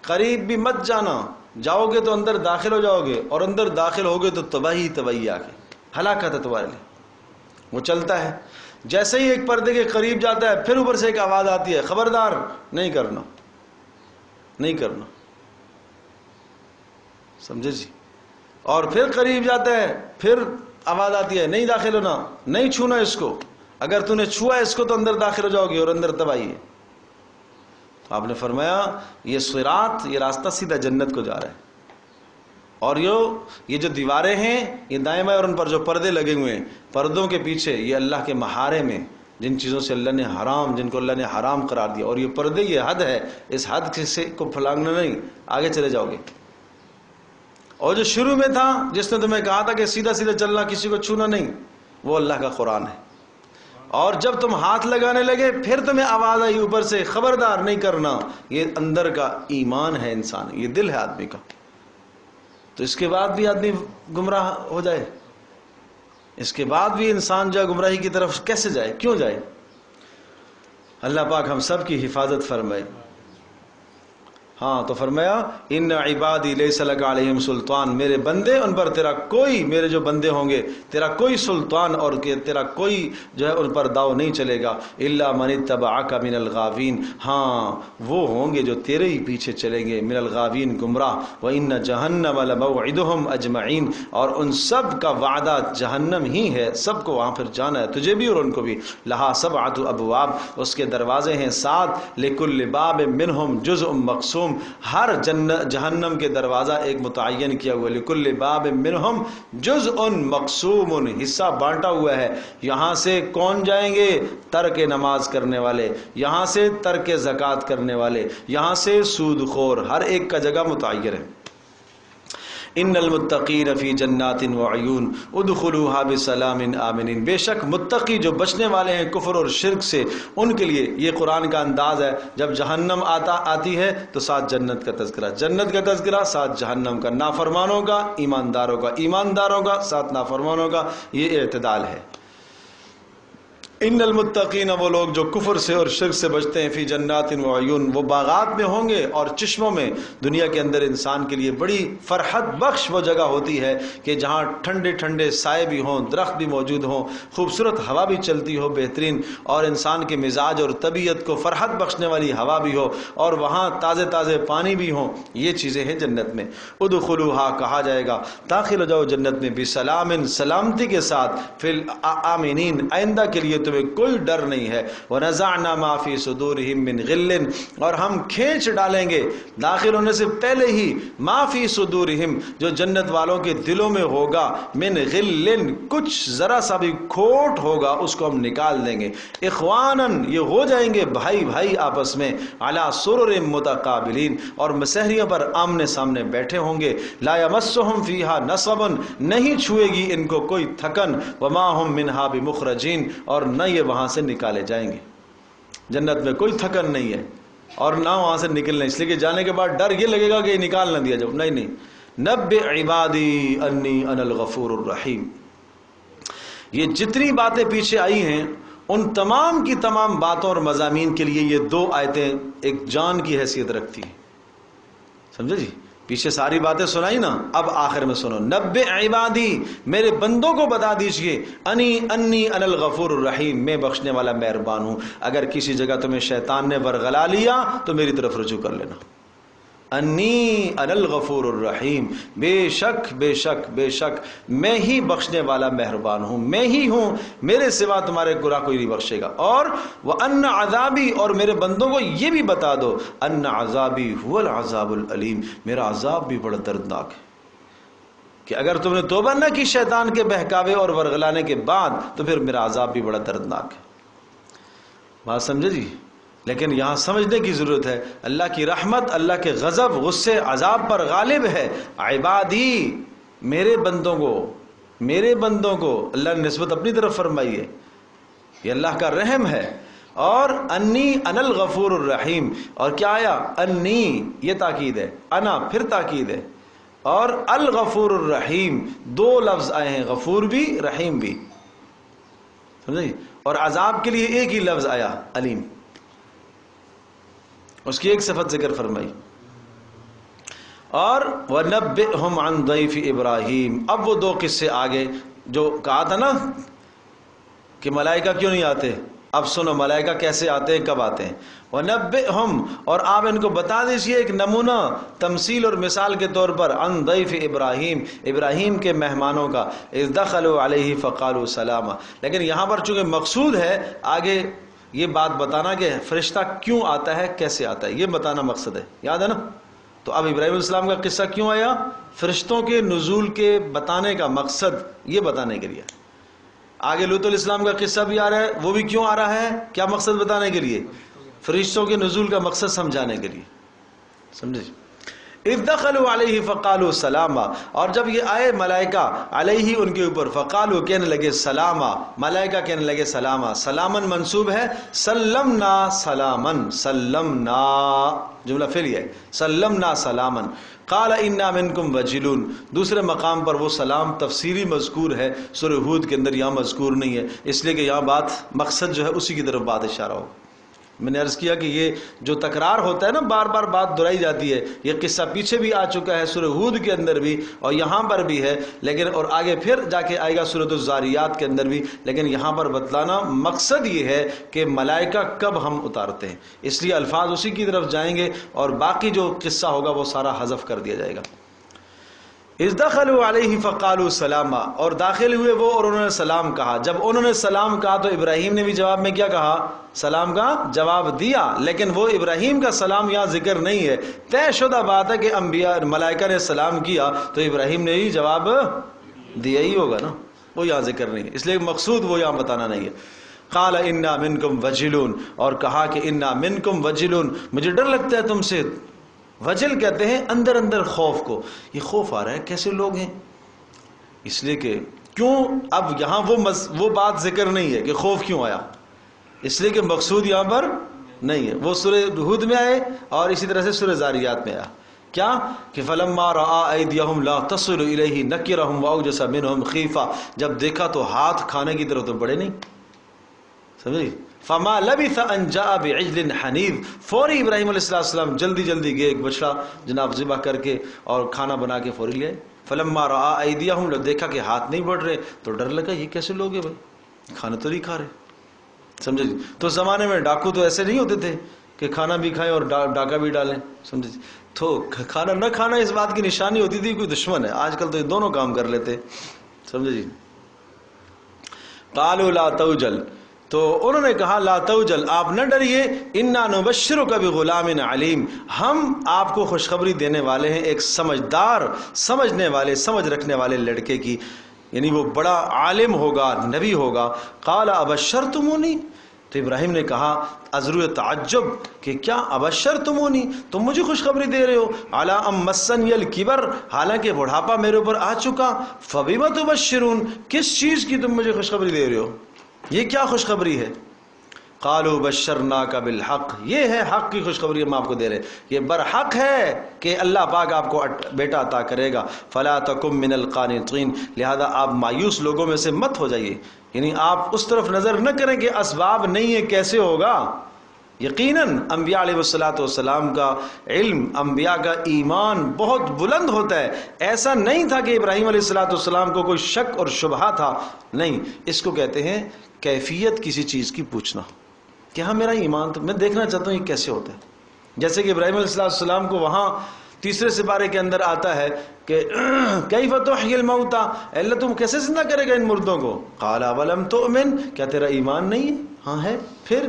A: قریب بھی مت جانا، جاؤ گے تو اندر داخل ہو جاؤ گے، اور اندر داخل ہوگے تو تباہی آ کے ہلاکت ہے تمہارے لیے۔ وہ چلتا ہے، جیسے ہی ایک پردے کے قریب جاتا ہے پھر اوپر سے ایک آواز آتی ہے، خبردار نہیں کرنا، سمجھے جی۔ اور پھر قریب جاتا ہے، پھر آواز آتی ہے، نہیں داخل ہونا، نہیں چھونا اس کو، اگر تو نے چھوا اس کو تو اندر داخل ہو جاؤ گے اور اندر تباہی ہے۔ تو آپ نے فرمایا یہ صراط، یہ راستہ سیدھا جنت کو جا رہا ہے، اور یہ جو دیواریں ہیں یہ دائیں بائیں اور ان پر جو پردے لگے ہوئے ہیں، پردوں کے پیچھے یہ اللہ کے محارم ہیں، جن چیزوں سے اللہ نے جن کو اللہ نے حرام قرار دیا، اور یہ پردے یہ حد ہے، اس حد سے کو پھلانگنا نہیں، آگے چلے جاؤ گے۔ اور جو شروع میں تھا جس نے تمہیں کہا تھا کہ سیدھا سیدھا چلنا، کسی کو چھونا نہیں، وہ اللہ کا قرآن ہے، اور جب تم ہاتھ لگانے لگے پھر تمہیں آواز آئی اوپر سے، خبردار نہیں کرنا، یہ اندر کا ایمان ہے انسان، یہ دل ہے آدمی کا۔ تو اس کے بعد بھی آدمی گمراہ ہو جائے، اس کے بعد بھی انسان جو گمراہی کی طرف کیسے جائے، کیوں جائے؟ اللہ پاک ہم سب کی حفاظت فرمائے۔ ہاں تو فرمایا ان عبادی لیس لک علیہم سلطان، میرے بندے ان پر تیرا کوئی، میرے جو بندے ہوں گے تیرا کوئی سلطان اور تیرا کوئی جو ہے ان پر داؤ نہیں چلے گا، الا من اتبعک من الغاوین، ہاں وہ ہوں گے جو تیرے ہی پیچھے چلیں گے، من الغاوین گمراہ، وان جہنم لموعدہم اجمعین، اور ان سب کا وعدہ جہنم ہی ہے، سب کو وہاں پھر جانا ہے، تجھے بھی اور ان کو بھی، لہا سبعۃ ابواب، اس کے دروازے ہیں 7، لکل باب منہم جزء مقسوم، ہر جہنم کے دروازہ ایک متعین کیا ہوا ہے، لکل باب منہم جزء مقسوم، حصہ بانٹا ہوا ہے، یہاں سے کون جائیں گے؟ ترک نماز کرنے والے، یہاں سے ترک زکوٰۃ کرنے والے، یہاں سے سود خور، ہر ایک کا جگہ متعین ہے۔ ان المتقین فی جنات وعیون ادخلوها بسلام آمنین، بے شک متقی جو بچنے والے ہیں کفر اور شرک سے، ان کے لیے یہ قرآن کا انداز ہے، جب جہنم آتی ہے تو ساتھ جنت کا تذکرہ، جنت کا تذکرہ ساتھ جہنم کا، نافرمانوں کا ایمانداروں کا، ایمانداروں کا ساتھ نافرمانوں کا، یہ اعتدال ہے۔ ان المتقین، وہ لوگ جو کفر سے اور شرک سے بچتے ہیں، فی جنات وعیون، وہ باغات میں ہوں گے اور چشموں میں۔ دنیا کے اندر انسان کے لیے بڑی فرحت بخش وہ جگہ ہوتی ہے کہ جہاں ٹھنڈے ٹھنڈے سائے بھی ہوں، درخت بھی موجود ہوں، خوبصورت ہوا بھی چلتی ہو بہترین، اور انسان کے مزاج اور طبیعت کو فرحت بخشنے والی ہوا بھی ہو، اور وہاں تازے تازے پانی بھی ہوں، یہ چیزیں ہیں جنت میں۔ ادخلوہا، کہا جائے گا داخل ہو جاؤ جنت میں، بسلام، سلامتی کے ساتھ، فی الآمنین، آئندہ کے لیے تمہیں کوئی ڈر نہیں ہے، وَنَزَعْنَا مَا فِي صُدُورِهِم مِّن غِلٍّ، اور ہم کھینچ ڈالیں گے داخل ہونے سے پہلے ہی، مَا فِي صُدُورِهِم، جو جنت والوں کے دلوں میں ہوگا، مِّن غِلٍّ، کچھ ذرا سا بھی کھوٹ ہوگا اس کو ہم نکال دیں گے، اخواناً، یہ ہو جائیں گے بھائی بھائی آپس میں، عَلَى سُرُرٍ مُتَقَابِلِينَ، اور مسہریوں پر آمنے سامنے بیٹھے ہوں گے، لَا يَمَسُّهُمْ فِيهَا نَصَبٌ، نہیں چھوئے گی ان کو کوئی تھکن، وَمَا هُمْ مِنْهَا بِمُخْرَجِينَ، اور نہ یہ وہاں سے نکالے جائیں گے، جنت میں کوئی تھکن نہیں ہے اور نہ وہاں سے نکلنا، اس لیے کہ جانے کے بعد ڈر یہ لگے گا کہ یہ نکال نہ دیا جاؤ، نہیں۔ نبئ عبادی انی انا الغفور الرحیم، یہ جتنی باتیں پیچھے آئی ہیں ان تمام کی تمام باتوں اور مضامین کے لیے یہ 2 آیتیں ایک جان کی حیثیت رکھتی ہیں، سمجھے جی؟ پیچھے ساری باتیں سنائی نا، اب آخر میں سنو، نبئ عبادی، میرے بندوں کو بتا دیجئے، انی انا الغفور الرحیم، میں بخشنے والا مہربان ہوں۔ اگر کسی جگہ تمہیں شیطان نے ورغلا لیا تو میری طرف رجوع کر لینا، انی انا الغفور الرحیم، بے شک بے شک بے شک میں ہی بخشنے والا مہربان ہوں، میں ہی ہوں، میرے سوا تمہارے گناہ کوئی نہیں بخشے گا۔ اور وَأَنَّ عَذَابِي، اور میرے بندوں کو یہ بھی بتا دو، أَنَّ عَذَابِي هُوَ الْعَذَابُ الْأَلِيمُ، میرا عذاب بھی بڑا دردناک ہے، کہ اگر تم نے توبہ نہ کی شیطان کے بہکاوے اور ورغلانے کے بعد تو پھر میرا عذاب بھی بڑا دردناک ہے۔ بات سمجھے جی؟ لیکن یہاں سمجھنے کی ضرورت ہے، اللہ کی رحمت، اللہ کے غضب، غصے، عذاب پر غالب ہے۔ عبادی، میرے بندوں کو اللہ نے نسبت اپنی طرف فرمائی ہے، یہ اللہ کا رحم ہے۔ اور انی انا الغفور الرحیم، اور کیا آیا؟ انی، یہ تاکید ہے، انا پھر تاکید ہے، اور الغفور الرحیم، 2 لفظ آئے ہیں، غفور بھی رحیم بھی، سمجھے؟ اور عذاب کے لیے ایک ہی لفظ آیا، علیم، اس کی ایک صفت ذکر فرمائی۔ اور وَنَبِّئْهُمْ عَنْ ضَيْفِ إِبْرَاهِيمَ، اب وہ 2 قصے آگے جو کہا تھا نا کہ ملائکہ کیوں نہیں آتے، اب سنو ملائکہ کیسے آتے ہیں، کب آتے ہیں۔ وَنَبِّئْهُمْ، اور آپ ان کو بتا دیجئے ایک نمونہ، تمثیل اور مثال کے طور پر، عن ضیف ابراہیم، ابراہیم کے مہمانوں کا، اذ دخلوا علیہ فقالوا سلاما، لیکن یہاں پر چونکہ مقصود ہے آگے یہ بات بتانا کہ فرشتہ کیوں آتا ہے، کیسے آتا ہے، یہ بتانا مقصد ہے، یاد ہے نا؟ تو اب ابراہیم علیہ السلام کا قصہ کیوں آیا؟ فرشتوں کے نزول کے بتانے کا مقصد یہ بتانے کے لیے۔ آگے لوط علیہ السلام کا قصہ بھی آ رہا ہے، وہ بھی کیوں آ رہا ہے؟ کیا مقصد بتانے کے لیے؟ فرشتوں کے نزول کا مقصد سمجھانے کے لیے، سمجھے؟ اذ دخلوا علیہ فقالوا سلاما، اور جب یہ آئے ملائکہ علیہ ان کے اوپر، فقالوا کہنے لگے سلاما، ملائکہ کہنے لگے سلاما، سلامن منصوب ہے، سلمنا سلامن، سلمنا جملہ فعلی ہے، سلمنا سلامن، قال انا منکم وجلون، دوسرے مقام پر وہ سلام تفسیری مذکور ہے سورہ ہود کے اندر، یہاں مذکور نہیں ہے، اس لیے کہ یہاں بات مقصد جو ہے اسی کی طرف بات اشارہ ہو۔ میں نے عرض کیا کہ یہ جو تکرار ہوتا ہے نا، بار بار بات دہرائی جاتی ہے، یہ قصہ پیچھے بھی آ چکا ہے سورہ ہود کے اندر بھی اور یہاں پر بھی ہے، لیکن اور آگے پھر جا کے آئے گا سورۃ الذاریات کے اندر بھی، لیکن یہاں پر بتلانا مقصد یہ ہے کہ ملائکہ کب ہم اتارتے ہیں، اس لیے الفاظ اسی کی طرف جائیں گے اور باقی جو قصہ ہوگا وہ سارا حذف کر دیا جائے گا۔ اذ دخلوا علیہ فقالوا سلاما، اور داخل ہوئے وہ اور انہوں نے سلام کہا۔ جب انہوں نے سلام کہا تو ابراہیم نے بھی جواب میں کیا کہا؟ سلام کا جواب دیا، لیکن وہ ابراہیم کا سلام یہاں ذکر نہیں ہے۔ طے شدہ بات ہے کہ انبیاء ملائکہ نے سلام کیا تو ابراہیم نے ہی جواب دیا ہی ہوگا نا، وہ یہاں ذکر نہیں ہے، اس لیے مقصود وہ یہاں بتانا نہیں ہے۔ قال انا منکم وجلون، اور کہا کہ انا منکم وجلون، مجھے ڈر لگتا ہے تم سے۔ وجل کہتے ہیں اندر اندر خوف کو، یہ خوف آ رہا ہے کیسے لوگ ہیں، اس لیے کہ کیوں اب یہاں وہ بات ذکر نہیں ہے کہ خوف کیوں آیا، اس لیے کہ مقصود یہاں پر نہیں ہے، وہ سورہ ہود میں آئے اور اسی طرح سے سورہ ذاریات میں آیا کیا کہ فلما رأى ایدیہم لا تصل الیہ نکرہم واوجس منہم خیفہ، جب دیکھا تو ہاتھ کھانے کی طرف تو بڑھے نہیں، سمجھے؟ فما لبث ان جاء بعجل حنیذ، فوری ابراہیم علیہ السلام جلدی جلدی گئے ایک بچڑا جناب ذبح کر کے اور کھانا بنا کے فوری لے آئے۔ فلما رأى ایدیہم، جب دیکھا کہ ہاتھ نہیں بڑھ رہے تو ڈر لگا یہ کیسے لوگ ہیں بھائی، کھانا تو نہیں کھا رہے، سمجھے جی؟ تو زمانے میں ڈاکو تو ایسے نہیں ہوتے تھے کہ کھانا بھی کھائیں اور ڈاکہ بھی ڈالیں، سمجھے جی؟ تو کھانا نہ کھانا اس بات کی نشانی ہوتی تھی کوئی دشمن ہے، آج کل تو یہ دونوں کام کر لیتے، سمجھے جی؟ قالوا لا توجل، تو انہوں نے کہا لا توجل، آپ نہ ڈریے، انا نبشرک بغلام علیم، ہم آپ کو خوشخبری دینے والے ہیں ایک سمجھدار، سمجھنے والے، سمجھ رکھنے والے لڑکے کی، یعنی وہ بڑا عالم ہوگا، نبی ہوگا۔ قال ابشرتمونی، تو ابراہیم نے کہا ازرو تعجب کہ کیا ابشرتمونی، تم مجھے خوشخبری دے رہے ہو، علی ام مسنی الکبر، حالانکہ بڑھاپا میرے اوپر آ چکا، فبما تبشرون، کس چیز کی تم مجھے خوشخبری دے رہے ہو، یہ کیا خوشخبری ہے؟ قالوا بشرناک بالحق، یہ ہے حق کی خوشخبری ہم آپ کو دے رہے ہیں، یہ برحق ہے کہ اللہ پاک آپ کو بیٹا عطا کرے گا، فلا تکن من القانطین، لہذا آپ مایوس لوگوں میں سے مت ہو جائیے، یعنی آپ اس طرف نظر نہ کریں کہ اسباب نہیں ہے کیسے ہوگا۔ یقیناً انبیاء علیہ السلام کا علم، انبیاء کا ایمان بہت بلند ہوتا ہے، ایسا نہیں تھا کہ ابراہیم علیہ السلام کو کوئی شک اور شبہہ تھا، نہیں، اس کو کہتے ہیں کیفیت کسی چیز کی پوچھنا، کہ ہاں میرا ایمان تو میں دیکھنا چاہتا ہوں یہ کیسے ہوتا ہے، جیسے کہ ابراہیم علیہ السلام کو وہاں تیسرے سپارے کے اندر آتا ہے کہ کیف تحیی الموتى، اللہ تم کیسے زندہ کرے گا ان مردوں کو، قال اولم تؤمن، کیا تیرا ایمان نہیں ہے؟ ہاں ہے، پھر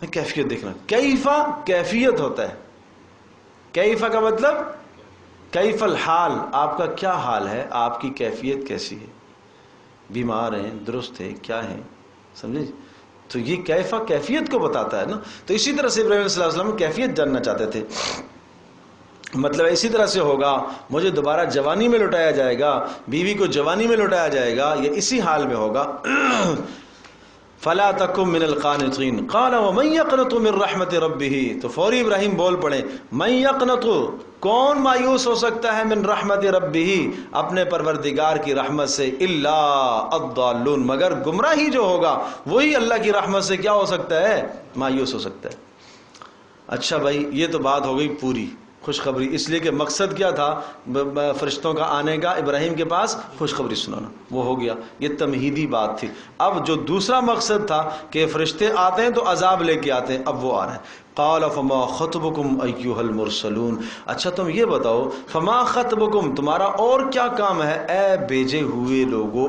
A: میں کیفیت دیکھنا، کیفا کیفیت ہوتا ہے، کیفا کا مطلب کیف الحال، آپ کا کیا حال ہے، آپ کی کیفیت کیسی ہے، بیمار ہیں، درست ہے، کیا ہیں، سمجھے؟ تو یہ کیفا کیفیت کو بتاتا ہے نا، تو اسی طرح سے ابراہیم صلی اللہ علیہ وسلم کیفیت جاننا چاہتے تھے، مطلب اسی طرح سے ہوگا، مجھے دوبارہ جوانی میں لٹایا جائے گا، بیوی کو جوانی میں لٹایا جائے گا، یہ اسی حال میں ہوگا۔ فلا تکن من القانطین قال ومن یقنط من رحمت ربہ، تو فوری ابراہیم بول پڑے، من یقنط، کون مایوس ہو سکتا ہے، من رحمت ربہ، اپنے پروردگار کی رحمت سے، الا الضالون، مگر گمراہی جو ہوگا وہی اللہ کی رحمت سے کیا ہو سکتا ہے، مایوس ہو سکتا ہے۔ اچھا بھائی، یہ تو بات ہو گئی پوری خوشخبری، اس لیے کہ مقصد کیا تھا فرشتوں کا آنے کا، ابراہیم کے پاس خوشخبری سنانا، وہ ہو گیا، یہ تمہیدی بات تھی۔ اب جو دوسرا مقصد تھا کہ فرشتے آتے ہیں تو عذاب لے کے آتے ہیں، اب وہ آ رہے ہیں۔ قال فما خطبکم ایھا المرسلون، اچھا تم یہ بتاؤ، فما خطبکم، تمہارا اور کیا کام ہے اے بھیجے ہوئے لوگو،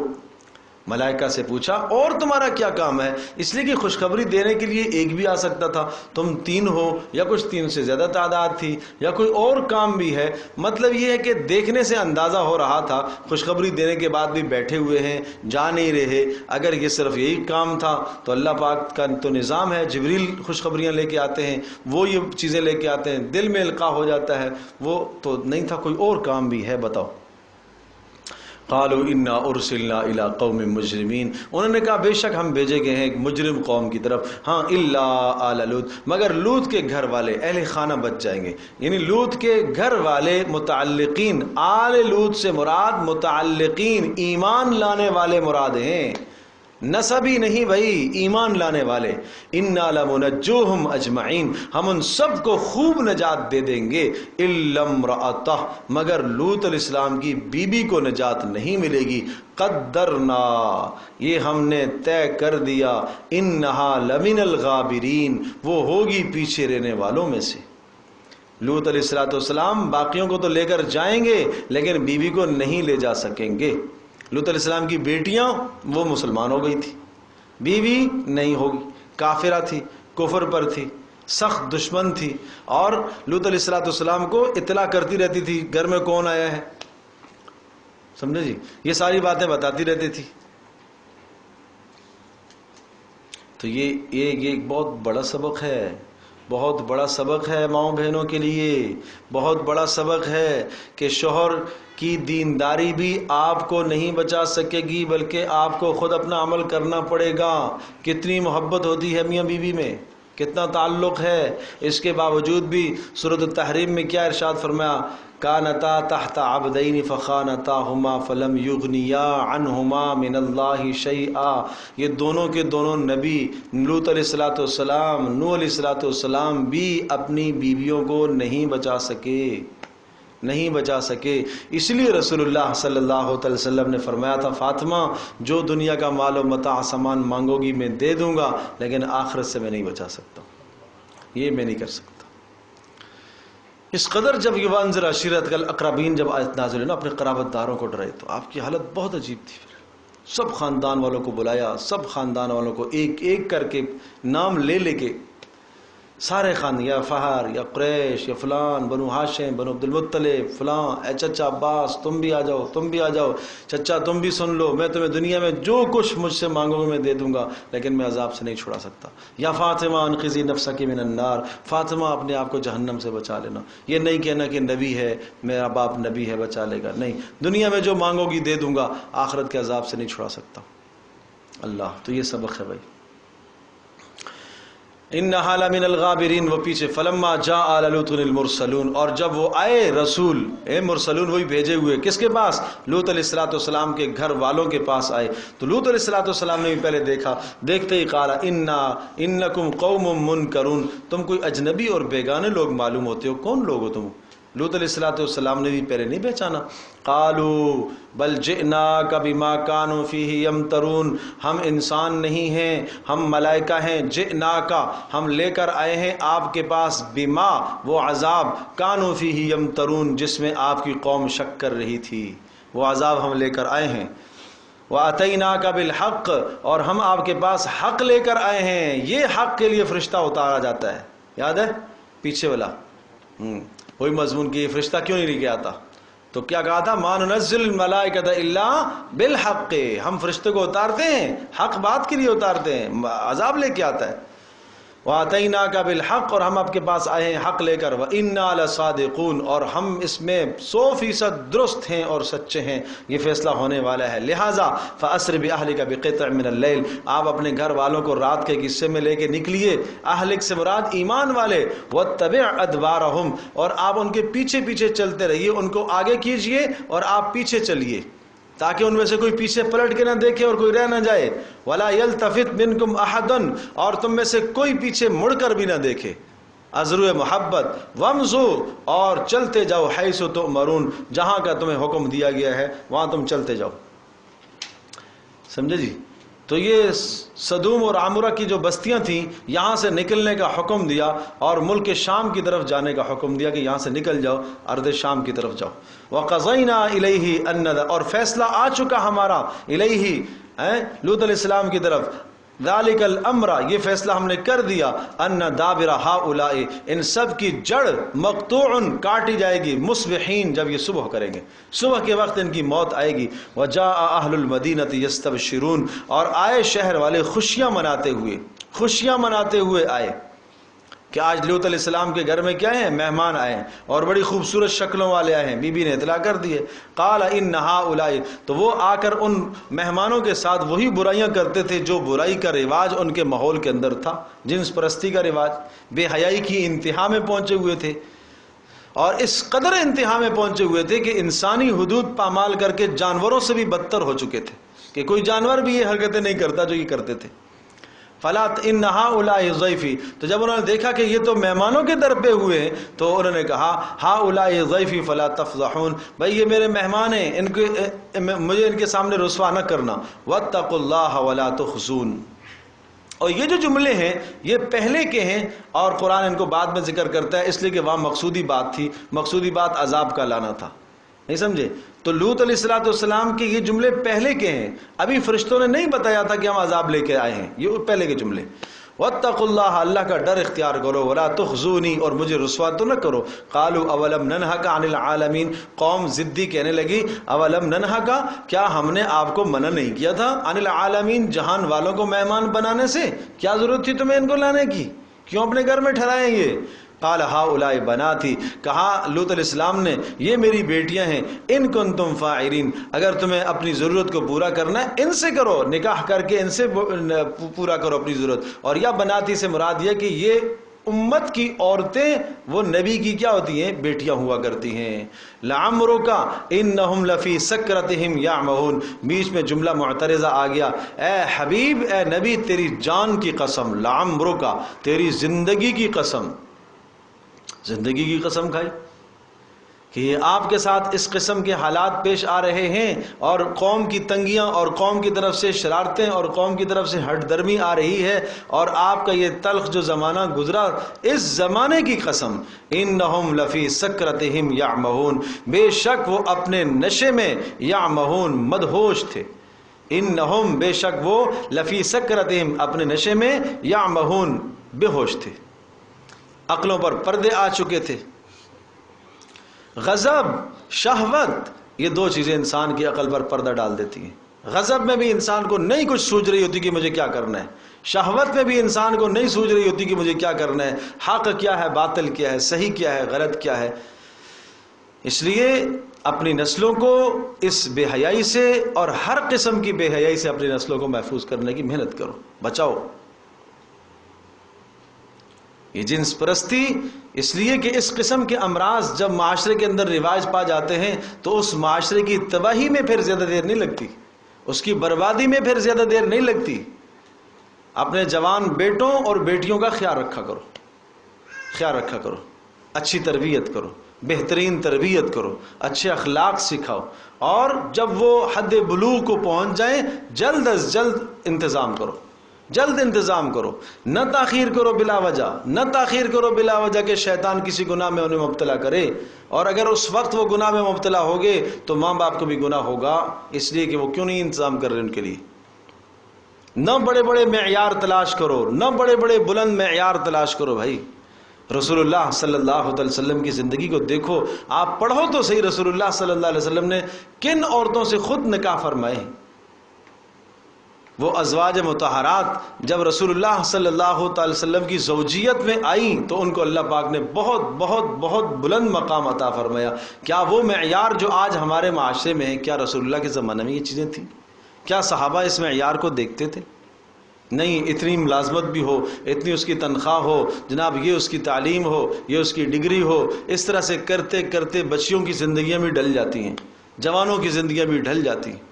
A: ملائکہ سے پوچھا اور تمہارا کیا کام ہے، اس لیے کہ خوشخبری دینے کے لیے ایک بھی آ سکتا تھا، تم 3 ہو یا کچھ 3 سے زیادہ تعداد تھی یا کوئی اور کام بھی ہے، مطلب یہ ہے کہ دیکھنے سے اندازہ ہو رہا تھا، خوشخبری دینے کے بعد بھی بیٹھے ہوئے ہیں، جا نہیں رہے، اگر یہ صرف یہی کام تھا تو اللہ پاک کا تو نظام ہے، جبریل خوشخبریاں لے کے آتے ہیں، وہ یہ چیزیں لے کے آتے ہیں، دل میں القاء ہو جاتا ہے، وہ تو نہیں تھا، کوئی اور کام بھی ہے، بتاؤ۔ قالوا انا ارسلنا الى قوم مجرمین، انہوں نے کہا بے شک ہم بھیجے گئے ہیں ایک مجرم قوم کی طرف، ہاں الا آل لوط، مگر لوط کے گھر والے، اہل خانہ بچ جائیں گے، یعنی لوط کے گھر والے متعلقین، آل لوط سے مراد متعلقین، ایمان لانے والے مراد ہیں، نسبی نہیں بھائی، ایمان لانے والے. انا لمنجوہم اجمعین، ہم ان سب کو خوب نجات دے دیں گے. الا امرأتہ، مگر لوط علیہ السلام کی بیوی کو نجات نہیں ملے گی. قدرنا، یہ ہم نے طے کر دیا. انہا لمن الغابرین، وہ ہوگی پیچھے رہنے والوں میں سے. لوط علیہ السلام باقیوں کو تو لے کر جائیں گے لیکن بیوی کو نہیں لے جا سکیں گے. لوط علیہ السلام کی بیٹیاں وہ مسلمان ہو گئی تھی، بیوی نہیں ہوگی، کافرہ تھی، کفر پر تھی، سخت دشمن تھی، اور لوط علیہ السلام کو اطلاع کرتی رہتی تھی گھر میں کون آیا ہے، سمجھے جی، یہ ساری باتیں بتاتی رہتی تھی. تو یہ ایک بہت بڑا سبق ہے، بہت بڑا سبق ہے ماؤں بہنوں کے لیے. بہت بڑا سبق ہے کہ شوہر کی دینداری بھی آپ کو نہیں بچا سکے گی، بلکہ آپ کو خود اپنا عمل کرنا پڑے گا. کتنی محبت ہوتی ہے میاں بیوی میں، کتنا تعلق ہے، اس کے باوجود بھی سورۃ التحریم میں کیا ارشاد فرمایا؟ کانتا تحت عبدین فخانتاہما فلم یغنیا عنہما من اللہ شیئا. یہ دونوں کے دونوں نبی لوط علیہ السلام، نوح علیہ السلام بھی اپنی بیویوں کو نہیں بچا سکے، نہیں بچا سکے. اس لیے رسول اللہ صلی اللہ علیہ وسلم نے فرمایا تھا، فاطمہ جو دنیا کا مال و متاع سامان مانگو گی میں دے دوں گا، لیکن آخرت سے میں نہیں بچا سکتا، یہ میں نہیں کر سکتا. اس قدر جب یہ وانذر عشیرتک الاقربین جب آیت نازل ہے نا، اپنے قرابت داروں کو ڈرائے، تو آپ کی حالت بہت عجیب تھی. سب خاندان والوں کو بلایا، سب خاندان والوں کو ایک ایک کر کے نام لے لے کے سارے خاندان، یا فہر، یا قریش، یا فلان، بنو ہاشم، بنو عبد المطلب، فلان، اے چچا عباس تم بھی آ جاؤ، تم بھی آ جاؤ، چچا تم بھی سن لو، میں تمہیں دنیا میں جو کچھ مجھ سے مانگو گے میں دے دوں گا، لیکن میں عذاب سے نہیں چھڑا سکتا. یا فاطمہ انقذی نفسک من النار، فاطمہ اپنے آپ کو جہنم سے بچا لینا. یہ نہیں کہنا کہ نبی ہے، میرا باپ نبی ہے بچا لے گا، نہیں، دنیا میں جو مانگو گی دے دوں گا، آخرت کے عذاب سے نہیں چھڑا سکتا. اللہ، تو یہ سبق ہے بھائی. انہا لمن الغابرین، وہ پیچھے. فلما جاء آل لوط المرسلون، اور جب وہ آئے رسول، مرسلون وہی بھیجے ہوئے، کس کے پاس؟ لوط علیہ السلام کے گھر والوں کے پاس آئے. تو لوط علیہ السلام نے بھی پہلے دیکھا، دیکھتے ہی قال انکم قوم منکرون، تم کوئی اجنبی اور بیگانے لوگ معلوم ہوتے ہو، کون لوگ ہو تم؟ لوط علیہ السلام نے بھی پہلے نہیں پہچانا. قالوا بل جئناک بما كانوا فيه یمترون، ہم انسان نہیں ہیں، ہم ملائکہ ہیں. جئناک، ہم لے کر آئے ہیں آپ کے پاس، بما، وہ عذاب، كانوا فيه یمترون، جس میں آپ کی قوم شک کر رہی تھی، وہ عذاب ہم لے کر آئے ہیں. وَأَتَيْنَاكَ بِالْحَقِّ، اور ہم آپ کے پاس حق لے کر آئے ہیں. یہ حق کے لیے فرشتہ اتارا جاتا ہے، یاد ہے پیچھے والا وہی مضمون کہ یہ فرشتہ کیوں نہیں لے کے آتا؟ تو کیا کہا تھا؟ مَا نُنَزِّلُ الْمَلَائِكَةَ إِلَّا بِالْحَقِّ، ہم فرشتے کو اتارتے ہیں حق بات کے لیے اتارتے ہیں، عذاب لے کے آتا ہے. وَآتَيْنَاكَ بِالْحَقِّ، اور ہم آپ کے پاس آئے ہیں حق لے کر. وَإِنَّا لَصَادِقُونَ، اور ہم اس میں 100% درست ہیں اور سچے ہیں، یہ فیصلہ ہونے والا ہے. لہٰذا فَأَسْرِ بِأَهْلِكَ بِقِطْعٍ مِّنَ اللَّيْلِ، آپ اپنے گھر والوں کو رات کے حصے میں لے کے نکلیے. اہلک سے مراد ایمان والے. وَاتَّبِعْ أَدْبَارَهُمْ، اور آپ ان کے پیچھے پیچھے چلتے رہیے، ان کو آگے کیجئے اور آپ پیچھے چلیے، تاکہ ان میں سے کوئی پیچھے پلٹ کے نہ دیکھے اور کوئی رہ نہ جائے. وَلَا يَلْتَفِتْ مِنْكُمْ أَحَدٌ، اور تم میں سے کوئی پیچھے مڑ کر بھی نہ دیکھے. ازرو محبت. وَامْضُوا، اور چلتے جاؤ. حَيْثُ تُؤْمَرُونَ، جہاں کا تمہیں حکم دیا گیا ہے وہاں تم چلتے جاؤ. سمجھے جی؟ تو یہ سدوم اور عامورہ کی جو بستیاں تھیں، یہاں سے نکلنے کا حکم دیا اور ملک شام کی طرف جانے کا حکم دیا کہ یہاں سے نکل جاؤ، ارض شام کی طرف جاؤ. وَقَضَيْنَا إِلَيْهِ أَنَّ، اور فیصلہ آ چکا ہمارا، إِلَيْهِ، لوط علیہ السلام کی طرف، ذَلِكَ الْأَمْرَ، یہ فیصلہ ہم نے کر دیا، أَنَّ دَابِرَ هَؤُلَاءِ، ان سب کی جڑ، مقطوع، کاٹی جائے گی، مصبحین، جب یہ صبح کریں گے، صبح کے وقت ان کی موت آئے گی. وَجَاءَ أَهْلُ الْمَدِينَةِ يَسْتَبْشِرُونَ، اور آئے شہر والے خوشیاں مناتے ہوئے، خوشیاں مناتے ہوئے آئے کہ آج لوط علیہ السلام کے گھر میں کیا ہیں؟ مہمان آئے ہیں، اور بڑی خوبصورت شکلوں والے آئے ہیں. بی بی نے اطلاع کر دیے. قال ان هؤلاء، تو وہ آ کر ان مہمانوں کے ساتھ وہی برائیاں کرتے تھے جو برائی کا رواج ان کے ماحول کے اندر تھا، جنس پرستی کا رواج، بے حیائی کی انتہا میں پہنچے ہوئے تھے. اور اس قدر انتہا میں پہنچے ہوئے تھے کہ انسانی حدود پامال کر کے جانوروں سے بھی بدتر ہو چکے تھے، کہ کوئی جانور بھی یہ حرکتیں نہیں کرتا جو یہ کرتے تھے. فلا ان ہؤلاء ضیفی، تو جب انہوں نے دیکھا کہ یہ تو مہمانوں کے در پہ ہوئے ہیں تو انہوں نے کہا ہؤلاء ضیفی فلا تفضحون، بھائی یہ میرے مہمان ہیں، مجھے ان کے سامنے رسوا نہ کرنا. واتقوا اللہ ولا تخزون. اور یہ جو جملے ہیں یہ پہلے کے ہیں اور قرآن ان کو بعد میں ذکر کرتا ہے، اس لیے کہ وہاں مقصودی بات تھی، مقصودی بات عذاب کا لانا تھا. نہیں سمجھے؟ تو لوط علیہ السلام کے یہ جملے پہلے کے ہیں، ابھی فرشتوں نے نہیں بتایا تھا کہ ہم عذاب لے کے آئے ہیں، یہ پہلے کے جملے. واتقوا اللہ، اللہ کا ڈر اختیار کرو، ولا تخزونی، اور مجھے رسوا تو نہ کرو. قالوا اولم ننہک عن العالمین، قوم ضدی کہنے لگی اولم ننہک، کیا ہم نے آپ کو منع نہیں کیا تھا عن العالمین، جہان والوں کو مہمان بنانے سے؟ کیا ضرورت تھی تمہیں ان کو لانے کی؟ کیوں اپنے گھر میں ٹھہرائیں یہ؟ قال ہؤلاء بناتی، کہا لوط علیہ السلام نے یہ میری بیٹیاں ہیں، ان کنتم فاعلین، اگر تمہیں اپنی ضرورت کو پورا کرنا ہے ان سے کرو، نکاح کر کے ان سے پورا کرو اپنی ضرورت. اور یا بناتی سے مراد یہ کہ یہ امت کی عورتیں وہ نبی کی کیا ہوتی ہیں؟ بیٹیاں ہوا کرتی ہیں. لعمرک انہم لفی سکرتہم یعمہون، بیچ میں جملہ معترضہ آ گیا، اے حبیب، اے نبی، تیری جان کی قسم، لعمرک، تیری زندگی کی قسم. زندگی کی قسم کھائی کہ یہ آپ کے ساتھ اس قسم کے حالات پیش آ رہے ہیں اور قوم کی تنگیاں اور قوم کی طرف سے شرارتیں اور قوم کی طرف سے ہٹ درمی آ رہی ہے، اور آپ کا یہ تلخ جو زمانہ گزرا، اس زمانے کی قسم. انہم لفی سکرتہم یعمہون، بے شک وہ اپنے نشے میں، یعمہون مدہوش تھے. انہم بے شک وہ، لفی سکرتہم اپنے نشے میں، یعمہون بے ہوش تھے، عقلوں پر پردے آ چکے تھے. غضب، شہوت، یہ دو چیزیں انسان کی عقل پر پردہ ڈال دیتی ہیں. غضب میں بھی انسان کو نہیں کچھ سوچ رہی ہوتی کہ مجھے کیا کرنا ہے، شہوت میں بھی انسان کو نہیں سوچ رہی ہوتی کہ مجھے کیا کرنا ہے، حق کیا ہے، باطل کیا ہے، صحیح کیا ہے، غلط کیا ہے. اس لیے اپنی نسلوں کو اس بے حیائی سے اور ہر قسم کی بے حیائی سے اپنی نسلوں کو محفوظ کرنے کی محنت کرو، بچاؤ. یہ جنس پرستی، اس لیے کہ اس قسم کے امراض جب معاشرے کے اندر رواج پا جاتے ہیں تو اس معاشرے کی تباہی میں پھر زیادہ دیر نہیں لگتی، اس کی بربادی میں پھر زیادہ دیر نہیں لگتی. اپنے جوان بیٹوں اور بیٹیوں کا خیال رکھا کرو، خیال رکھا کرو، اچھی تربیت کرو، بہترین تربیت کرو، اچھے اخلاق سکھاؤ، اور جب وہ حد بلوغ کو پہنچ جائیں جلد از جلد انتظام کرو، جلد انتظام کرو، نہ تاخیر کرو بلا وجہ، نہ تاخیر کرو بلا وجہ کہ شیطان کسی گناہ میں انہیں مبتلا کرے. اور اگر اس وقت وہ گناہ میں مبتلا ہوگے تو ماں باپ کو بھی گناہ ہوگا، اس لیے کہ وہ کیوں نہیں انتظام کر رہے ان کے لیے. نہ بڑے بڑے معیار تلاش کرو، نہ بڑے بڑے بلند معیار تلاش کرو. بھائی رسول اللہ صلی اللہ علیہ وسلم کی زندگی کو دیکھو، آپ پڑھو تو صحیح رسول اللہ صلی اللہ علیہ وسلم نے کن عورتوں سے خود نکاح فرمائے. وہ ازواج مطہرات جب رسول اللہ صلی اللہ تعالی وسلم کی زوجیت میں آئیں تو ان کو اللہ پاک نے بہت بہت بہت بلند مقام عطا فرمایا. کیا وہ معیار جو آج ہمارے معاشرے میں ہے، کیا رسول اللہ کے زمانے میں یہ چیزیں تھیں؟ کیا صحابہ اس معیار کو دیکھتے تھے؟ نہیں. اتنی ملازمت بھی ہو، اتنی اس کی تنخواہ ہو، جناب یہ اس کی تعلیم ہو، یہ اس کی ڈگری ہو، اس طرح سے کرتے کرتے بچیوں کی زندگیاں بھی ڈل جاتی ہیں، جوانوں کی زندگیاں بھی ڈل جاتی ہیں.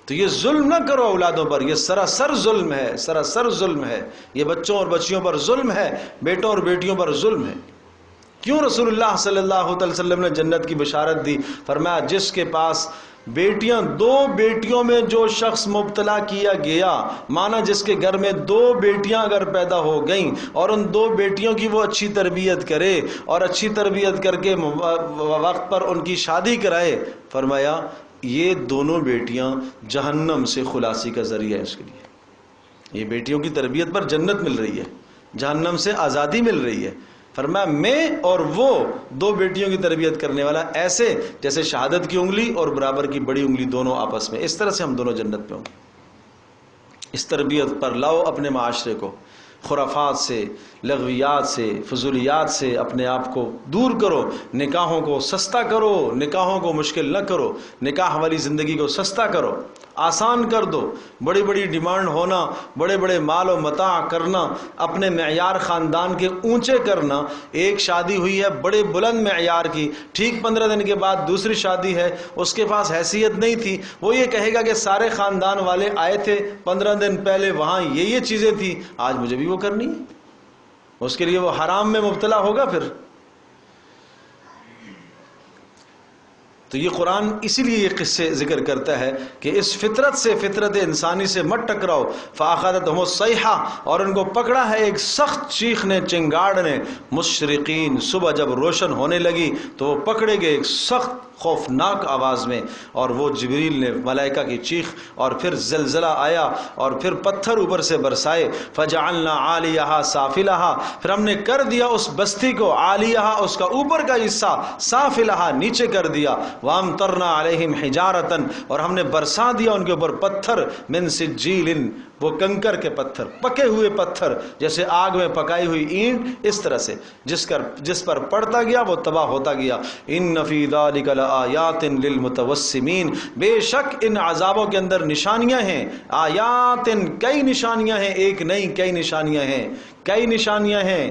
A: تو یہ ظلم نہ کرو اولادوں پر، یہ سراسر ظلم ہے، سراسر ظلم ہے. یہ بچوں اور بچیوں پر ظلم ہے، بیٹوں اور بیٹیوں پر ظلم ہے. کیوں رسول اللہ صلی اللہ علیہ وسلم نے جنت کی بشارت دی؟ فرمایا جس کے پاس بیٹیاں، دو بیٹیوں میں جو شخص مبتلا کیا گیا، مانا جس کے گھر میں دو بیٹیاں اگر پیدا ہو گئیں اور ان دو بیٹیوں کی وہ اچھی تربیت کرے اور اچھی تربیت کر کے وقت پر ان کی شادی کرائے، فرمایا یہ دونوں بیٹیاں جہنم سے خلاصی کا ذریعہ ہے اس کے لیے. یہ بیٹیوں کی تربیت پر جنت مل رہی ہے، جہنم سے آزادی مل رہی ہے. فرمایا میں اور وہ دو بیٹیوں کی تربیت کرنے والا ایسے جیسے شہادت کی انگلی اور برابر کی بڑی انگلی دونوں آپس میں، اس طرح سے ہم دونوں جنت پہ ہوں گے. اس تربیت پر لاؤ اپنے معاشرے کو، خرافات سے، لغویات سے، فضولیات سے اپنے آپ کو دور کرو. نکاحوں کو سستا کرو، نکاحوں کو مشکل نہ کرو، نکاح والی زندگی کو سستا کرو. آسان کر دو. بڑی بڑی ڈیمانڈ ہونا، بڑے بڑے مال و متاع کرنا، اپنے معیار خاندان کے اونچے کرنا. ایک شادی ہوئی ہے بڑے بلند معیار کی، ٹھیک 15 دن کے بعد دوسری شادی ہے، اس کے پاس حیثیت نہیں تھی، وہ یہ کہے گا کہ سارے خاندان والے آئے تھے 15 دن پہلے، وہاں یہ چیزیں تھیں، آج مجھے بھی وہ کرنی ہے. اس کے لیے وہ حرام میں مبتلا ہوگا. پھر تو یہ قرآن اسی لیے یہ قصے ذکر کرتا ہے کہ اس فطرت سے، فطرت انسانی سے مت ٹکراؤ. فَأَخَذَتْهُمُ الصَّيْحَةُ، اور ان کو پکڑا ہے ایک سخت چیخ نے، چنگاڑ نے. مشرقین، صبح جب روشن ہونے لگی تو وہ پکڑے گئے ایک سخت خوفناک آواز میں، اور وہ جبریل نے ملائکہ کی چیخ، اور پھر زلزلہ آیا اور پھر پتھر اوپر سے برسائے. فَجَعَلْنَا عَالِيَهَا سَافِلَهَا، پھر ہم نے کر دیا اس بستی کو، عالیہا اس کا اوپر کا حصہ، سافلہا نیچے کر دیا. وَأَمْطَرْنَا عَلَيْهِمْ حِجَارَةً، اور ہم نے برسا دیا ان کے اوپر پتھر، من سجیل، وہ کنکر کے پتھر، پکے ہوئے پتھر، جیسے آگ میں پکائی ہوئی اینٹ، اس طرح سے جس پر پڑتا گیا وہ تباہ ہوتا گیا. ان فی ذلک لآیات للمتوسمین، بے شک ان عذابوں کے اندر نشانیاں ہیں. آیات، کئی نشانیاں ہیں، ایک نہیں کئی نشانیاں ہیں، کئی نشانیاں ہیں،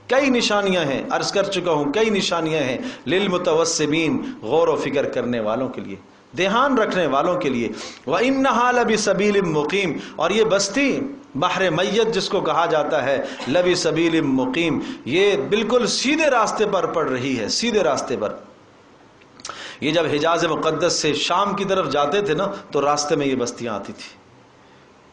A: کئی نشانیاں ہیں. عرض کر چکا ہوں کئی نشانیاں ہیں. للمتوسمین، غور و فکر کرنے والوں کے لیے، دھیان رکھنے والوں کے لیے. وَإِنَّهَا لَبِسَبِيلٍ مُقِيمٍ، اور یہ بستی بحر میت جس کو کہا جاتا ہے، لَبِسَبِيلٍ مُقِيمٍ، یہ بالکل سیدھے راستے پر پڑ رہی ہے، سیدھے راستے پر. یہ جب حجاز مقدس سے شام کی طرف جاتے تھے نا تو راستے میں یہ بستیاں آتی تھی.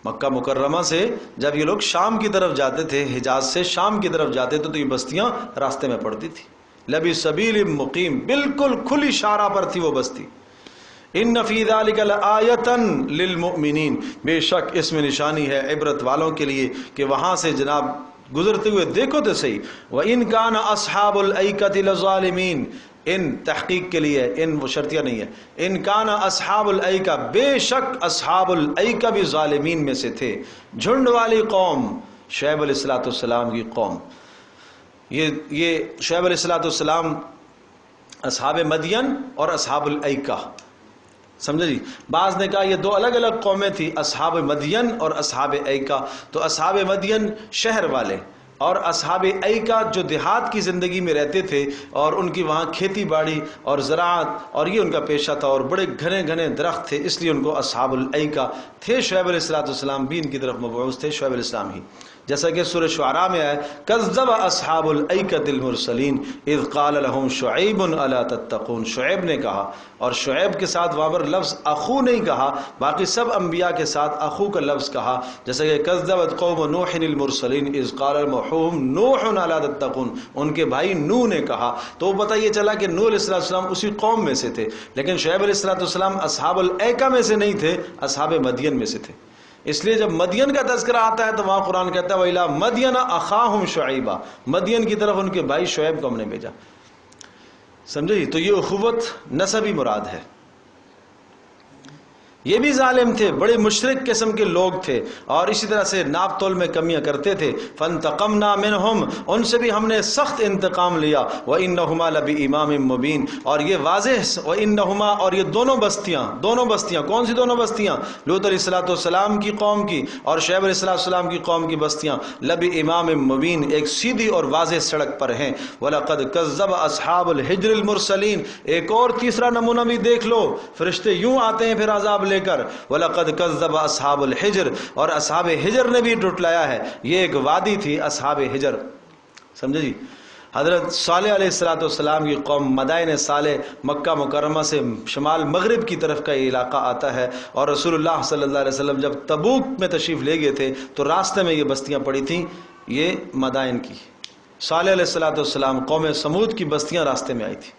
A: مکہ مکرمہ سے جب یہ لوگ شام کی طرف جاتے تھے، حجاز سے شام کی طرف جاتے تھے، تو یہ بستیاں راستے میں پڑتی تھی. لبی سبیل مقیم، بالکل کھلی شارع پر تھی وہ بستی. ان فی ذلک لآیۃ للمؤمنین، بے شک اس میں نشانی ہے عبرت والوں کے لیے کہ وہاں سے جناب گزرتے ہوئے دیکھو تو صحیح. وَإِن كَانَ أَصْحَابُ الْأَيْكَةِ لَظَالِمِينَ، ان تحقیق کے لیے، ان وہ شرطیہ نہیں ہے. ان کان اصحاب الایکہ، بے شک اصحاب الایکہ بھی ظالمین میں سے تھے. جھنڈ والی قوم، شعیب علیہ السلام کی قوم. یہ شعیب علیہ السلام، اصحاب مدین اور اصحاب الایکہ، سمجھے جی. بعض نے کہا یہ دو الگ الگ قومیں تھیں، اصحاب مدین اور اصحاب ایکا. تو اصحاب مدین شہر والے، اور اصحاب ایکا جو دیہات کی زندگی میں رہتے تھے، اور ان کی وہاں کھیتی باڑی اور زراعت اور یہ ان کا پیشہ تھا، اور بڑے گھنے گھنے درخت تھے، اس لیے ان کو اصحاب الایکا تھے. شعیب علیہ السلام بھی ان کی طرف مبعوث تھے، شعیب علیہ السلام ہی. جیسا کہ سورہ شعراء میں آیا، کذب اصحاب الایکۃ المرسلین اذ قال لهم شعیب الا تتقون. شعیب نے کہا، اور شعیب کے ساتھ وہاں پر لفظ اخو نہیں کہا، باقی سب انبیاء کے ساتھ اخو کا لفظ کہا. جیسا کہ کذبت قوم نوح المرسلین اذ قال لهم نوح الا تتقون، ان کے بھائی نوح نے کہا. تو پتہ یہ چلا کہ نوح علیہ السلام اسی قوم میں سے تھے، لیکن شعیب علیہ السلام اصحاب الایکہ میں سے نہیں تھے، اصحاب مدین میں سے تھے. اس لیے جب مدین کا تذکرہ آتا ہے تو وہاں قرآن کہتا ہے وَإِلَىٰ مَدْيَنَ أَخَاهُمْ شُعَيْبًا، مدین کی طرف ان کے بھائی شعیب کو ہم نے بھیجا. سمجھے؟ تو یہ اخوت نسبی مراد ہے. یہ بھی ظالم تھے، بڑے مشرک قسم کے لوگ تھے، اور اسی طرح سے ناپ تول میں کمیاں کرتے تھے. فَانْتَقَمْنَا مِنْهُمْ، ان سے بھی ہم نے سخت انتقام لیا. وَإِنَّهُمَا لَبِإِمَامٍ مُبِينٍ، اور یہ واضح، وَإِنَّهُمَا، اور یہ دونوں بستیاں کون سی دونوں بستیاں؟ لوط علیہ السلام کی قوم کی اور شعیب علیہ السلام کی قوم کی بستیاں. لَبِإِمَامٍ مُبِينٍ، ایک سیدھی اور واضح سڑک پر ہیں. وَلَقَدْ كَذَّبَ أَصْحَابُ الْحِجْرِ الْمُرْسَلِينَ، ایک اور تیسرا نمونہ بھی دیکھ لو، فرشتے یوں آتے ہیں پھر عذاب لے کر. وَلَقَدْ كَذَّبَ أَصْحَابُ الْحِجْرِ، اور اصحاب حجر نے بھی ٹٹلایا ہے. یہ ایک وادی تھی اصحاب حجر، سمجھے جی. حضرت صالح علیہ السلام کی قوم مدائن صالح مکہ مکرمہ سے شمال مغرب کی طرف کا یہ علاقہ آتا ہے، اور رسول اللہ صلی اللہ علیہ وسلم جب تبوک میں تشریف لے گئے تھے تو راستے میں یہ بستیاں پڑی تھیں، یہ مدائن کی. صالح علیہ السلام، قوم سمود کی بستیاں راستے میں آئی تھی،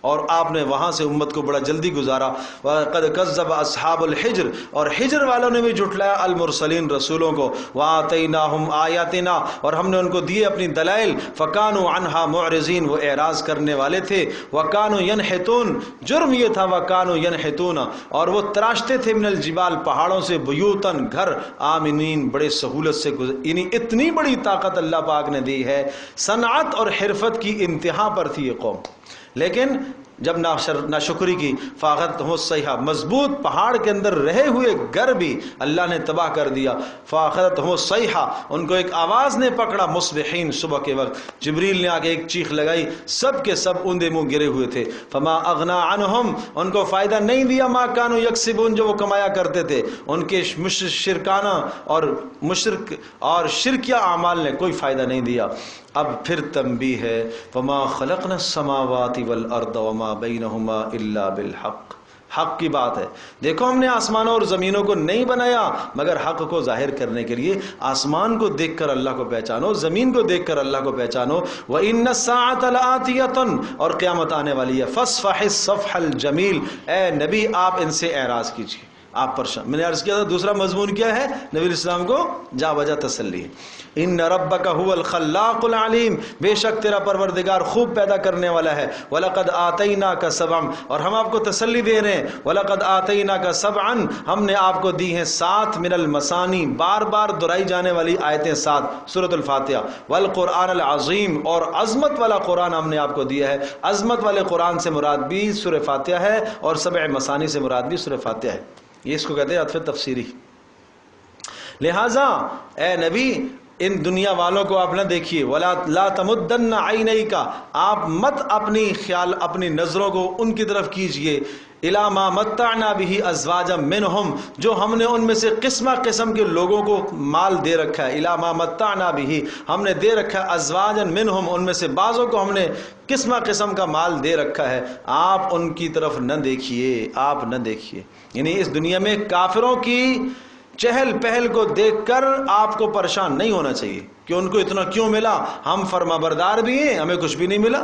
A: اور آپ نے وہاں سے امت کو بڑا جلدی گزارا. وَقَدْ كَذَّبَ أَصْحَابُ الْحِجْرِ، اور حجر والوں نے بھی جھٹلایا المرسلین، رسولوں کو. وَآتَيْنَاهُمْ آیَاتِنَا، اور ہم نے ان کو دیے اپنی دلائل. فَكَانُوا عَنْهَا مُعْرِضِينَ، وہ اعراض کرنے والے تھے. وَكَانُوا يَنْحِتُونَ، جرم یہ تھا وَكَانُوا يَنْحِتُونَ، اور وہ تراشتے تھے من الجبال، پہاڑوں سے، بیوتن، گھر، آمنین، بڑے سہولت سے یعنی اتنی بڑی طاقت اللہ پاک نے دی ہے. صنعت اور حرفت کی انتہا پر تھی یہ قوم، لیکن جب ناشکری کی، فاخذتہم الصیحہ، مضبوط پہاڑ کے اندر رہے ہوئے گھر بھی اللہ نے تباہ کر دیا، فاخذتہم الصیحہ، ان کو ایک آواز نے پکڑا، مصبحین، صبح کے وقت جبریل نے آ کے ایک چیخ لگائی، سب کے سب اوندے منہ گرے ہوئے تھے، فما اغنا عنہم، ان کو فائدہ نہیں دیا، ما کانوا یکسبون، جو وہ کمایا کرتے تھے، ان کے شرکانہ اور شرکیہ اعمال نے کوئی فائدہ نہیں دیا۔ اب پھر تنبیہ ہے، وما خلقنا السماوات والارض وما بینہما الا بالحق، حق کی بات ہے۔ دیکھو ہم نے آسمانوں اور زمینوں کو نہیں بنایا مگر حق کو ظاہر کرنے کے لیے۔ آسمان کو دیکھ کر اللہ کو پہچانو، زمین کو دیکھ کر اللہ کو پہچانو۔ وَإِنَّ السَّاعَةَ لَآتِيَةٌ، اور قیامت آنے والی ہے۔ فَاصْفَحِ الصَّفْحَ الْجَمِيلَ، اے نبی آپ ان سے اعراض کیجیے، آپ پریشان۔ میں نے عرض کیا تھا دوسرا مضمون کیا ہے؟ نبی علیہ السلام کو جا بجا تسلی ہے۔ ان ربک هو الخلاق العلیم، بے شک تیرا پروردگار خوب پیدا کرنے والا ہے۔ وَلَقَدْ آتَيْنَاكَ سَبْعًا، اور ہم آپ کو تسلی دے رہے ہیں، وَلَقَدْ آتَيْنَاكَ سَبْعًا، ہم نے آپ کو دی ہیں 7 من المثانی، بار بار دہرائی جانے والی آیتیں 7، سورۃ الفاتحہ، والقرآن العظیم، اور عظمت والا قرآن ہم نے آپ کو دیا ہے۔ عظمت والے قرآن سے مراد بھی سورہ فاتحہ ہے، اور 7 مثانی سے مراد بھی سورہ فاتحہ ہے۔ یہ اس کو کہتے ہیں عطف تفسیری۔ لہٰذا اے نبی ان دنیا والوں کو آپ نہ دیکھیے، ولا لا تمدن عینیک، آپ مت اپنی نظروں کو ان کی طرف کیجئے، الی ما متعنا به ازواجا منہم، جو ہم نے ان میں سے قسمہ قسم کے لوگوں کو مال دے رکھا ہے، الی ما متعنا به، ہم نے دے رکھا ہے، ازواجا منہم، ان میں سے بعضوں کو ہم نے قسمہ قسم کا مال دے رکھا ہے، آپ ان کی طرف نہ دیکھیے، آپ نہ دیکھیے۔ یعنی اس دنیا میں کافروں کی چہل پہل کو دیکھ کر آپ کو پریشان نہیں ہونا چاہیے کہ ان کو اتنا کیوں ملا، ہم فرما بردار بھی ہیں، ہمیں کچھ بھی نہیں ملا،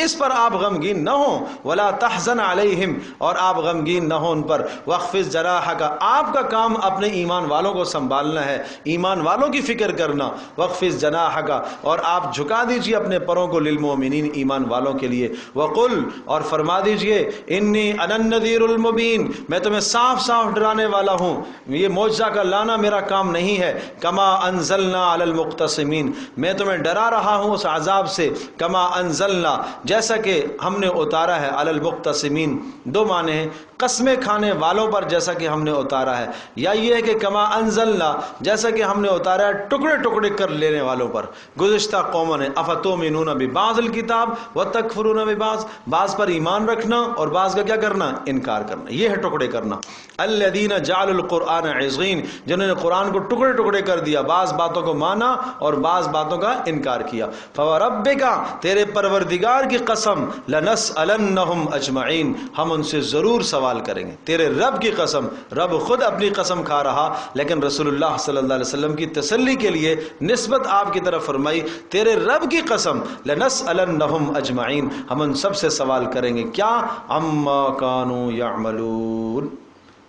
A: اس پر آپ غمگین نہ ہوں۔ ولا تحزن علیہم، اور آپ غمگین نہ ہوں ان پر۔ واخفض جناحک، آپ کا کام اپنے ایمان والوں کو سنبھالنا ہے، ایمان والوں کی فکر کرنا۔ واخفض جناحک، اور آپ جھکا دیجئے اپنے پروں کو، للمؤمنین، ایمان والوں کے لیے۔ وقل، اور فرما دیجئے، انی انا النذیر المبین، میں تمہیں صاف صاف ڈرانے والا ہوں، یہ معجزہ کا لانا میرا کام نہیں ہے۔ کما انزلنا علی المقتسمین، میں تمہیں ڈرا رہا ہوں اس عذاب سے، کما انزلنا، جیسا کہ ہم نے اتارا ہے، علی المقتسمین، دو معنی ہیں، قسمیں کھانے والوں پر جیسا کہ ہم نے اتارا ہے، یا یہ ہے کہ کما انزلنا، جیسا کہ ہم نے اتارا ہے ٹکڑے ٹکڑے کر لینے والوں پر، گزشتہ قوموں نے۔ افتؤمنون ببعض الکتاب وتکفرون ببعض، بعض پر ایمان رکھنا اور بعض کا کیا کرنا؟ انکار کرنا، یہ ہے ٹکڑے کرنا۔ الذین جعلوا القرآن عضین، جنہوں نے قرآن کو ٹکڑے ٹکڑے کر دیا، بعض باتوں کو مانا اور بعض باتوں کا انکار کیا۔ فوربک، تیرے پروردگار کی قسم، لنسألنہم اجمعین، ہم ان سے ضرور سوال کریں گے۔ تیرے رب کی قسم، رب خود اپنی قسم کھا رہا، لیکن رسول اللہ صلی اللہ علیہ وسلم کی تسلی کے لیے نسبت آپ کی طرف فرمائی، تیرے رب کی قسم، لنسألنہم اجمعین، ہم ان سب سے سوال کریں گے، کیا؟ عما کانوا یعملون،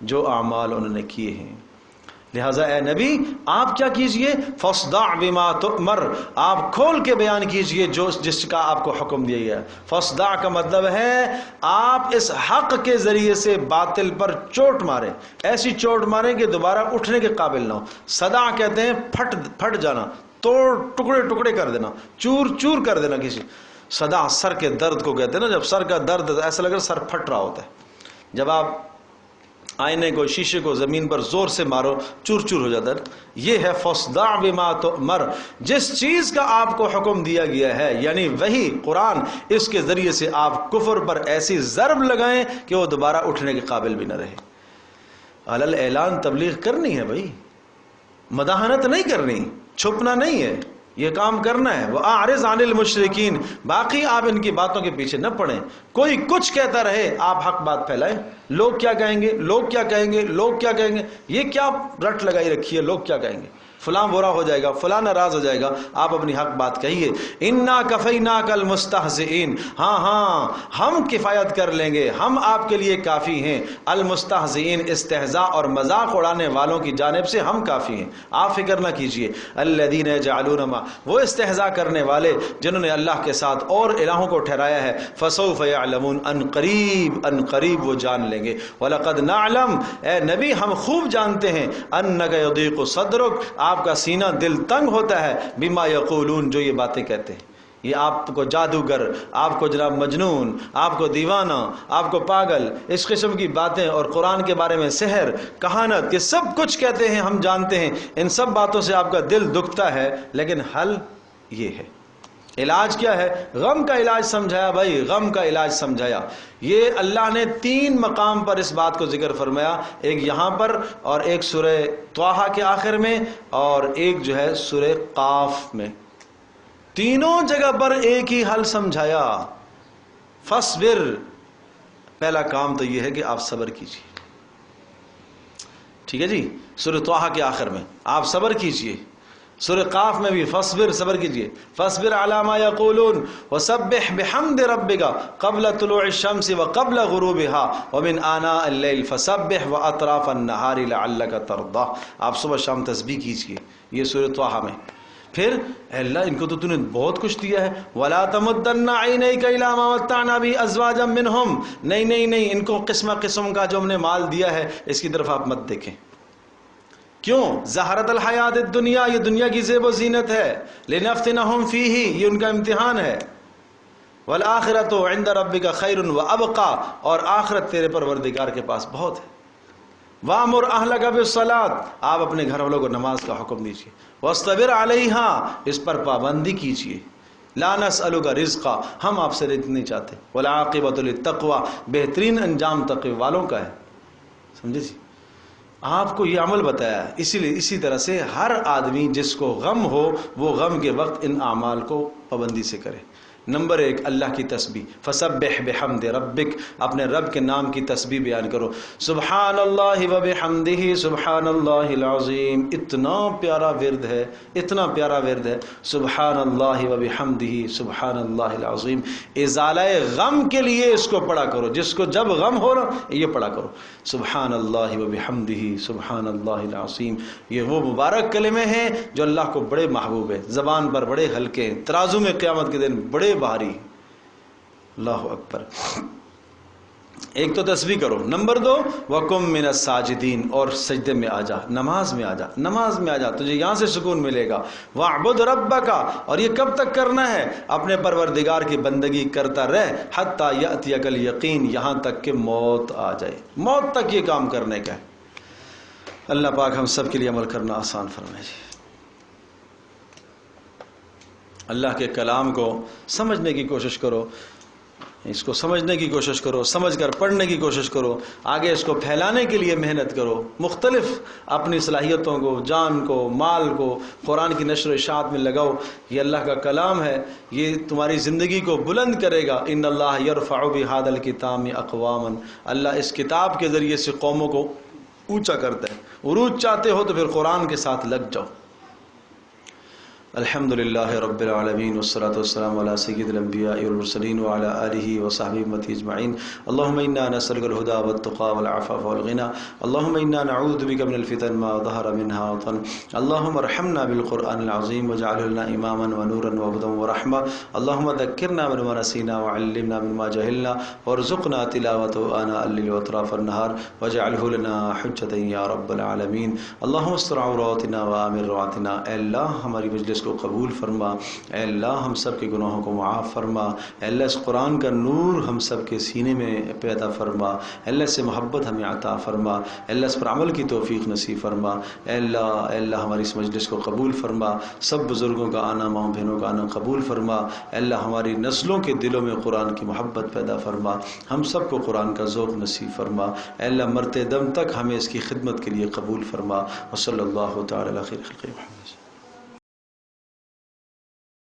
A: جو اعمال انہوں نے کیے ہیں۔ لہٰذا اے نبی آپ کیا کیجئے؟ فاصدع بما تؤمر، آپ کھول کے بیان کیجئے جس کا آپ کو حکم دیا گیا ہے۔ فاصدع کا مطلب ہے آپ اس حق کے ذریعے سے باطل پر چوٹ ماریں، ایسی چوٹ ماریں کہ دوبارہ اٹھنے کے قابل نہ ہو۔ صدع کہتے ہیں پھٹ جانا، توڑ ٹکڑے ٹکڑے کر دینا، چور چور کر دینا کسی۔ صدع سر کے درد کو کہتے ہیں نا، جب سر کا درد ایسا لگ رہا سر پھٹ رہا ہوتا ہے، جب آپ آئینے کو، شیشے کو زمین پر زور سے مارو چور چور ہو جاتا ہے، یہ ہے فاصدع بما تؤمر، جس چیز کا آپ کو حکم دیا گیا ہے، یعنی وہی قرآن، اس کے ذریعے سے آپ کفر پر ایسی ضرب لگائیں کہ وہ دوبارہ اٹھنے کے قابل بھی نہ رہے۔ علل اعلان تبلیغ کرنی ہے بھائی، مداحنت نہیں کرنی، چھپنا نہیں ہے، یہ کام کرنا ہے۔ وَأَعْرِضْ عَنِ الْمُشْرِكِينَ، باقی آپ ان کی باتوں کے پیچھے نہ پڑیں، کوئی کچھ کہتا رہے آپ حق بات پھیلائیں۔ لوگ کیا کہیں گے، لوگ کیا کہیں گے، لوگ کیا کہیں گے، یہ کیا رٹ لگائی رکھی ہے، لوگ کیا کہیں گے، فلاں برا ہو جائے گا، فلاں ناراض ہو جائے گا، آپ اپنی حق بات کہیے۔ اِنَّا كَفَيْنَاكَ الْمُسْتَهْزِئِينَ، ہاں ہم کفایت کر لیں گے، ہم آپ کے لیے کافی ہیں۔ المستہزئین، استہزاء اور مذاق اڑانے والوں کی جانب سے ہم کافی ہیں، آپ فکر نہ کیجئے۔ الذین یجعلون ما، وہ استہزاء کرنے والے جنہوں نے اللہ کے ساتھ اور الہوں کو ٹھہرایا ہے۔ فسوف یعلمون، ان قریب وہ جان لیں گے۔ وَلَقَدْ نَعْلَمُ، اے نبی ہم خوب جانتے ہیں، أَنَّكَ يَضِيقُ صَدْرُكَ، آپ کا سینہ دل تنگ ہوتا ہے، بما یقولون، جو یہ باتیں کہتے ہیں۔ یہ آپ کو جادوگر، آپ کو جناب مجنون، آپ کو دیوانہ، آپ کو پاگل، اس قسم کی باتیں اور قرآن کے بارے میں سحر، کہانت، یہ سب کچھ کہتے ہیں، ہم جانتے ہیں۔ ان سب باتوں سے آپ کا دل دکھتا ہے، لیکن حل یہ ہے۔ علاج کیا ہے؟ غم کا علاج سمجھایا بھائی، غم کا علاج سمجھایا۔ یہ اللہ نے 3 مقام پر اس بات کو ذکر فرمایا، ایک یہاں پر، اور ایک سورہ طٰہٰ کے آخر میں، اور ایک جو ہے سورہ قاف میں۔ تینوں جگہ پر ایک ہی حل سمجھایا، فاصبر۔ پہلا کام تو یہ ہے کہ آپ صبر کیجئے، ٹھیک ہے جی؟ سورہ طٰہٰ کے آخر میں آپ صبر کیجئے، سورہ قاف میں بھی فاصبر، صبر کیجئے۔ فاصبر علی ما یقولون وسبح بحمد ربک قبل طلوع الشمس وقبل غروبها ومن آناء اللیل فسبح واطراف النہار لعلک ترضی۔ آپ صبح شام تسبیح کیجئے، یہ سورہ طٰہٰ میں۔ پھر اے اللہ ان کو تو نے بہت کچھ دیا ہے، وَلَا تَمُدَّنَّ عَيْنَيْكَ إِلَىٰ مَا مَتَّعْنَا بِهِ أَزْوَاجًا مِّنْهُمْ۔ نہیں، ان کو قسم قسم کا جو ہم نے مال دیا ہے اس کی طرف آپ مت دیکھیں۔ کیوں؟ زہرت الحیات الدنیا، یہ دنیا کی زیب و زینت ہے، لِنَفْتِنَهُمْ فِيهِ، یہ ان کا امتحان ہے۔ وَالْآخِرَةُ عِنْدَ رَبِّكَ خَيْرٌ وَأَبْقَىٰ، اور آخرت تیرے پروردگار کے پاس بہت ہے۔ وَأْمُرْ أَهْلَكَ بِالصَّلَاةِ، آپ اپنے گھر والوں کو نماز کا حکم دیجیے۔ وَاصْطَبِرْ عَلَيْهَا، اس پر پابندی کیجیے۔ لَا نَسْأَلُكَ رِزْقًا، ہم آپ سے رزق نہیں چاہتے۔ وَالْعَاقِبَةُ لِلتَّقْوَىٰ، بہترین انجام تقوی والوں کا ہے۔ سمجھے جی؟ آپ کو یہ عمل بتایا ہے، اسی طرح سے ہر آدمی جس کو غم ہو وہ غم کے وقت ان اعمال کو پابندی سے کرے۔ نمبر 1 اللہ کی تسبیح، فسبح بحمد ربک، اپنے رب کے نام کی تسبیح بیان کرو۔ سبحان اللہ و بحمدہ سبحان اللہ العظیم، اتنا پیارا ورد ہے، اتنا پیارا ورد ہے، سبحان اللہ و بحمدہ سبحان اللہ العظیم۔ ازالہ غم کے لیے اس کو پڑھا کرو، جس کو جب غم ہو نا یہ پڑھا کرو، سبحان اللہ و بحمدہ سبحان اللہ العظیم۔ یہ وہ مبارک کلمے ہیں جو اللہ کو بڑے محبوب ہیں، زبان پر بڑے ہلکے ہیں، ترازو میں قیامت کے دن بڑے بھاری۔ اللہ اکبر۔ ایک تو تسبیح کرو، نمبر 2 وَقُم مِّنَ السَّاجِدِينَ، اور سجدے میں آ جا، نماز میں آ جا، نماز میں آ جا، تجھے یہاں سے سکون ملے گا۔ وَاعْبُدْ رَبَّكَ، اور یہ کب تک کرنا ہے؟ اپنے پروردگار کی بندگی کرتا رہ، حَتَّى يَأْتِيَكَ الْيَقِينُ، یہاں تک کہ موت آ جائے، موت تک یہ کام کرنے کا ہے۔ اللہ پاک ہم سب کے لیے عمل کرنا آسان فرمائے جی۔ اللہ کے کلام کو سمجھنے کی کوشش کرو، اس کو سمجھنے کی کوشش کرو، سمجھ کر پڑھنے کی کوشش کرو، آگے اس کو پھیلانے کے لیے محنت کرو، مختلف اپنی صلاحیتوں کو، جان کو، مال کو قرآن کی نشر و اشاعت میں لگاؤ۔ یہ اللہ کا کلام ہے، یہ تمہاری زندگی کو بلند کرے گا۔ ان اللہ یرفع بہذا الکتاب اقواما، اللہ اس کتاب کے ذریعے سے قوموں کو اونچا کرتا ہے۔ عروج چاہتے ہو تو پھر قرآن کے ساتھ لگ جاؤ۔ الحمدللہ رب العالمین والصلاة والسلام علی سید الانبیاء والمرسلین وعلی آلہ وصحبہ امتی اجمعین۔ اللہم انا نسألک الہدی والتقی والعفاف والغنی، اللہم انا نعوذ بک من الفتن ما ظہر منها وبطن، اللہم ارحمنا بالقرآن العظیم واجعلہ لنا اماما ونورا وہدی ورحمہ، اللہم ذکرنا مما نسینا وعلمنا مما جہلنا وارزقنا تلاوته آناء اللیل واطراف النہار واجعلہ لنا حجتا یا رب العالمین۔ اللہم استر عوراتنا وآمن روعاتنا، اے اللہ ہماری مجلس کو قبول فرما، اے اللہ ہم سب کے گناہوں کو معاف فرما، اے اللہ اس قرآن کا نور ہم سب کے سینے میں پیدا فرما، اے اللہ سے محبت ہمیں عطا فرما، اے اللہ اس پر عمل کی توفیق نصیب فرما، اے اللہ ہماری اس مجلس کو قبول فرما، سب بزرگوں کا آنا، ماؤں بہنوں کا آنا قبول فرما، اے اللہ ہماری نسلوں کے دلوں میں قرآن کی محبت پیدا فرما، ہم سب کو قرآن کا ذوق نصیب فرما، اے اللہ مرتے دم تک ہمیں اس کی خدمت کے لیے قبول فرما۔ وصلی اللہ تعالی علی خیر خلق محمد۔